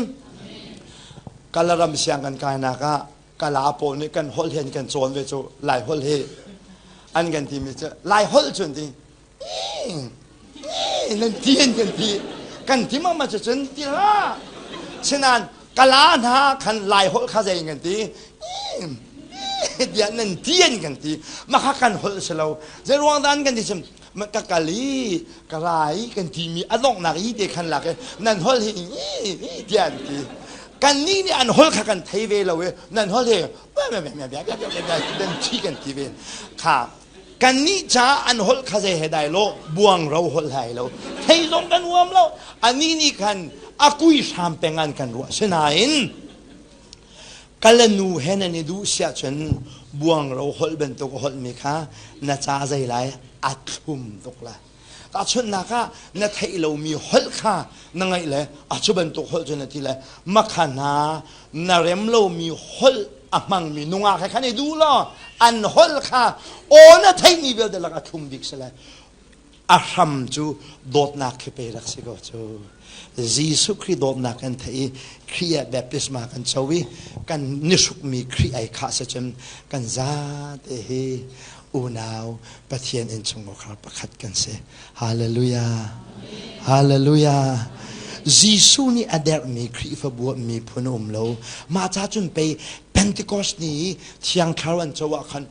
กาลารำเสียงกันกายนักะกาลาโปนี่กันหลเห็นกันโจนเวจูหลายหลเฮอันกันที่มีเจอหลายหลจนดีนั่นเทียนกันที่มาจะจนที่ละฉะนั้นกาลาหาขันหลายหลข้าใจกันที่เดี๋ยวนั่นเทียนกันที่มาข้ากันหลเสลาจะรวงด้านกันที่ฉันมันกะลีกะไรกันที่มีอันลงนักอีเด็กขันหลักนั่นหลเดียนที่กันนี่อันหลข้ากันไทยเวลาเวนั่นหลนั่นที่กันที่เวข้ากันนี่จ้าอันหลข้าจะให้ได้โลบวงเราหลให้เราไทยลงกันรวมเราอันนี้นี่กันอากุยสามเป็นงานกันรัวเสนาอินกันละนูเห็นนี่ดูเสียจนบวงเราหลเป็นตัวหลมีค่ะน่าจ้าใจไรอัดทุ่มตกละแต่ชนนักนาไทยเรามีหลค่ะนั่งไงเลยอาชุบันตัวหลจนนาทีเลยมักขานาเรมเรามีหลมังมีนุ่งอาแค่นี้ดูล่ะอันหลค่ะโอ้นาไทยมีเบลเดลักอัดทุ่มดิกส์เลยอารัมจูโดดนักไปรักสิกจูจีสุครีโดดนักกันไทยครียแบบพิสมากันชวีกันนิสุกมีครีไอข้าเสจมกันซาเตเฮอูนาวปะเทียนเอ็นชงกครับประคัดกันเสฮาเลลูยาฮาเลลูยาจีสุนี่อเดร์มีครีฟบัวมีพนมโลมาจ้าจุนไปเพนติคอสนี้เที่ยงคารันจวะคัน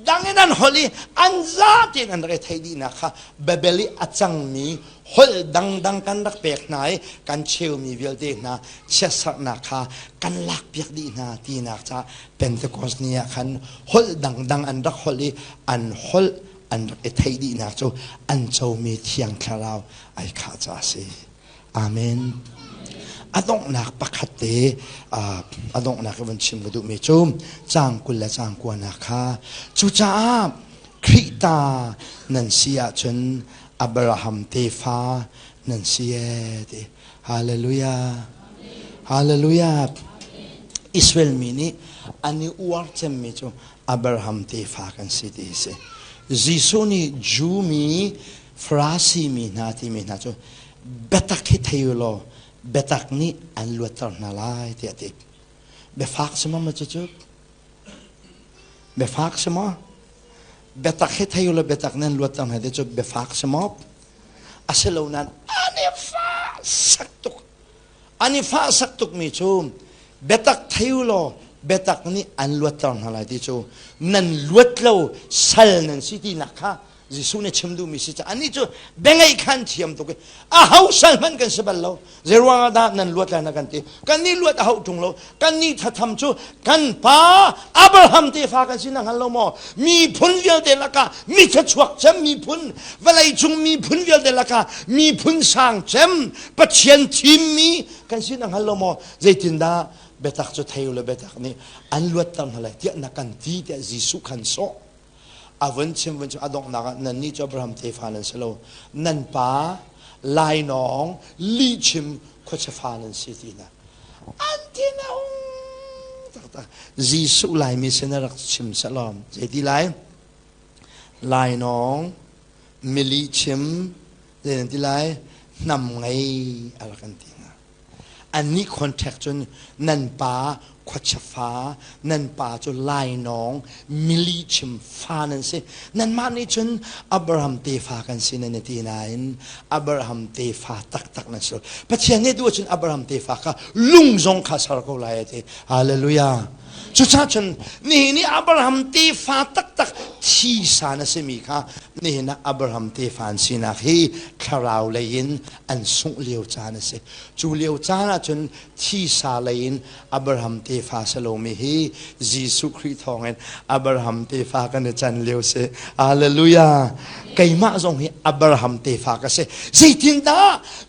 ดังนั้นฮอลีอันซาตินันเรทให้ดีนะคะเบเบลีอาจังมีฮอลดังกันรักเปียกไหนกันเชลมีวิลเดนะเชสักนะคะกันลักเปียกดีนะทีนักจ้าเป็นตะกอนนี้คันฮอลดังอันรักฮอลีอันฮอลอันเรทให้ดีนะจูอันจูมีเที่ยงคาราวไอข้าจ้าสิอาเมนอดงนักปักขัดเตอดงนักวันชิมกระดูกเมจุมจางกุลและจางกวนนะคะจูจ้าคริตานันเสียจนอับราฮัมเตฟานันเสียเตฮาเลลูยาฮาเลลูยาอิสราเอลมีนี่อันนี้อวดเจมเมจุอับราฮัมเตฟากันสิเดเซจิโซนี่จูมีฟราซีมีนาทีมีนาจูเบตักฮิตเฮโลเบตักนี้อันลวดตอนนาลายเดียดิเบฟักสมมาจุจุเบฟักสมอเบตักเฮทยูลเบตักนั้นลวดตอนไหนเดียจุเบฟักสมออาศัยเรานั้นอันนี้ฟ้าสักตุกมีจูเบตักเทยูลเบตักนี้อันลวดตอนนาลายเดียจูนั้นลวดเราสัลนั้นสิที่นักค่ะ จิสุเนี่ยชิมดูมิสิจ้าอันนี้จู่เบ่งไอ้ขันเทียมตัวกันเฮาสันมันกันสบัลโลเจรวงดานั่นลวดแล้วนะกันทีกันนี่ลวดเฮาจุงโลกันนี่ถ้าทำจู่กันป้าอับราฮัมเตฟ้ากันสินะฮัลโหลมอมีพุนเวียลเดลักามีชัชวกเจมมีพุนเวลาจุงมีพุนเวียลเดลักามีพุนสร้างเจมปัจเจียนทีมมีกันสินะฮัลโหลมอใจตินดาเบตักจะเที่ยวเลยเบตักนี่อันลวดตั้งอะไรที่นักกันที่จะจิสุขันโซอาวันชิมวันชิมอดองนักนั่นนี่จะอับราฮัมเตฟ้านั่นสโลนั่นป้าลายน้องลีชิมขวดฟ้านั่นสิทีนะอันที่น่าจิสุลายมีเสนรักชิมสลอมใจที่ลายน้องมิลีชิมเรื่องที่นำไงอะไรกันทีนะอันนี้คอนแทคจนนั่นป้าขวดฟ้านั่นป้าจนลายน้องมิลีชิมฟ้านั่นสินั่นมาในจนอับราฮัมเตฟ้ากันสินั่นที่ไหนอับราฮัมเตฟ้าตักนั่นสิปัจจัยนี้ดูจนอับราฮัมเตฟ้าก็ลุงจงข้าสารกุลายที่ฮาเลลูยาจุดช้าจนนี่อับราฮัมเตฟ้าตักที่สานสิมีค่ะนี่นะอับราฮัมเตฟ้าสินะฮีคาราวเลยนอันสุงเลียวจานสิจูเลียวจานะจนที่สาเลยนอับราฮัมเตฟ้าสโลมีฮียิสุคริสต์ทองเองอับราฮัมเตฟ้ากันจันเลียวเสฮาเลลูยาไก่มาจงฮีอับราฮัมเตฟ้ากันเสสิทินดา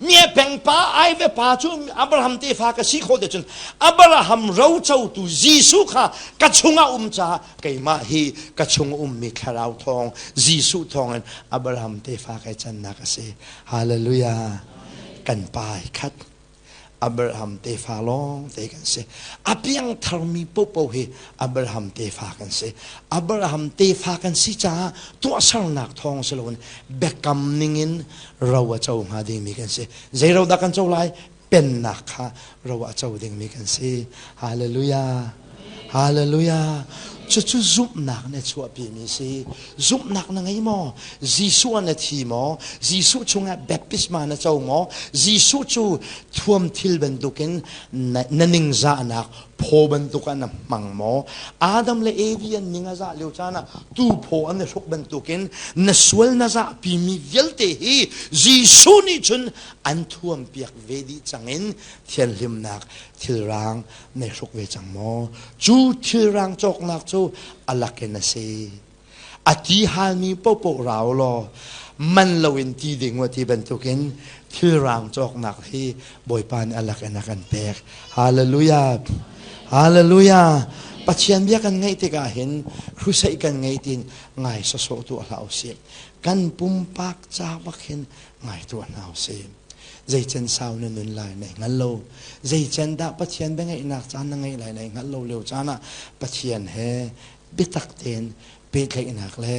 เมียเพ่งป้าไอเวป้าจูอับราฮัมเตฟ้ากันสิโคเดจนอับราฮัมเราเจ้าตูยิสุค่ะกัจฉงอุมจ่าไก่มาฮีกัจฉงอุมมีคาราวทองยิสุทองอับราฮัมเตฟ้ากันจันนักเสฮาเลลูยากันไปคัดอับราฮัมเตฟ้าลองเตกันเสอภิยังทรมีปุ๊บเฮอับราฮัมเตฟ้ากันเสอับราฮัมเตฟ้ากันสิจ้าตัวสารนักทองสโลนเบกกำนิงินเราเจ้าหาดีมีกันเสใจเราดักกันเจ้าไรเป็นนักค่ะเราเจ้าดีมีกันเสฮาเลลูยาฮาเลลูยาจะซุบหนักในชัวปีมีสิซุบหนักนั่งไงมอจีสุอันทีมอจีสุชงแบบปิสมาในเจ้ามอจีสุจูท่วมทิลบันตุกินนันิงจานักพอบันตุกันมังมออาดัมและเอวียนนิงจาเลียวจานะตูพออันชกบันตุกินนสวลนจาปีมีเวลเตฮีจีสุนี่จนอันท่วมเปียกเวดีจังอินเทียนลิมนักทิลรางในชกเวจังมอจูทิลรางจกนักจูอัลลักเกนเซอธิฮามีปปเราลอมันเราเห็นที่ดิ่งว่าที่บรรทุกินที่รางจอกหนักที่บอยปานอัลลักเกนกันแปกฮาเลลูยาฮาเลลูยาปัจจัยเบียกันไงที่กาเห็นครูใส่กันไงตินไงสโสตัวเราเสียกันปุ่มปากจ้าบักเห็นไงตัวเราเสียใจเจนสาวนั่นนุนลายในงั้นโลใจเจนดาปัจจัยเป็นไงนักจานไงลายในงั้นโลเร็วจานะปัจจัยเฮบิตักเตนเปิดเลยนักเล่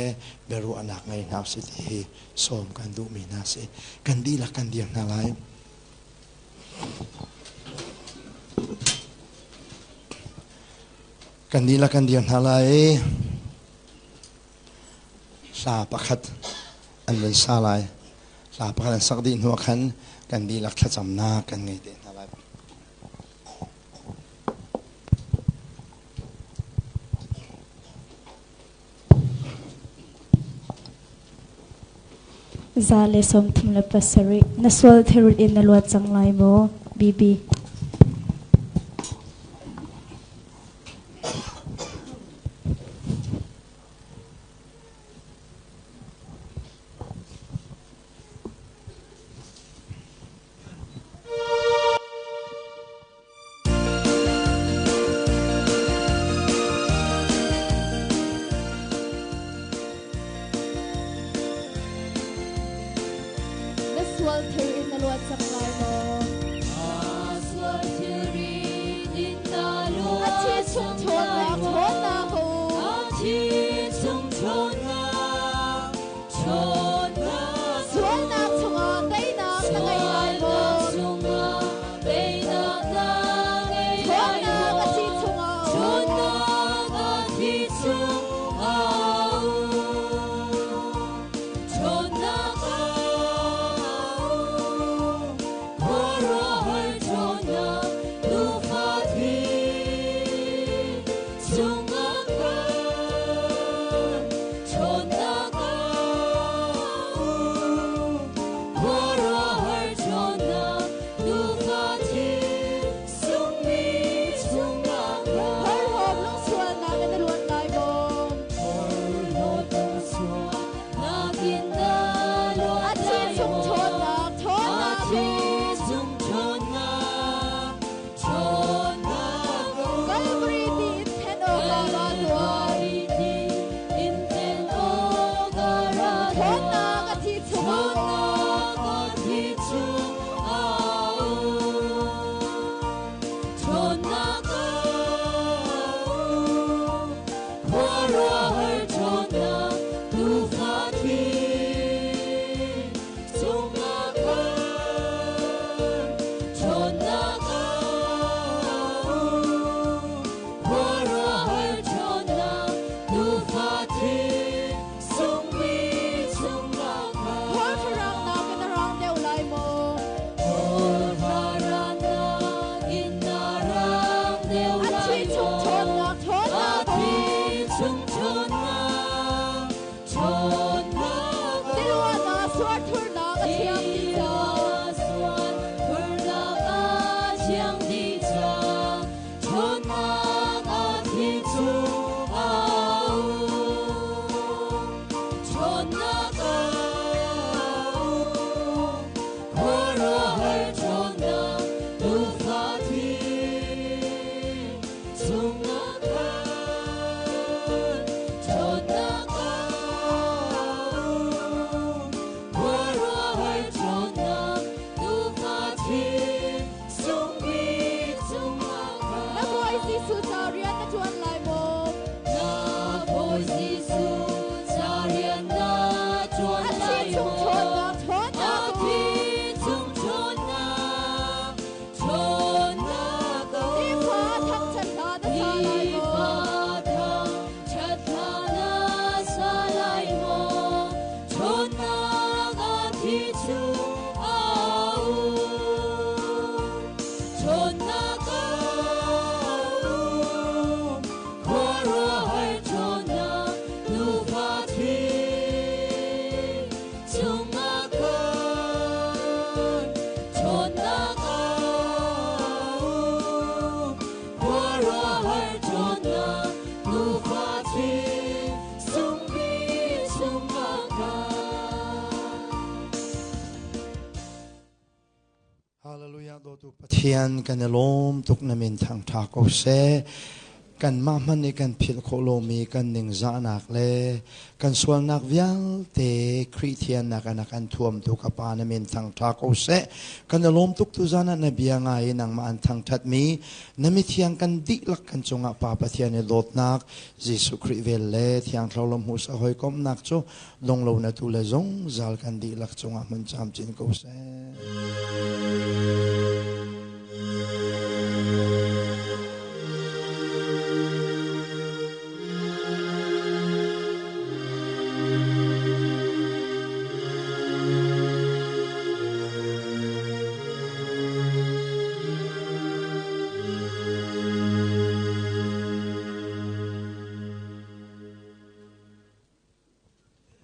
เบรุอนักไงนับสิทีสมกันดูมีนาสิกันดีละกันเดียงนาไลกันดีละกันเดียงนาไลสาปะขัดอันเป็นสาไลสาปะขัดสักดินหัวขันกันดีละขัดจำนากันไงเด่นนาไลซาเลสมทุมเลปัสรินัสวลเทรุดอินนลวดจังไลโมบีบีChonga Giêsu chào riêng na chuan lai mo na po Giêsu cha riêng na chuan lai mo a thi chung chôn na go đi pha thăng chân thà na sa lai đi mo pha thang chát tha na sa lai mo chôn na ga thi chung au chôn na ga khóa ra hai chôn na nu pha thi chung na ga chôn na ga khóa ra hai chôn na nu pha thi sung bi chung na ga Hallelujah do tu pathian kan lom tuk namin thang tha ko se kan ma man ni kan phil kholo mi kan ning za nak le kan swal nak vial te Christian nak kan thuam tu ka pa namin thang tha ko se kan lom tuk tu zana na bia nga inang ma an thang that mi nami thiang kan di lak kan chunga pa pathian ni lot nak Jesu Christ vel le thiang thlolom hu sa hoi kom nak chu long lo na tu le zong zal kan di lak chunga mun cham chin ko se